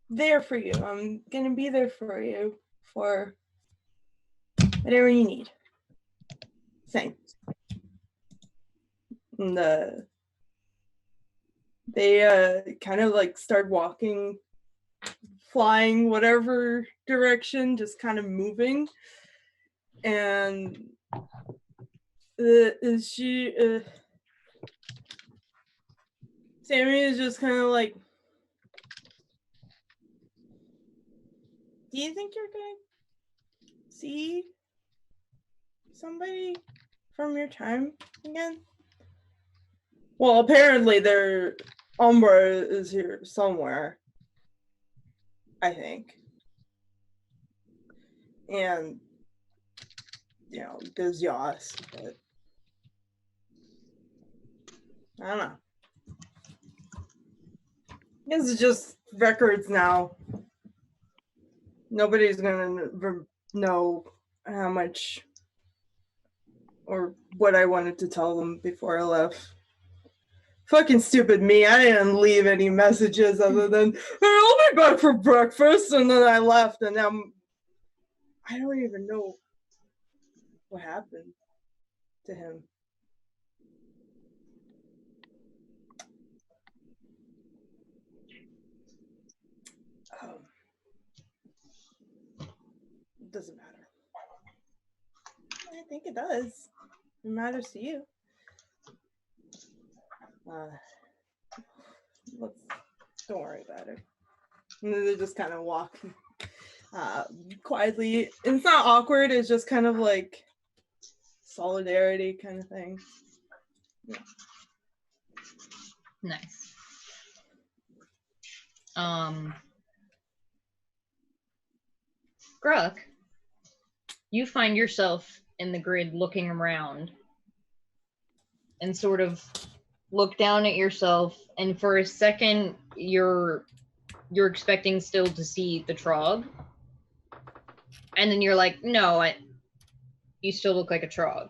C: there for you. I'm gonna be there for you for whatever you need. Same. And they kind of start walking flying whatever direction, just kind of moving. And Sammi is just kind of like, do you think you're gonna see somebody from your time again? Well, apparently their Ember is here somewhere, I think. And, you know, there's Yas, but I don't know. This is just records now. Nobody's gonna know how much or what I wanted to tell them before I left. Fucking stupid me. I didn't leave any messages other than, hey, I'll be back for breakfast, and then I left, and I don't even know what happened to him. It doesn't matter. I think it does. It matters to you. Don't worry about it. And then they just kind of walk quietly. It's not awkward. It's just kind of like solidarity kind of thing. Yeah.
A: Nice. Gurk, you find yourself in the grid looking around and sort of look down at yourself, and for a second you're expecting still to see the Trog, and then you're like, no, you still look like a Trog.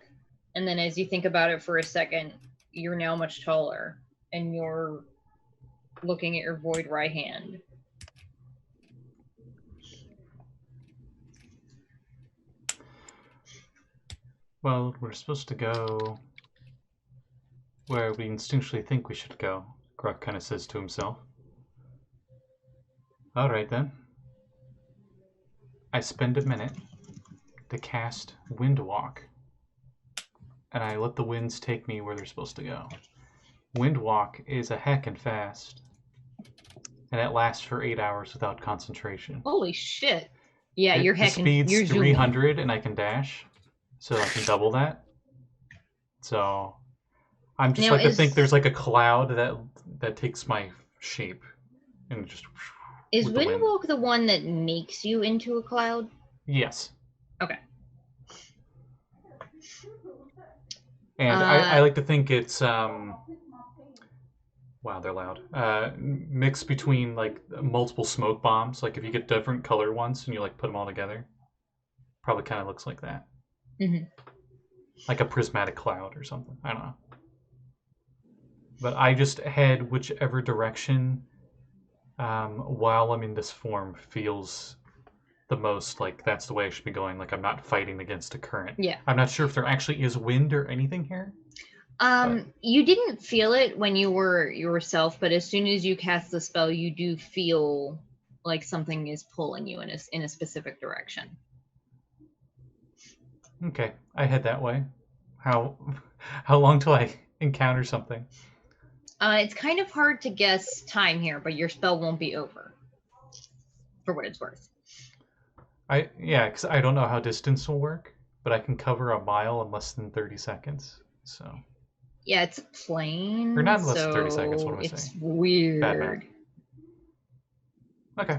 A: And then as you think about it for a second, you're now much taller and you're looking at your void right hand.
E: Well, we're supposed to go where we instinctually think we should go, Gurk kind of says to himself. All right, then. I spend a minute to cast Wind Walk, and I let the winds take me where they're supposed to go. Wind Walk is a heckin' fast, and it lasts for 8 hours without concentration.
A: Holy shit. Yeah, you're
E: The
A: heckin'.
E: speed's
A: You're
E: 300,
A: zooming.
E: and I can dash, so I can double that. So I'm just
A: Now,
E: like to think there's like a cloud that takes my shape and just.
A: Is
E: with the wind.
A: Windwalk the one that makes you into a cloud?
E: Yes.
A: Okay.
E: And I like to think it's wow, they're loud. Mix between like multiple smoke bombs. Like if you get different color ones and you like put them all together, probably kind of looks like that.
A: Mm-hmm.
E: Like a prismatic cloud or something. I don't know. But I just head whichever direction while I'm in this form feels the most like that's the way I should be going. Like I'm not fighting against a current.
A: Yeah.
E: I'm not sure if there actually is wind or anything here.
A: You didn't feel it when you were yourself, but as soon as you cast the spell, you do feel like something is pulling you in a specific direction.
E: Okay, I head that way. How long till I encounter something?
A: It's kind of hard to guess time here, but your spell won't be over, for what it's worth.
E: Because I don't know how distance will work, but I can cover a mile in less than 30 seconds. So.
A: Yeah, it's a plane.
E: Or not less than 30 seconds. What am I saying?
A: It's weird.
E: Bad math. Okay.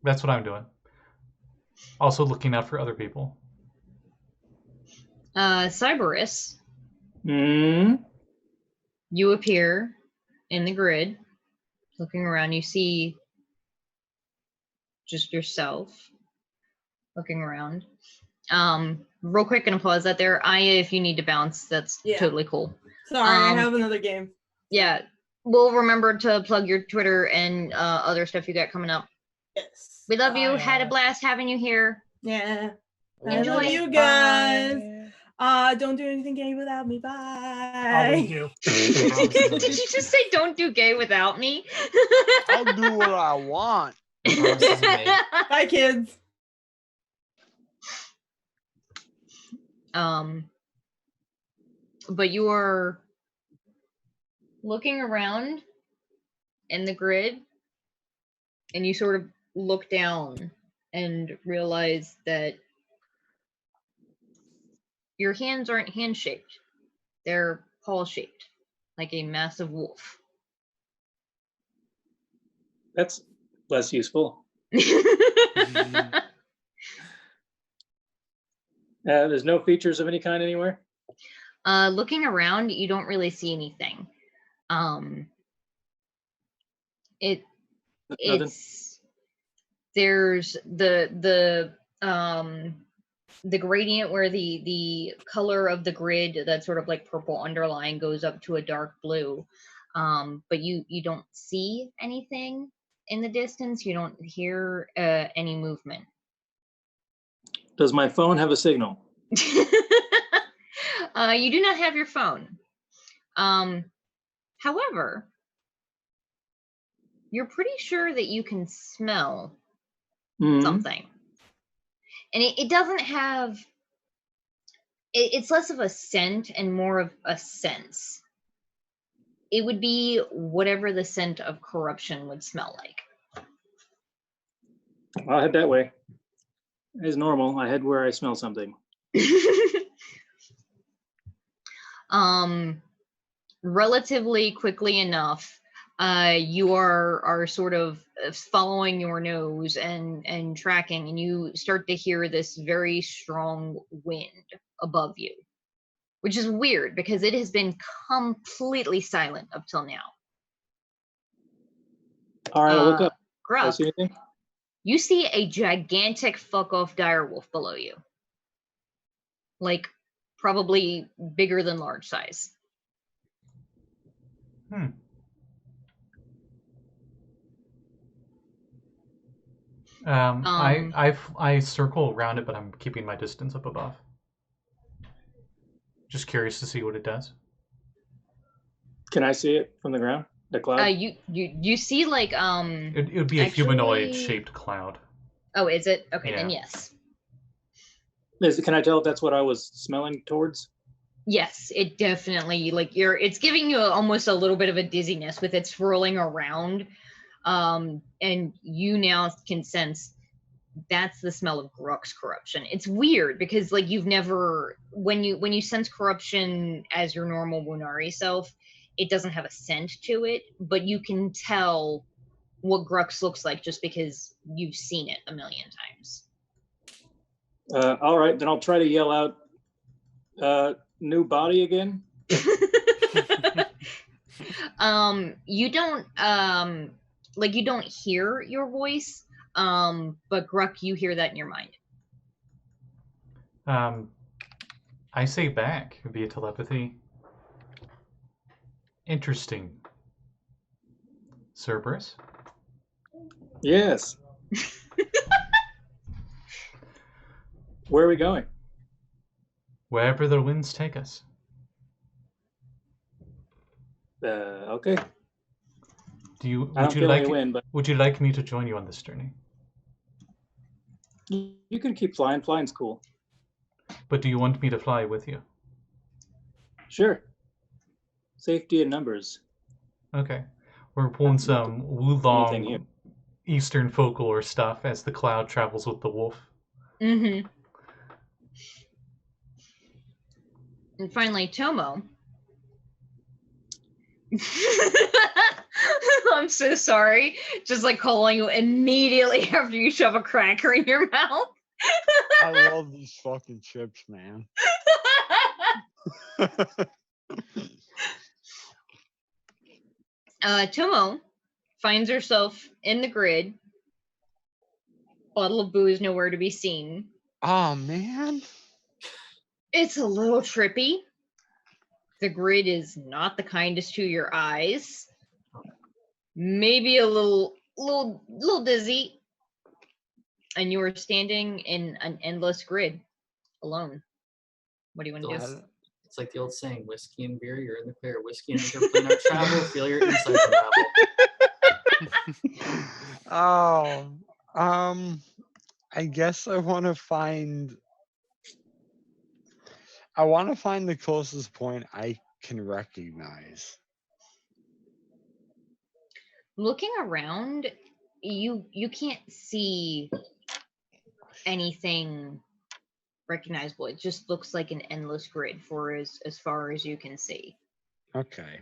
E: That's what I'm doing. Also looking out for other people.
A: Cyberus.
G: Hmm.
A: You appear in the grid, looking around. You see just yourself looking around. Real quick, gonna pause that there. Aya, if you need to bounce, that's totally cool.
C: Sorry, I have another game.
A: Yeah, we'll remember to plug your Twitter and other stuff you got coming up.
C: Yes.
A: We love you. Had a blast having you here.
C: Yeah.
A: Enjoy.
C: I love you guys. Don't do anything gay without me. Bye.
B: Always do.
A: Did you just say don't do gay without me?
D: I'll do what I want.
H: No promises are made.
C: Bye, kids.
A: But you are looking around in the grid, and you sort of look down and realize that your hands aren't hand-shaped. They're paw-shaped, like a massive wolf.
G: That's less useful. There's no features of any kind anywhere?
A: Looking around, you don't really see anything. There's the gradient where the color of the grid, that sort of like purple underline, goes up to a dark blue. But you don't see anything in the distance. You don't hear any movement.
G: Does my phone have a signal?
A: You do not have your phone. However, you're pretty sure that you can smell something. And it doesn't have... It's less of a scent and more of a sense. It would be whatever the scent of corruption would smell like.
G: I'll head that way. As normal, I head where I smell something.
A: Relatively quickly enough, you are sort of following your nose and tracking, and you start to hear this very strong wind above you, which is weird because it has been completely silent up till now.
G: All right, I'll look up.
A: Gurk,
G: I see anything?
A: You see a gigantic fuck-off direwolf below you. Like, probably bigger than large size.
E: I circle around it, but I'm keeping my distance up above. Just curious to see what it does.
G: Can I see it from the ground? The cloud?
A: You see like
E: It would be a humanoid shaped cloud.
A: Oh, is it? Okay,
E: Yeah.
A: then yes.
G: Can I tell if that's what I was smelling towards?
A: Yes, it definitely, like, it's giving you almost a little bit of a dizziness with it swirling around. And you now can sense that's the smell of Gurk's corruption. It's weird because, like, you've never, when you sense corruption as your normal Wunari self, it doesn't have a scent to it, but you can tell what Gurk's looks like just because you've seen it a million times.
G: All right, then I'll try to yell out, new body again.
A: You don't you don't hear your voice, but Gurk, you hear that in your mind.
E: I say back via telepathy. Interesting. Cerberus?
G: Yes. Where are we going?
E: Wherever the winds take us.
G: Okay.
E: Would you like me to join you on this journey?
G: You can keep flying. Flying's cool.
E: But do you want me to fly with you?
G: Sure. Safety in numbers.
E: Okay. We're pulling some Wulong Eastern folklore stuff as the cloud travels with the wolf.
A: Mm-hmm. And finally, Tomo. I'm so sorry. Just like calling you immediately after you shove a cracker in your mouth.
D: I love these fucking chips, man.
A: Tomo finds herself in the grid. Bottle of booze nowhere to be seen.
D: Oh, man.
A: It's a little trippy. The grid is not the kindest to your eyes. Maybe a little dizzy. And you are standing in an endless grid alone. What do you want to do?
H: It's like the old saying, whiskey and beer, you're in the clear. Whiskey and interplanar travel, feel your insides
D: Oh, I guess I want to find the closest point I can recognize.
A: Looking around, you can't see anything recognizable. It just looks like an endless grid for as far as you can see.
D: Okay.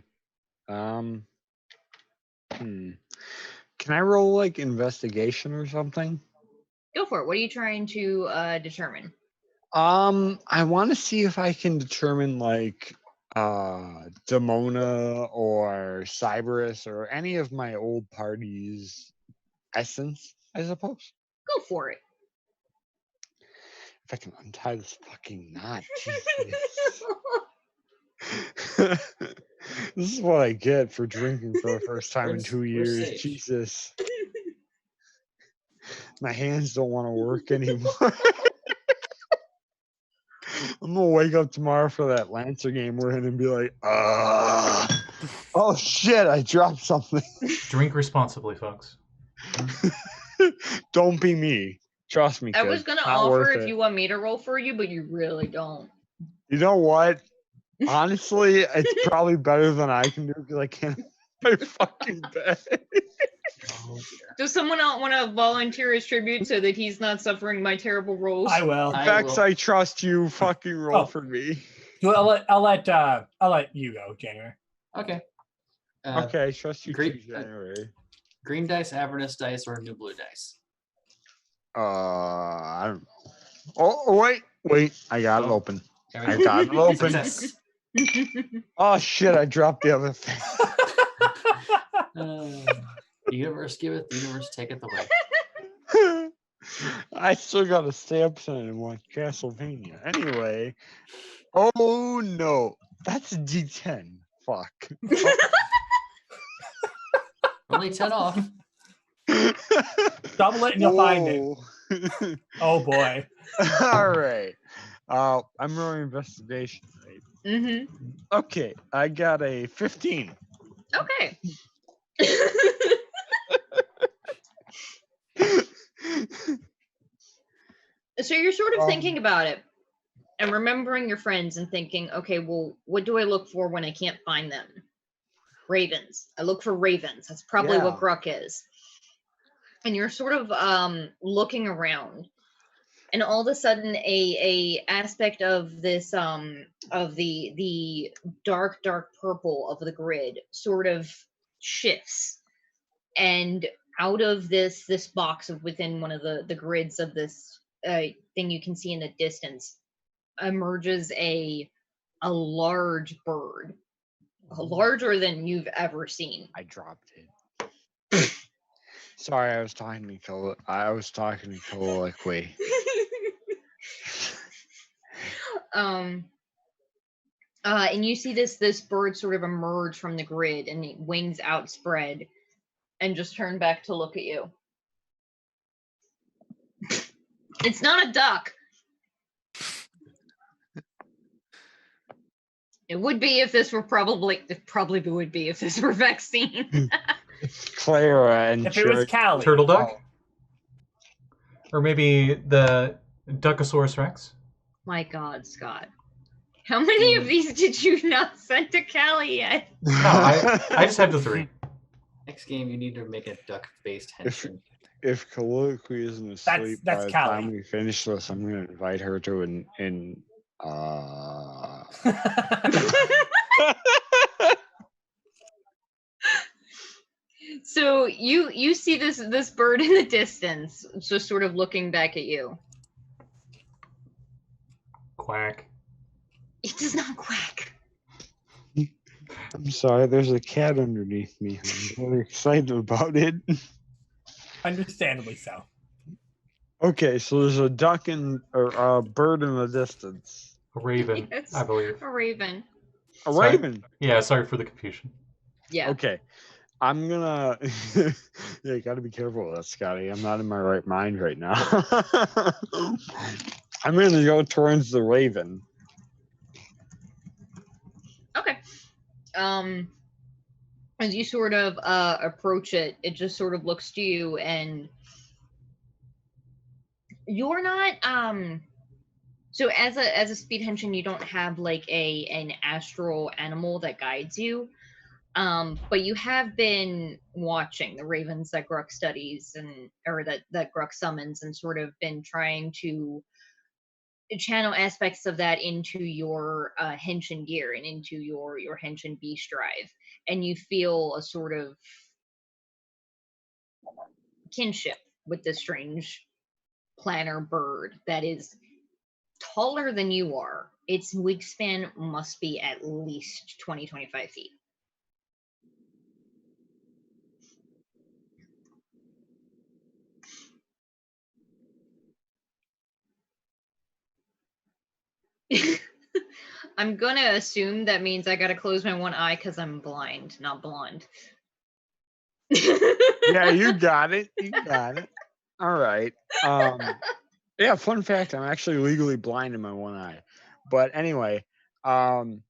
D: Can I roll like investigation or something?
A: Go for it. What are you trying to determine?
D: I want to see if I can determine like Demona or Cyberus or any of my old party's essence, I suppose.
A: Go for it.
D: If I can untie this fucking knot. This is what I get for drinking for the first time in 2 years.
H: Saege?
D: Jesus. My hands don't want to work anymore. I'm gonna wake up tomorrow for that Lancer game we're in and be like, oh shit, I dropped something.
E: Drink responsibly, folks.
D: Don't be me. Trust me.
A: I
D: kid.
A: was gonna
D: Not
A: offer
D: worth
A: if
D: it.
A: you want me to roll for you, but you really don't.
D: You know what? Honestly, it's probably better than I can do because I can't my fucking bed.
H: Oh dear.
A: Does someone else want to volunteer as tribute so that he's not suffering my terrible rolls?
B: I will.
D: Vex, I trust you. Fucking roll for me.
B: Well, I'll let you go, January.
H: Okay.
D: Okay, I trust you
H: green,
D: too, January.
H: Green dice, Avernus dice, or new blue dice?
D: I don't know. Oh, wait. I got it open.
H: There we
D: I
H: go.
D: got it open.
H: Success.
D: Oh shit! I dropped the other thing.
H: The universe giveth, the universe taketh away.
D: I still got a stamp sign in one Castlevania. Anyway, oh no, that's a D10. Fuck.
H: Only 10 off.
B: Double it and you'll find it. Oh boy.
D: All right. I'm rolling investigation, right?
A: Mm-hmm.
D: Okay, I got a 15.
A: Okay. So you're sort of thinking about it and remembering your friends and thinking, okay, well, what do I look for when I can't find them? Ravens. I look for ravens. That's probably what Gurk is. And you're sort of looking around, and all of a sudden a aspect of this of the dark purple of the grid sort of shifts, and out of this box of within one of the grids of this thing you can see in the distance emerges a large bird, larger than you've ever seen.
D: I dropped it. Sorry, I was talking to Colloquially.
A: And you see this bird sort of emerge from the grid and the wings outspread and just turn back to look at you. It's not a duck. It would be if this were it probably would be if this were vaccine.
D: Clara and
B: if it was Callie.
E: Turtle duck? Or maybe the Duckosaurus Rex?
A: My God, Scott. How many of these did you not send to Callie yet?
E: No, I just have the 3.
H: Next game, you need to make a duck-based Henshin.
D: If Colloquy isn't asleep by
B: that's
D: the
B: Callie.
D: time we finish this, I'm going to invite her to
A: So you see this bird in the distance, just sort of looking back at you.
E: Quack.
A: It does not quack.
D: I'm sorry, there's a cat underneath me. I'm very excited about it.
B: Understandably so.
D: Okay, so there's a duck or a bird in the distance.
E: A raven,
A: Yes,
E: I believe.
A: a raven.
D: A
E: Sorry.
D: raven.
E: Yeah, sorry for the confusion.
A: Yeah.
D: Okay. I'm gonna yeah, you gotta be careful with that, Scotty. I'm not in my right mind right now. I'm gonna go towards the raven.
A: Okay. as you sort of approach it, it just sort of looks to you, and you're not so as a speed henshin, you don't have like an astral animal that guides you. But you have been watching the ravens that Gurk studies or that Gurk summons, and sort of been trying to channel aspects of that into your henshin gear and into your henshin beast drive, and you feel a sort of kinship with this strange planner bird that is taller than you are. Its wingspan must be at least 20-25 feet. I'm gonna assume that means I gotta close my one eye because I'm blind, not blonde.
D: Yeah, you got it. You got it. All right. Yeah, fun fact, I'm actually legally blind in my one eye. But anyway, I'm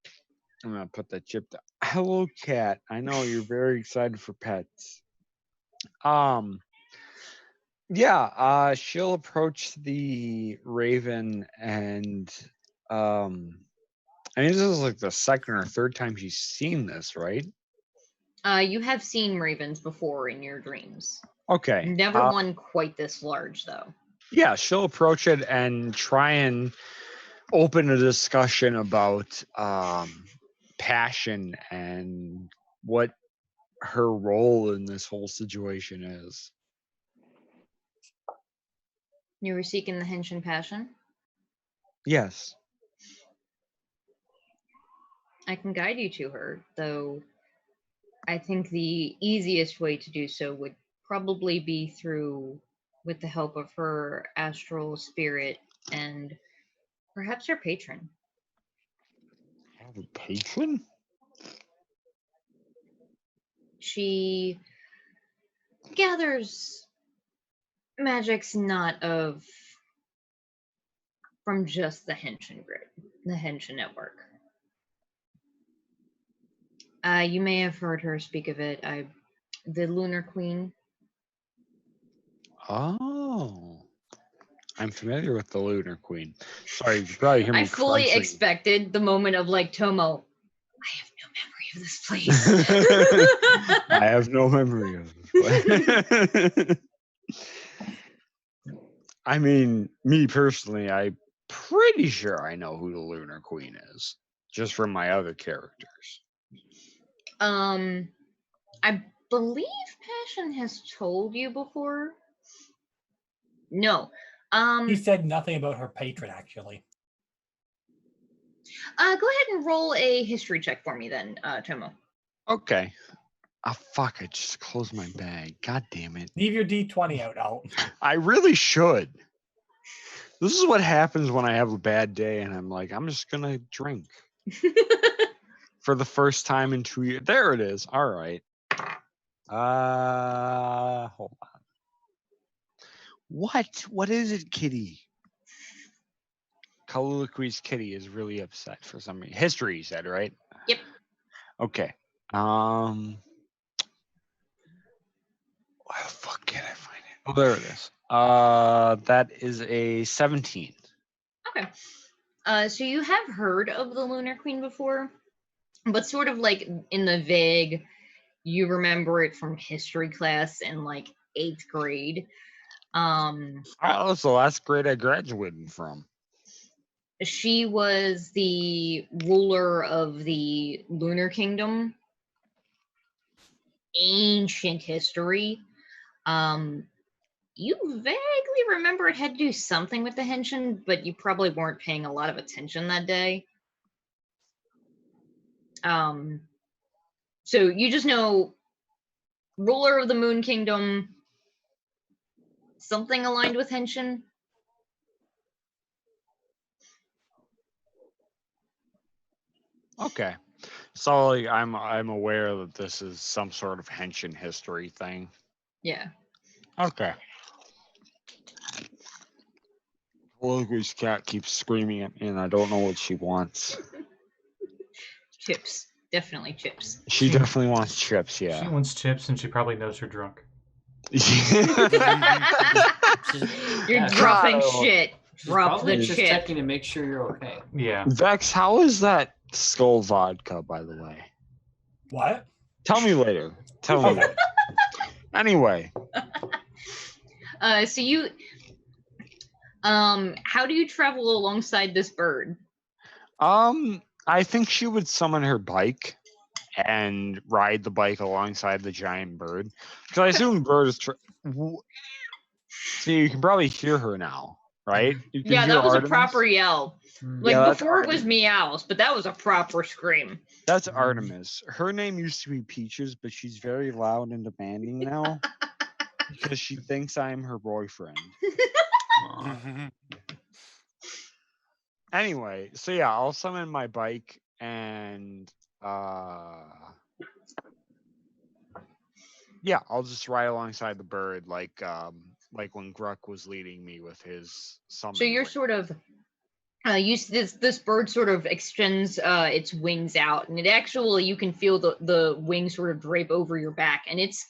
D: gonna put that chip down. Hello, cat. I know you're very excited for pets. Yeah, she'll approach the raven and I mean, this is like the second or third time she's seen this, right?
A: You have seen ravens before in your dreams.
D: Okay.
A: Never one quite this large, though.
D: Yeah, she'll approach it and try and open a discussion about passion and what her role in this whole situation is.
A: You were seeking the henshin passion?
D: Yes.
A: I can guide you to her, though I think the easiest way to do so would probably be with the help of her astral spirit and perhaps her patron.
D: Have a patron?
A: She gathers magics not from just the Henshin grid, the Henshin network. You may have heard her speak of it. The Lunar Queen.
D: Oh. I'm familiar with the Lunar Queen. Sorry, you probably hear me
A: I fully
D: crunching.
A: expected the moment of like Tomo. I have no memory of this place.
D: I have no memory of this place. I mean, me personally, I'm pretty sure I know who the Lunar Queen is, just from my other characters.
A: I believe Passion has told you before. No.
B: He said nothing about her patron, actually.
A: Go ahead and roll a history check for me then, Tomo.
D: Okay. Oh, fuck, I just closed my bag. God damn it.
B: Leave your D20 out.
D: I really should. This is what happens when I have a bad day and I'm like, I'm just going to drink. For the first time in 2 years. There it is. All right. Hold on. What is it, Kitty? Colloquies Kitty is really upset for some reason. History, you said, right?
A: Yep.
D: Okay. Where the fuck can I find it? Oh, there it is. That is a 17.
A: Okay. So you have heard of the Lunar Queen before, but sort of like in the vague, you remember it from history class in like 8th grade.
D: That was the last grade I graduated from.
A: She was the ruler of the Lunar Kingdom. Ancient history. You vaguely remember it had to do something with the Henshin, but you probably weren't paying a lot of attention that day. So you just know ruler of the Moon Kingdom, something aligned with Henshin.
D: Okay. So like, I'm aware that this is some sort of Henshin history thing.
A: Yeah.
D: Okay. Colloquies cat keeps screaming at me and I don't know what she wants.
A: Chips. definitely chips.
D: She definitely wants chips.
E: She
D: Yeah.
E: wants chips, and she probably knows you're drunk.
H: She's-
A: You're
H: yeah,
A: dropping
D: Kyle.
A: shit.
H: she's
A: Drop
H: probably
A: the
H: just
A: chip.
H: checking to make sure you're okay.
E: Yeah.
D: Vex, how is that skull vodka, by the way?
B: What?
D: Tell me later. Tell me
B: Okay.
D: later. Anyway,
A: So you, how do you travel alongside this bird?
D: I think she would summon her bike and ride the bike alongside the giant bird. Because I assume bird is. See, you can probably hear her now, right? You can
A: Yeah,
D: hear
A: that was
D: Artemis.
A: a proper yell. Like
D: Yeah, that's
A: before it was
D: Artemis.
A: meows, but that was a proper scream.
D: That's Artemis. Her name used to be Peaches, but she's very loud and demanding now because she thinks I'm her boyfriend. Anyway, so yeah, I'll summon my bike and yeah, I'll just ride alongside the bird like when Gurk was leading me with his summon.
A: So you're
D: ring.
A: sort of this bird sort of extends its wings out, and it actually, you can feel the wings sort of drape over your back, and it's,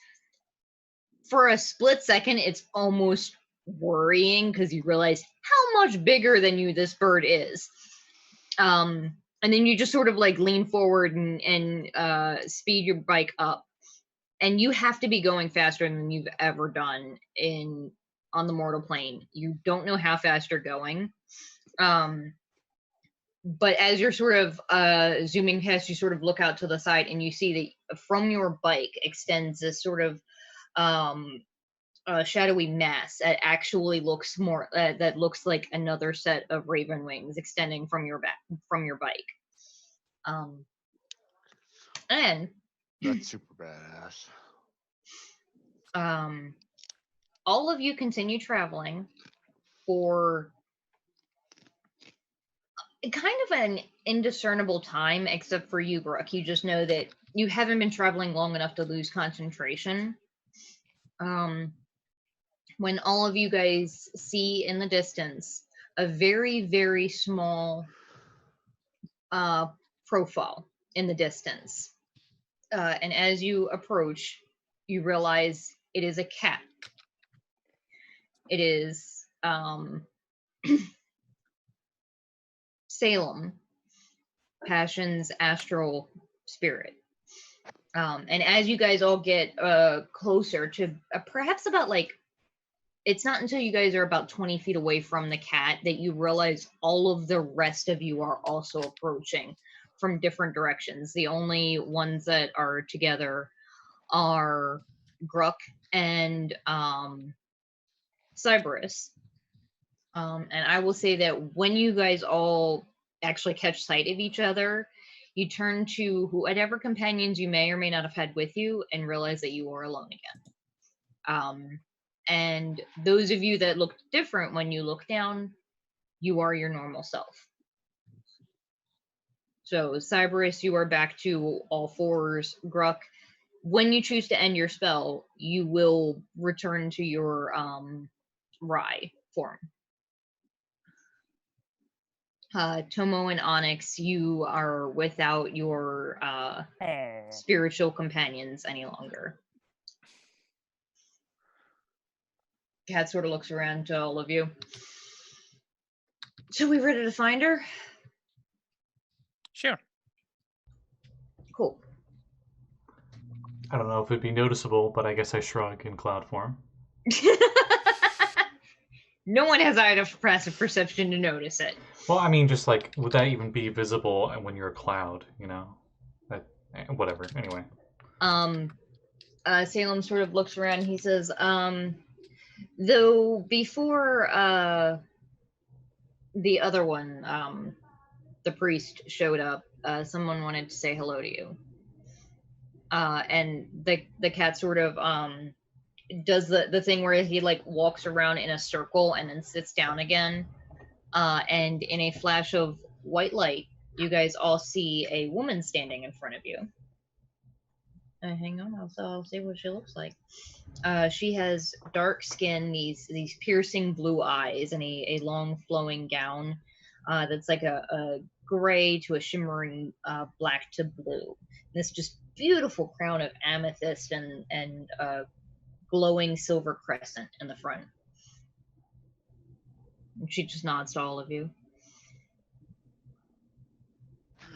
A: for a split second, it's almost worrying because you realize how much bigger than you this bird is. And then you just sort of like lean forward and speed your bike up, and you have to be going faster than you've ever done on the mortal plane. You don't know how fast you're going. But as you're sort of zooming past, you sort of look out to the side and you see that from your bike extends this sort of shadowy mass that actually looks more that looks like another set of raven wings extending from your bike. And
D: That's super badass.
A: all of you continue traveling for kind of an indiscernible time, except for you, Gurk. You just know that you haven't been traveling long enough to lose concentration. When all of you guys see in the distance a very, very small profile in the distance. And as you approach, you realize it is a cat. It is Salem, Passion's astral spirit. And as you guys all get closer to perhaps about like, it's not until you guys are about 20 feet away from the cat that you realize all of the rest of you are also approaching from different directions. The only ones that are together are Gurk and Cyberus. And I will say that when you guys all actually catch sight of each other, you turn to whatever companions you may or may not have had with you and realize that you are alone again. And those of you that looked different when you look down, you are your normal self. So Cyberus, you are back to all fours. Gurk, when you choose to end your spell, you will return to your Rye form. Tomo and Onyx, you are without your spiritual companions any longer. Cat sort of looks around to all of you. So we ready to find her?
F: Sure.
A: Cool.
E: I don't know if it'd be noticeable, but I guess I shrug in cloud form.
A: No one has enough passive perception to notice it.
E: Well, I mean, just like, would that even be visible when you're a cloud, you know? That, whatever, anyway.
A: Salem sort of looks around. He says, though before the other one, the priest showed up, someone wanted to say hello to you. And the cat sort of does the thing where he like walks around in a circle and then sits down again. And in a flash of white light, you guys all see a woman standing in front of you. Hang on, I'll see what she looks like. She has dark skin, these piercing blue eyes, and a long flowing gown that's like a gray to a shimmering black to blue. this just beautiful crown of amethyst and glowing silver crescent in the front. And she just nods to all of you.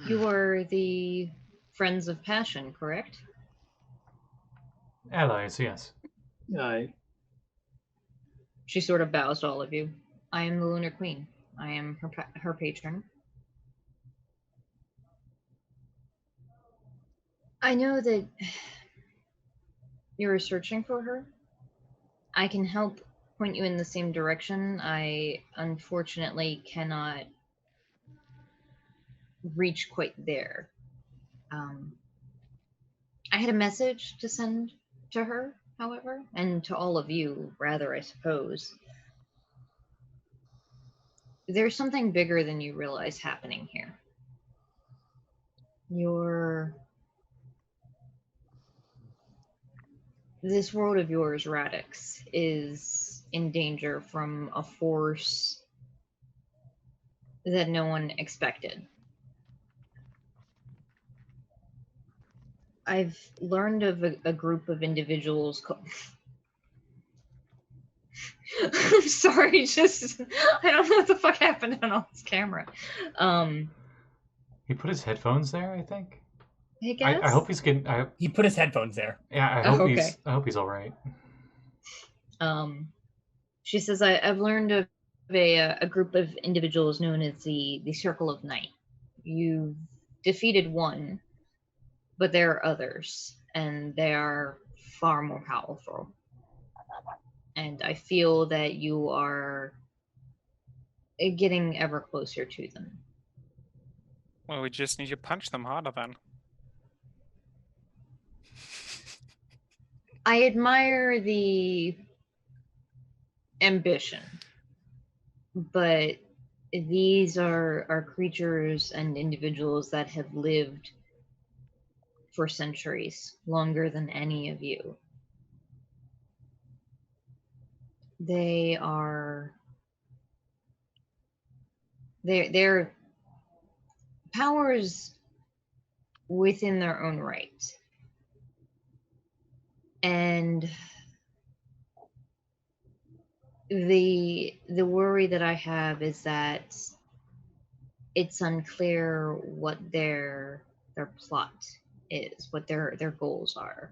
A: You are the Friends of Passion, correct?
E: Allies, yes.
G: Aye.
A: She sort of bows to all of you. I am the Lunar Queen. I am her patron. I know that you're searching for her. I can help point you in the same direction. I unfortunately cannot reach quite there. I had a message to send to her, however, and to all of you, rather, I suppose. There's something bigger than you realize happening here. This world of yours, Radix, is in danger from a force that no one expected. I've learned of a group of individuals called... I'm sorry, just... I don't know what the fuck happened on this camera.
E: He put his headphones there, I think.
A: I guess?
E: I hope he's getting...
B: He put his headphones there.
E: Yeah, I hope he's all right.
A: She says, I've learned of a group of individuals known as the Circle of Night. You've defeated one, but there are others, and they are far more powerful. And I feel that you are getting ever closer to them.
F: Well, we just need to punch them harder then.
A: I admire the ambition, but these are creatures and individuals that have lived for centuries, longer than any of you. They're powers within their own right. And the worry that I have is that it's unclear what their plot is, what their goals are.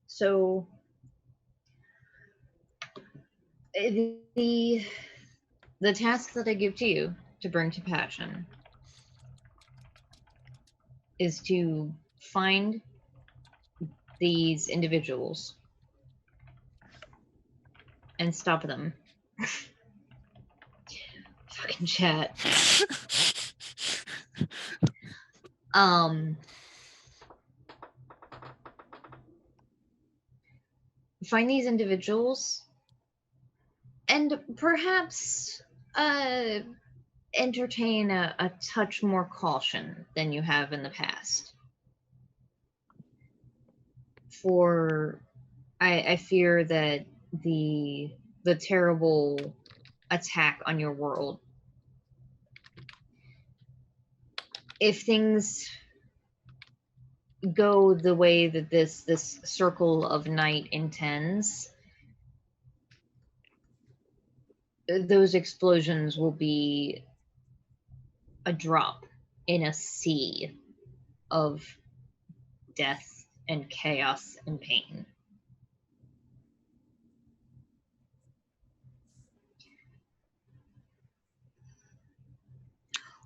A: So the task that I give to you to bring to Passion is to find these individuals and stop them. Fucking chat. Find these individuals and perhaps entertain a touch more caution than you have in the past. For I fear that the terrible attack on your world, if things go the way that this Circle of Night intends, those explosions will be a drop in a sea of death and chaos and pain.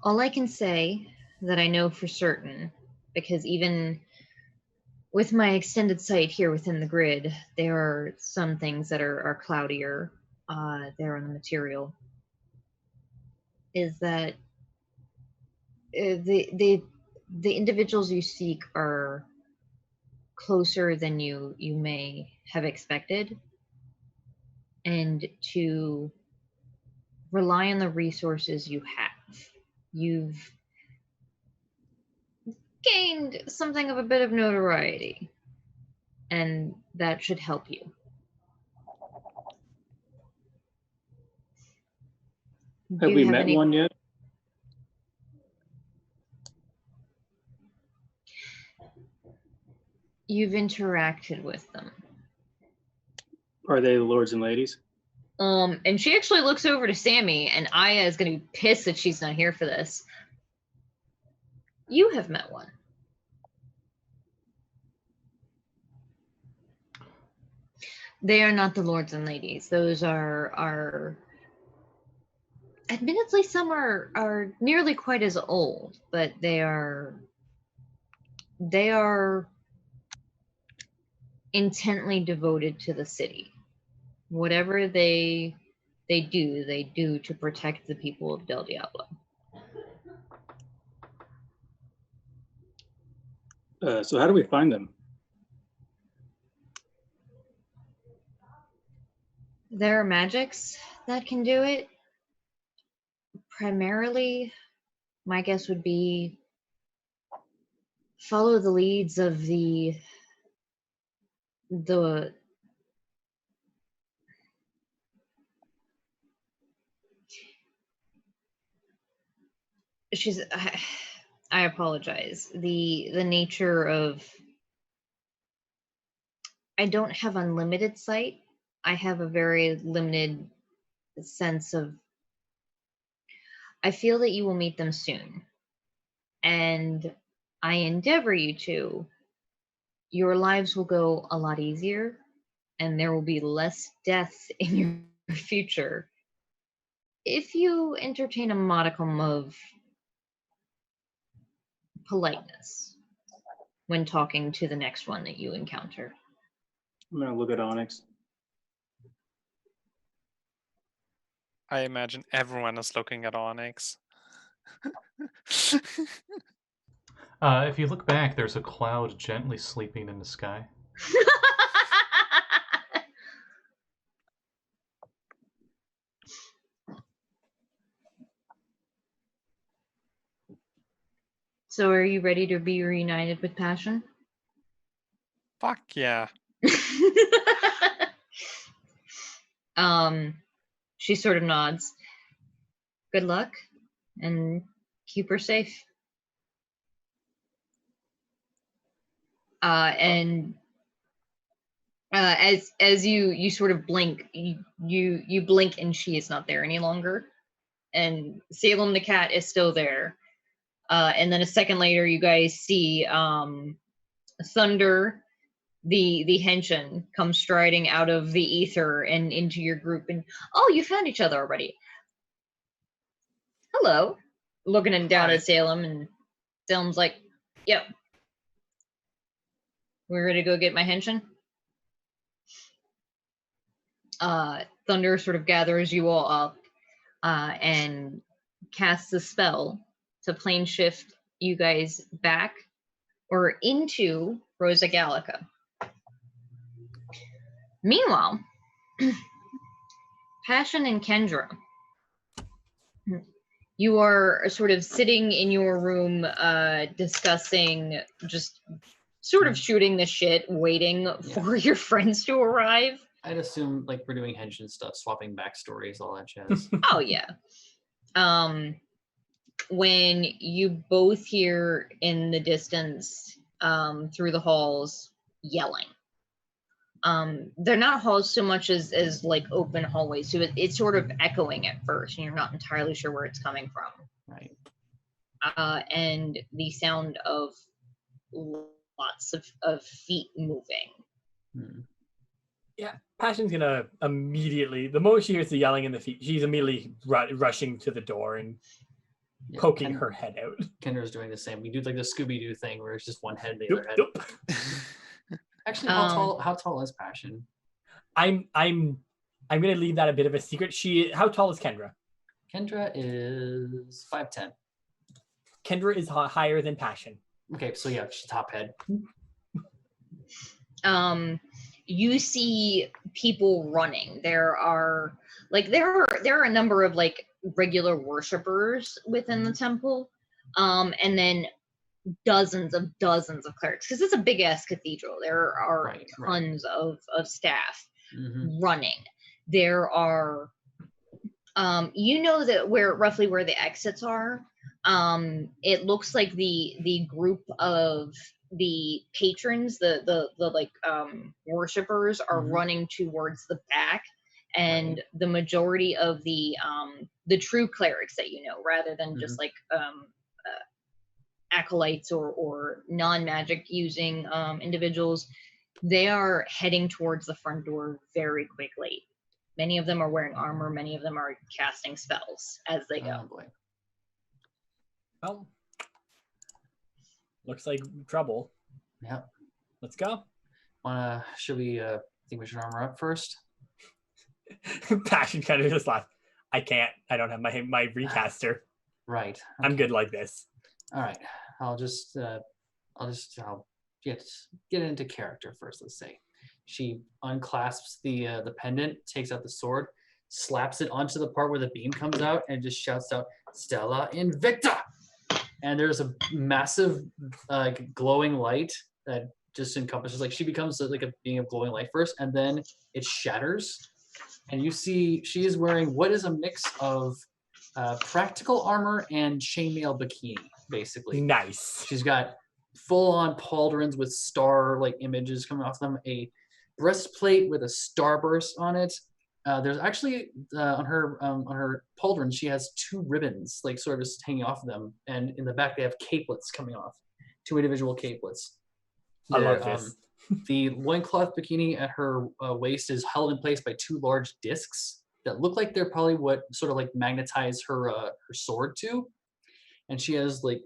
A: All I can say that I know for certain, because even with my extended sight here within the grid, there are some things that are cloudier there on the material, is that the individuals you seek are closer than you may have expected, and to rely on the resources you have. You've gained something of a bit of notoriety, and that should help you.
G: Have we met one yet?
A: You've interacted with them.
G: Are they the lords and ladies?
A: And she actually looks over to Sammi, and Aya is going to be pissed that she's not here for this. You have met one. They are not the lords and ladies. Those are admittedly, some are nearly quite as old, but they are intently devoted to the city. Whatever they do to protect the people of Del Diablo.
G: So how do we find them?
A: There are magics that can do it. Primarily, my guess would be follow the leads of the I apologize. The nature of I don't have unlimited sight. I have a very limited sense of I feel that you will meet them soon. And I endeavor you to. Your lives will go a lot easier, and there will be less death in your future if you entertain a modicum of politeness when talking to the next one that you encounter.
G: I'm going to look at Onyx.
F: I imagine everyone is looking at Onyx.
E: If you look back, there's a cloud gently sleeping in the sky.
A: So are you ready to be reunited with Passion?
F: Fuck yeah.
A: She sort of nods. Good luck, and keep her safe. And as you sort of blink, you blink, and she is not there any longer. And Salem the cat is still there. And then a second later, you guys see Thunder, the Henshin, come striding out of the ether and into your group. And oh, you found each other already. Hello. Looking down at Salem, and Salem's like, yep. We're ready to go get my Henshin. Thunder sort of gathers you all up and casts a spell to plane shift you guys back or into Rosa Gallica. Meanwhile, Passion and Kendra, you are sort of sitting in your room discussing, just sort of shooting the shit, waiting for your friends to arrive.
H: I'd assume like we're doing Henshin stuff, swapping backstories, all that jazz.
A: Oh yeah. When you both hear in the distance through the halls yelling. They're not halls so much as like open hallways, so it's sort of echoing at first, and you're not entirely sure where it's coming from.
H: Right.
A: And the sound of lots of feet moving.
B: Yeah, Passion's gonna immediately, the moment she hears the yelling and the feet, she's immediately rushing to the door and poking her head out.
H: Kendra's doing the same. We do like the Scooby-Doo thing where it's just one head, the other head. Actually, how tall is Passion?
B: I'm gonna leave that a bit of a secret. How tall is Kendra?
H: Kendra is 5'10".
B: Kendra is higher than Passion.
H: Okay, so yeah, she's top head.
A: You see people running. There are a number of like regular worshipers within the temple, and then dozens of clerics, because it's a big ass cathedral. There are tons of staff running. There are you know that roughly where the exits are. It looks like the group of the patrons, the like worshippers are running towards the back, and the majority of the true clerics that you know, rather than just like acolytes or non-magic using individuals, they are heading towards the front door very quickly. Many of them are wearing armor, many of them are casting spells as they go.
H: Oh boy.
B: Well, looks like trouble.
H: Yeah.
B: Let's go.
H: Should we think we should armor up first?
B: Passion kind of just laughed. I can't. I don't have my recaster.
H: Right. Okay.
B: I'm good like this.
H: All right. I'll get into character first. Let's say she unclasps the pendant, takes out the sword, slaps it onto the part where the beam comes out, and just shouts out "Stella Invicta!" And there's a massive glowing light that just encompasses. Like she becomes like a being of glowing light first, and then it shatters, and you see she is wearing what is a mix of practical armor and chainmail bikini, basically.
B: Nice.
H: She's got full-on pauldrons with star like images coming off them, a breastplate with a starburst on it. There's actually on her pauldron she has 2 ribbons like sort of just hanging off of them, and in the back they have capelets coming off, 2 individual capelets.
B: I love this.
H: The loincloth bikini at her waist is held in place by 2 large discs that look like they're probably what sort of like magnetize her sword to. And she has like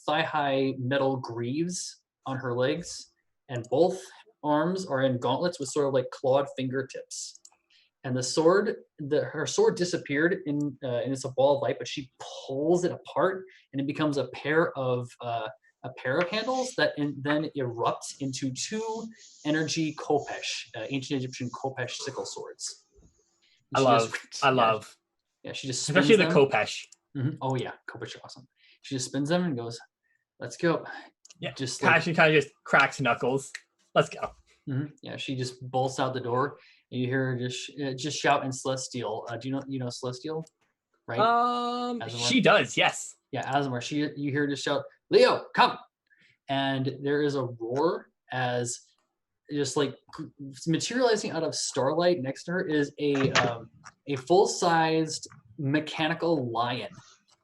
H: thigh-high metal greaves on her legs, and both arms are in gauntlets with sort of like clawed fingertips. And the sword, her sword disappeared and it's a ball of light, but she pulls it apart, and it becomes a pair of handles that then erupt into 2 energy khopesh, ancient Egyptian khopesh sickle swords.
B: I love.
H: Yeah, she just
B: especially the
H: them.
B: khopesh.
H: Oh yeah, khopesh are awesome. She just spins them and goes, "Let's go."
B: Yeah,
H: just
B: Passion kind of just cracks knuckles. Let's go.
H: Yeah, she just bolts out the door, and you hear her just shout in Celestial. Do you know Celestial? Right?
B: Aasimar? She does, yes.
H: Yeah, Aasimar. You hear her just shout, "Leo, come!" And there is a roar as just like materializing out of starlight next to her is a full-sized mechanical lion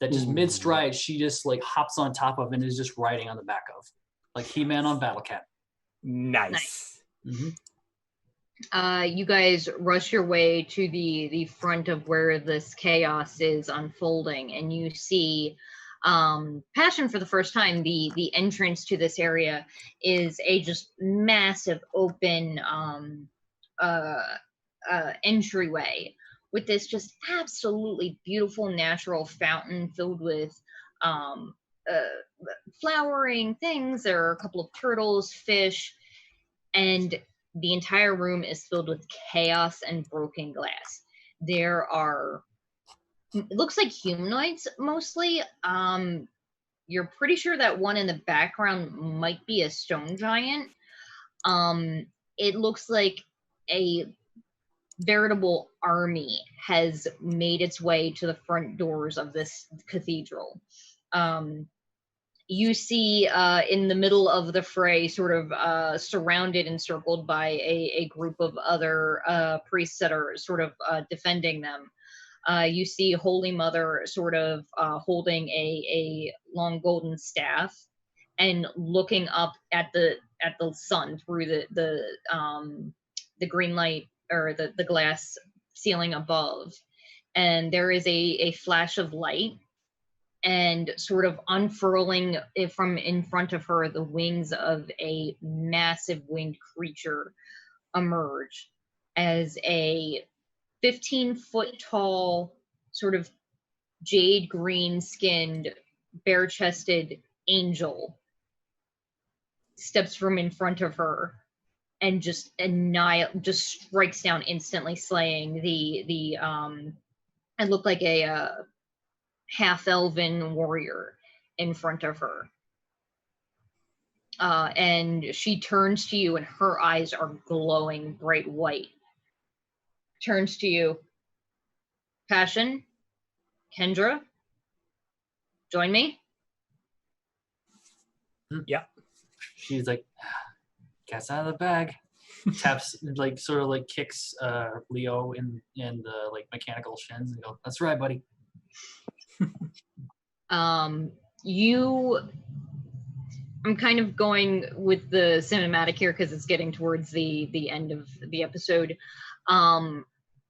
H: that just mid-stride she just like hops on top of and is just riding on the back of, like He-Man on Battle Cat.
B: Nice.
A: You guys rush your way to the front of where this chaos is unfolding, and you see Passion for the first time. The entrance to this area is a just massive open entryway with this just absolutely beautiful natural fountain filled with flowering things. There are a couple of turtles, fish, and the entire room is filled with chaos and broken glass. There are, it looks like humanoids mostly. You're pretty sure that one in the background might be a stone giant. It looks like a veritable army has made its way to the front doors of this cathedral. You see in the middle of the fray, sort of surrounded and circled by a group of other priests that are sort of defending them. You see Holy Mother sort of holding a long golden staff and looking up at the sun through the green light or the glass ceiling above. And there is a flash of light, and sort of unfurling from in front of her, the wings of a massive winged creature emerge as a 15-foot tall, sort of jade green skinned, bare chested angel steps from in front of her and just strikes down instantly, slaying the it looked like a half-elven warrior in front of her. And she turns to you, and her eyes are glowing bright white. Turns to you. Passion? Kendra? Join me?
B: Yeah.
H: she's like, cat's out of the bag. Taps, like, sort of like kicks Leo in the like mechanical shins and go, "That's right, buddy."
A: I'm kind of going with the cinematic here because it's getting towards the end of the episode.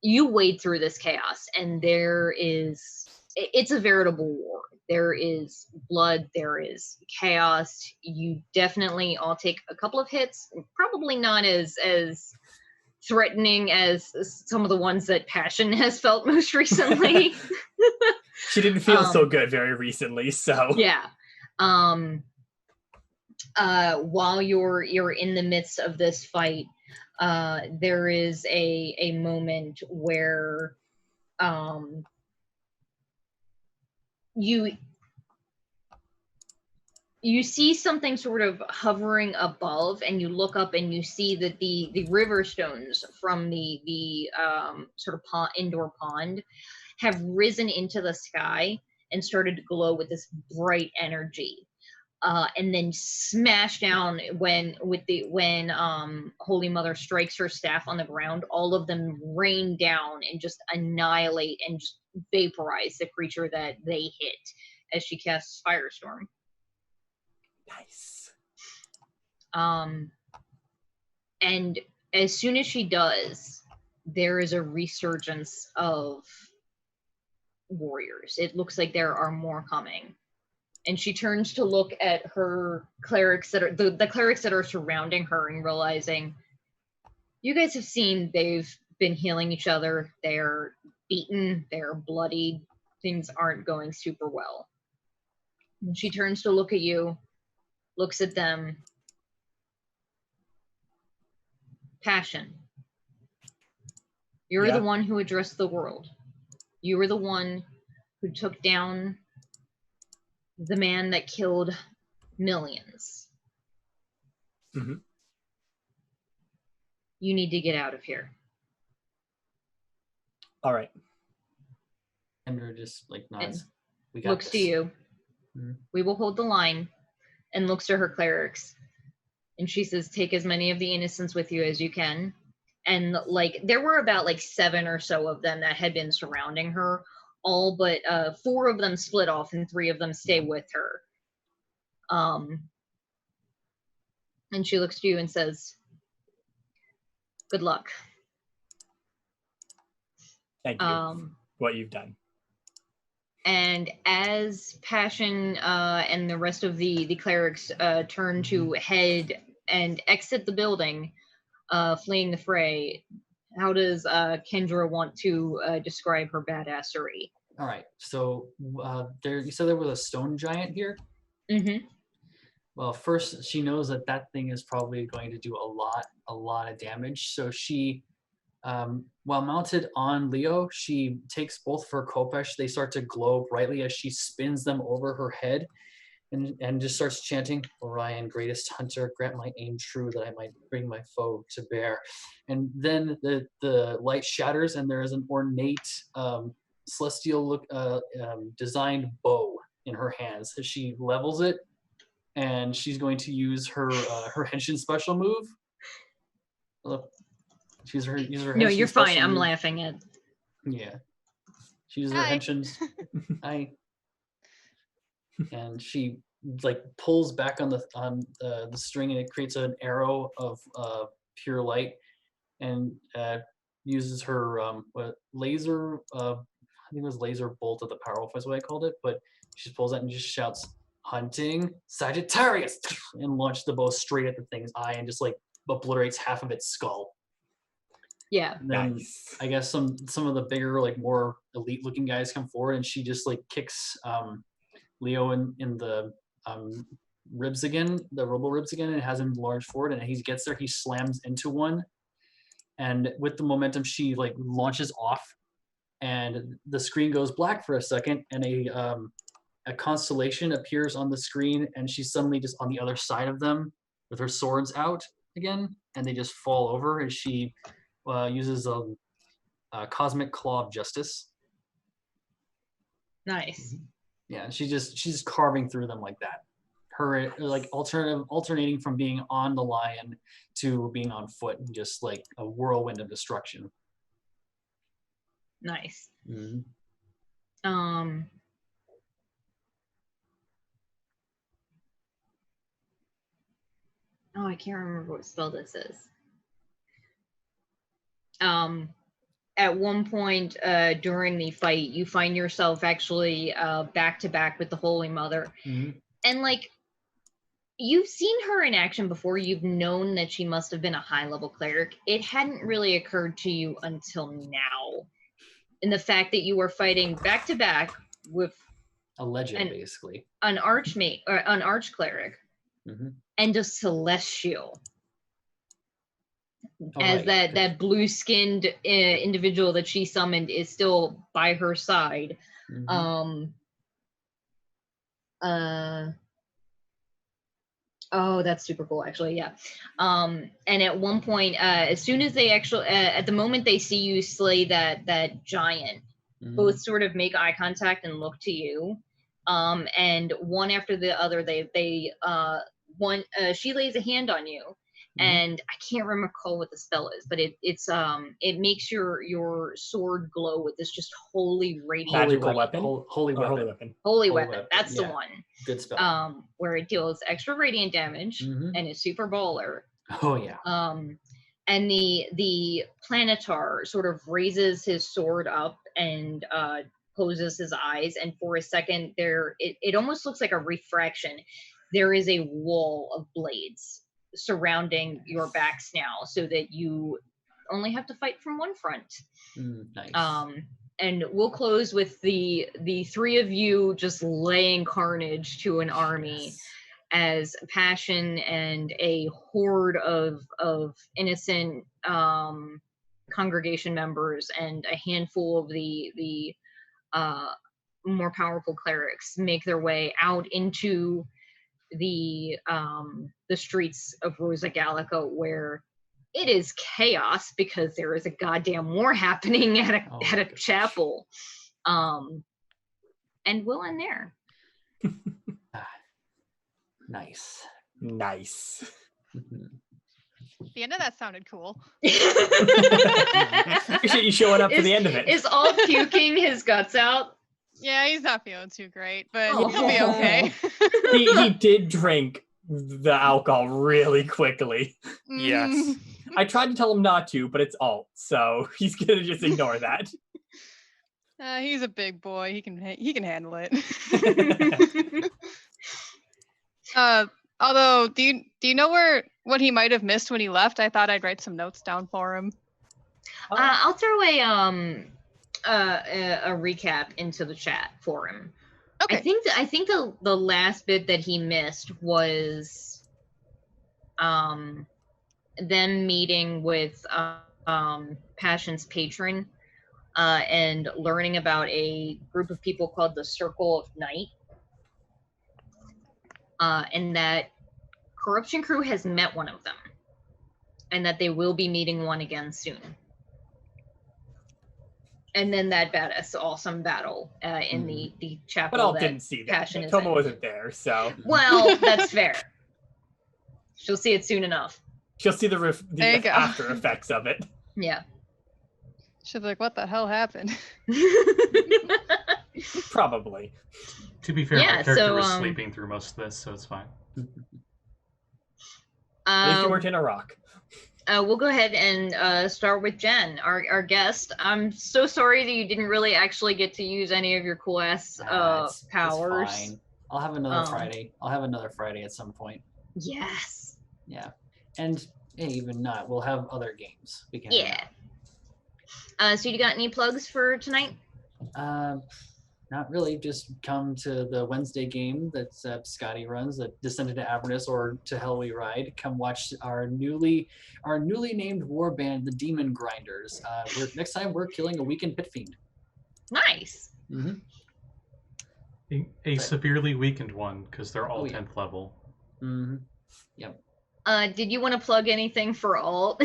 A: You wade through this chaos, and it's a veritable war. There is blood, there is chaos. You definitely all take a couple of hits, probably not as threatening as some of the ones that Passion has felt most recently.
B: She didn't feel so good very recently, so
A: yeah. While you're in the midst of this fight, there is a moment where you see something sort of hovering above, and you look up and you see that the river stones from the sort of indoor pond have risen into the sky and started to glow with this bright energy. And then smash down when Holy Mother strikes her staff on the ground. All of them rain down and just annihilate and just vaporize the creature that they hit as she casts Firestorm.
B: Nice.
A: And as soon as she does, there is a resurgence of warriors. It looks like there are more coming. And she turns to look at her clerics that are the clerics that are surrounding her, and realizing, you guys have seen they've been healing each other. They're beaten, they're bloodied, things aren't going super well. And she turns to look at you, looks at them. Passion. You're the one who addressed the world. You were the one who took down the man that killed millions.
B: Mm-hmm.
A: You need to get out of here.
B: All right.
H: Ember just like nods. We got
A: looks
H: this.
A: to you.
H: Mm-hmm.
A: We will hold the line, and looks to her clerics. And she says, take as many of the innocents with you as you can. And like, there were about like 7 or so of them that had been surrounding her. All but 4 of them split off, and 3 of them stay with her. And she looks to you and says, good luck.
B: Thank you. What you've done.
A: And as Passion and the rest of the clerics turn to head and exit the building, fleeing the fray, how does Kendra want to describe her badassery?
H: All right. So you said there was a stone giant here?
A: Mm-hmm.
H: Well, first, she knows that thing is probably going to do a lot of damage. So she, while mounted on Leo, she takes both of her khopesh. They start to glow brightly as she spins them over her head and just starts chanting, Orion, greatest hunter, grant my aim true that I might bring my foe to bear. And then the light shatters, and there is an ornate celestial designed bow in her hands. As she levels it, and she's going to use her Henshin special move. Use her
A: No,
H: Henshin
A: you're fine.
H: special
A: I'm
H: move.
A: laughing at.
H: Yeah. She uses her Henshin's. Hi. And she like pulls back on the string, and it creates an arrow of pure light, and uses her laser. I think it was laser bolt of the powerful is what I called it, but she pulls that and just shouts, hunting Sagittarius, and launches the bow straight at the thing's eye and just like obliterates half of its skull.
A: Yeah.
H: And then I guess some of the bigger, like more elite looking guys come forward, and she just like kicks Leo in the ribs again, the robo ribs again, and has him large forward, and he gets there, he slams into one, and with the momentum she like launches off, and the screen goes black for a second, and a constellation appears on the screen, and she's suddenly just on the other side of them with her swords out again, and they just fall over as she uses a cosmic claw of justice.
A: Nice.
H: Yeah, she's just carving through them like that. her like alternating from being on the lion to being on foot, and just like a whirlwind of destruction.
A: Nice.
H: Mm-hmm.
A: Oh, I can't remember what spell this is. At one point during the fight, you find yourself actually back to back with the Holy Mother.
H: Mm-hmm.
A: And like, you've seen her in action before. You've known that she must have been a high-level cleric. It hadn't really occurred to you until now. In the fact that you were fighting back to back with
H: a legend, basically.
A: An archmage or an arch cleric.
H: Mm-hmm.
A: And a celestial.
H: As
A: right. that blue-skinned individual that she summoned is still by her side.
H: Mm-hmm.
A: Oh, that's super cool, actually. Yeah. And at one point, as soon as they actually, at the moment they see you slay that giant,
H: mm-hmm.
A: both sort of make eye contact and look to you. And one after the other, she lays a hand on you.
H: Mm-hmm.
A: And I can't recall what the spell is, but it makes your sword glow with this just holy radiant
B: magical weapon.
H: Holy weapon.
A: Holy weapon. That's
H: yeah.
A: the one.
H: Good spell.
A: Where it deals extra radiant damage
H: mm-hmm.
A: and is super baller.
H: Oh yeah.
A: And the planetar sort of raises his sword up and closes his eyes, and for a second it almost looks like a refraction. There is a wall of blades surrounding your backs now, so that you only have to fight from one front.
H: Nice.
A: And we'll close with the three of you just laying carnage to an army.
H: Yes.
A: As Passion and a horde of innocent congregation members and a handful of the more powerful clerics make their way out into the streets of Rosa Gallica, where it is chaos because there is a goddamn war happening at a chapel. And we'll end there.
H: Nice.
J: The end of that sounded cool.
B: Appreciate you showing up for the end of it.
A: Is all puking his guts out?
J: Yeah, he's not feeling too great, but he'll be okay.
B: he did drink the alcohol really quickly.
F: Yes.
B: I tried to tell him not to, but it's alt, so he's gonna just ignore that.
J: He's a big boy. He can handle it. Although, do you know what he might have missed when he left? I thought I'd write some notes down for him.
A: I'll throw a recap into the chat for him.
J: Okay.
A: I think the last bit that he missed was them meeting with Passion's patron and learning about a group of people called the Circle of Night. And that Corruption Crew has met one of them, and that they will be meeting one again soon. And then that badass awesome battle in the chapel.
B: But Alt didn't see that. Tomo wasn't there, so.
A: Well, that's fair. She'll see it soon enough.
B: She'll see the after effects of it.
A: Yeah.
J: She'll be like, what the hell happened?
B: Probably.
E: To be fair, my character was sleeping through most of this, so it's fine.
B: At least you weren't in a rock.
A: We'll go ahead and start with Jen, our guest. I'm so sorry that you didn't really actually get to use any of your cool ass powers.
H: It's fine. I'll have another Friday. I'll have another Friday at some point.
A: Yes.
H: Yeah, and hey, even not, we'll have other games. We can.
A: Yeah. So you got any plugs for tonight?
H: Not really. Just come to the Wednesday game that Scotty runs, that Descended to Avernus or To Hell We Ride. Come watch our newly named war band, the Demon Grinders. Next time we're killing a weakened pit fiend.
A: Nice.
H: Mm-hmm.
E: A severely weakened one, because they're all 10th level.
H: Mm-hmm. Yep.
A: Did you want to plug anything for alt?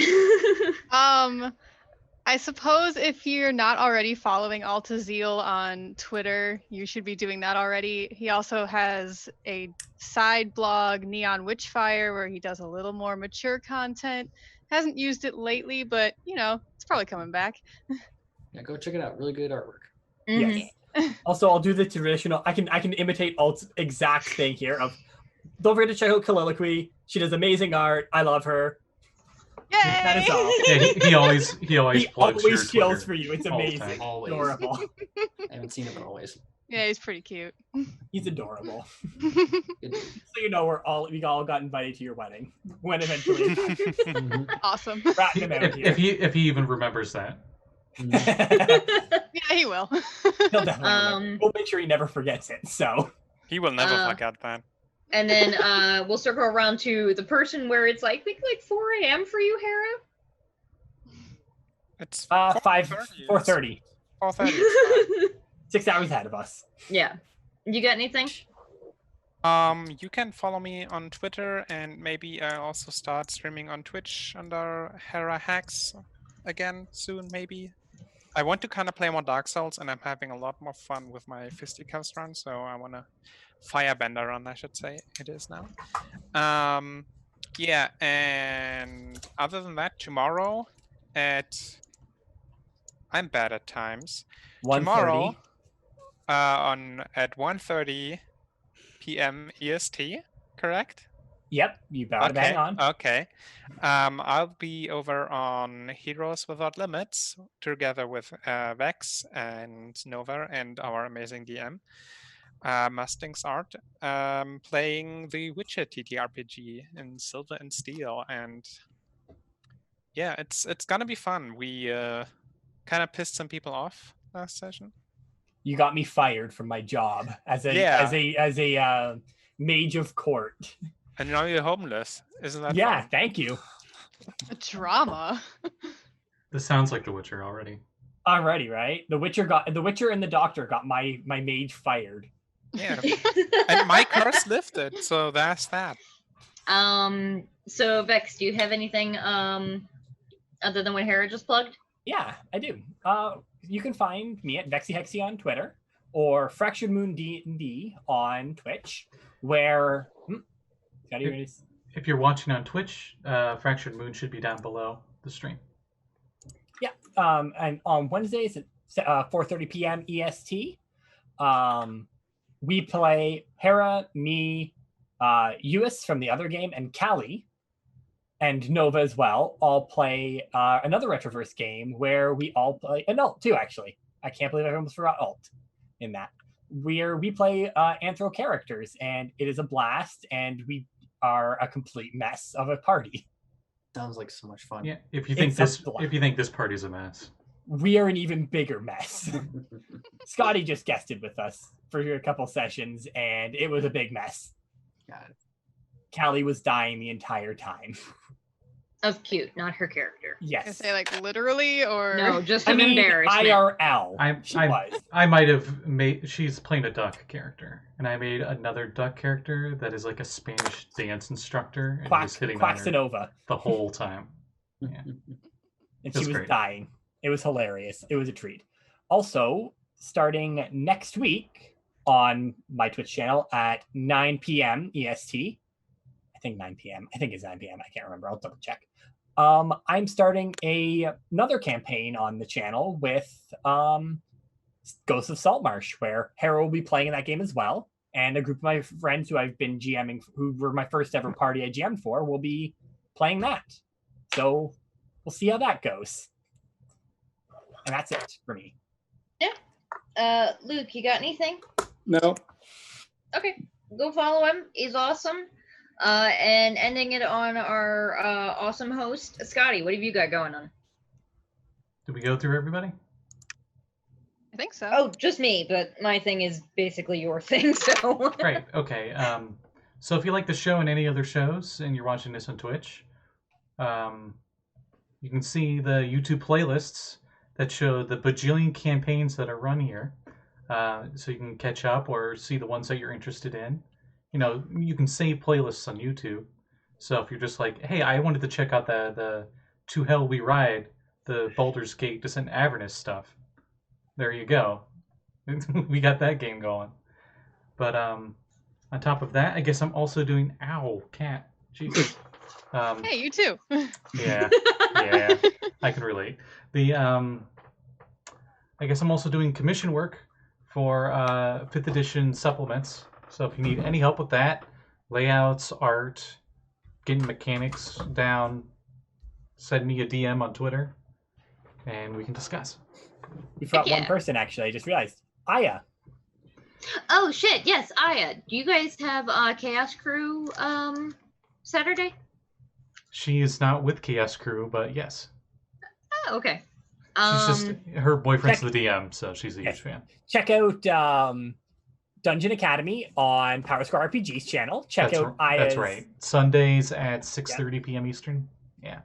J: I suppose if you're not already following Altaziel on Twitter, you should be doing that already. He also has a side blog, Neon Witchfire, where he does a little more mature content. Hasn't used it lately, but it's probably coming back.
H: Yeah, go check it out. Really good artwork.
B: Yes. Also, I'll do the traditional. I can imitate Alt's exact thing here. Don't forget to check out Colloquy. She does amazing art. I love her.
J: Yay!
B: That is all.
E: Yeah, he always plugs your
B: always kills
E: Twitter
B: for you. It's
E: all the
B: amazing.
E: time.
H: Always.
B: Adorable.
H: I haven't seen it, but always.
J: Yeah, he's pretty cute.
B: He's adorable.
H: Good.
B: So we all got invited to your wedding when eventually.
J: Awesome.
B: Ratting him out here.
E: If he even remembers that.
J: Yeah, he will.
B: He'll definitely remember. We'll make sure he never forgets it. So
F: He will never forget that.
A: And then we'll circle around to the person where it's like, I think like 4 a.m. for you, Hera?
F: It's
B: 4:30.
F: 4:30.
B: 6 hours ahead of us.
A: Yeah. You got anything?
F: You can follow me on Twitter, and maybe I also start streaming on Twitch under Hera Hacks again soon, maybe. I want to kind of play more Dark Souls, and I'm having a lot more fun with my Fisticuffs run, so I want to Firebender run, I should say it is now. Yeah, and other than that, tomorrow I'm bad at times.
B: 1:30.
F: Tomorrow at 1:30 p.m. EST, correct?
B: Yep, you better bang on.
F: Okay. I'll be over on Heroes Without Limits together with Vex and Nova and our amazing DM, Mustang's Art, playing the Witcher TTRPG in Silver and Steel, and yeah, it's gonna be fun. We kind of pissed some people off last session.
B: You got me fired from my job as a mage of court.
F: And now you're homeless. Isn't that
B: Yeah,
F: fun?
B: thank you.
J: Drama.
E: This sounds like The Witcher already.
B: Already, right? The Witcher and the Doctor got my mage fired.
F: Yeah. And my curse lifted, so that's that.
A: So Vex, do you have anything other than what Hera just plugged?
B: Yeah, I do. You can find me at VexiHexy on Twitter or Fractured Moon D&D on Twitch, where
E: if you're watching on Twitch, Fractured Moon should be down below the stream.
B: Yeah, and on Wednesdays at 4:30 p.m. EST, we play Hera, me, Uis from the other game, and Callie, and Nova as well, all play another Retroverse game where we all play an alt too, actually. I can't believe I almost forgot alt in that. We play anthro characters, and it is a blast, and we are a complete mess of a party.
H: Sounds like so much fun.
E: Yeah, if you think this party's a mess,
B: we are an even bigger mess. Scotty just guested with us for a couple sessions, and it was a big mess.
H: Got it.
B: Callie was dying the entire time.
A: Of cute, not her character.
B: Yes.
J: I say like literally or
A: No, just an embarrassment.
B: IRL.
E: I might have made. She's playing a duck character, and I made another duck character that is like a Spanish dance instructor, and was hitting on her the whole time. Yeah.
B: And she was dying. It was hilarious. It was a treat. Also, starting next week on my Twitch channel at 9 p.m. EST. I think 9 p.m. I think it's 9 p.m. I can't remember. I'll double check. I'm starting another campaign on the channel with Ghosts of Saltmarsh, where Hera will be playing in that game as well. And a group of my friends who I've been GMing, who were my first ever party I GM'd for, will be playing that. So we'll see how that goes. And that's it for me.
A: Yeah. Luke, you got anything?
G: No.
A: Okay. Go follow him. He's awesome. And ending it on our awesome host, Scotty. What have you got going on?
E: Did we go through everybody?
J: I think so.
A: Oh, just me, but my thing is basically your thing, so.
E: Right, okay. So if you like the show and any other shows, and you're watching this on Twitch, you can see the YouTube playlists that show the bajillion campaigns that are run here. So you can catch up or see the ones that you're interested in. You know, you can save playlists on YouTube. So if you're just like, hey, I wanted to check out the To Hell We Ride the Baldur's Gate Descent Avernus stuff. There you go. We got that game going. But on top of that, I guess I'm also doing cat. Jesus.
J: Hey, you too.
E: Yeah, I can relate. I guess I'm also doing commission work for 5th edition supplements. So if you need any help with that, layouts, art, getting mechanics down, send me a DM on Twitter, and we can discuss.
B: We forgot one person, actually. I just realized. Aya.
A: Oh, shit. Yes, Aya. Do you guys have Chaos Crew Saturday?
E: She is not with Chaos Crew, but yes.
A: Oh, okay.
E: She's just, her boyfriend's the DM, so she's a huge fan.
B: Check out Dungeon Academy on Power Square RPG's channel. Check out Aya's...
E: That's right. Sundays at 6:30 p.m. Eastern. Yeah.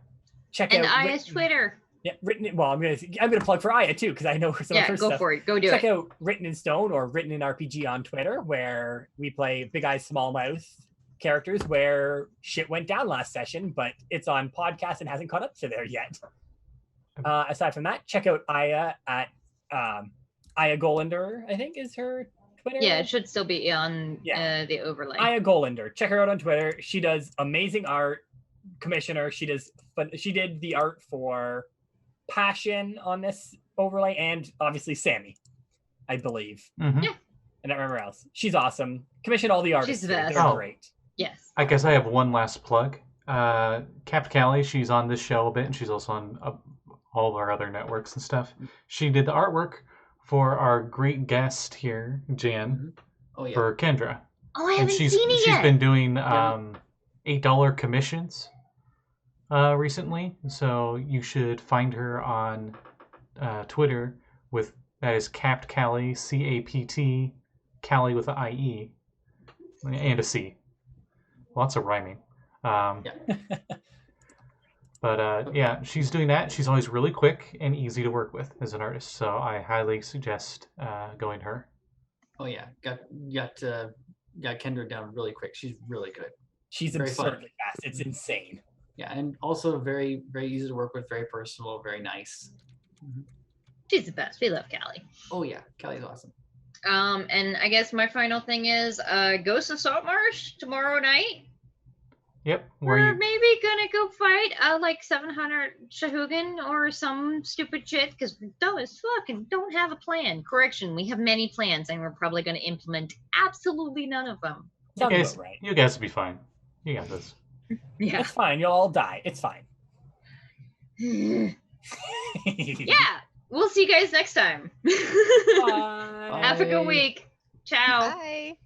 B: Check
A: out
B: Aya's
A: Twitter.
B: Yeah, I'm gonna plug for Aya too, because I know some of her stuff.
A: Go for it. Go do
B: Check out Written in Stone or Written in RPG on Twitter, where we play Big Eyes Small Mouth characters where shit went down last session, but it's on podcast and hasn't caught up to there yet. Aside from that, check out Aya at Aya Golander, I think is her Twitter.
A: Yeah, it should still be on the overlay.
B: Aya Golander. Check her out on Twitter. She does amazing art. Commissioner. She did the art for Passion on this overlay, and obviously Sammi, I believe.
E: Mm-hmm.
A: Yeah.
B: I don't remember else. She's awesome. Commission all the artists.
A: She's the best.
B: They're great.
A: Yes.
E: I guess I have one last plug. Capt Callie, she's on this show a bit, and she's also on all of our other networks and stuff. She did the artwork for our great guest here, Jan, for Kendra.
A: Oh, I haven't seen it
E: She's
A: yet.
E: been doing $8 commissions recently, so you should find her on Twitter that is Capt Callie, CAPT, Callie with an IE and a C. Lots of rhyming. But yeah, she's doing that. She's always really quick and easy to work with as an artist, so I highly suggest going to her.
H: Oh yeah, got Kendra down really quick. She's really good.
B: She's
H: very
B: absurdly fast. It's insane.
H: Yeah, and also very, very easy to work with, very personal, very nice.
A: She's the best. We love Callie.
H: Oh yeah, Callie's awesome.
A: And I guess my final thing is Ghost of Saltmarsh tomorrow night.
E: Yep.
A: We're maybe gonna go fight like 700 Shahugan or some stupid shit because we don't have a plan. Correction, we have many plans and we're probably gonna implement absolutely none of them.
E: You guys will be fine. You got this.
A: Yeah.
B: It's fine. You'll all die. It's fine.
A: Yeah. We'll see you guys next time.
B: Bye.
A: Have a good week. Ciao.
J: Bye.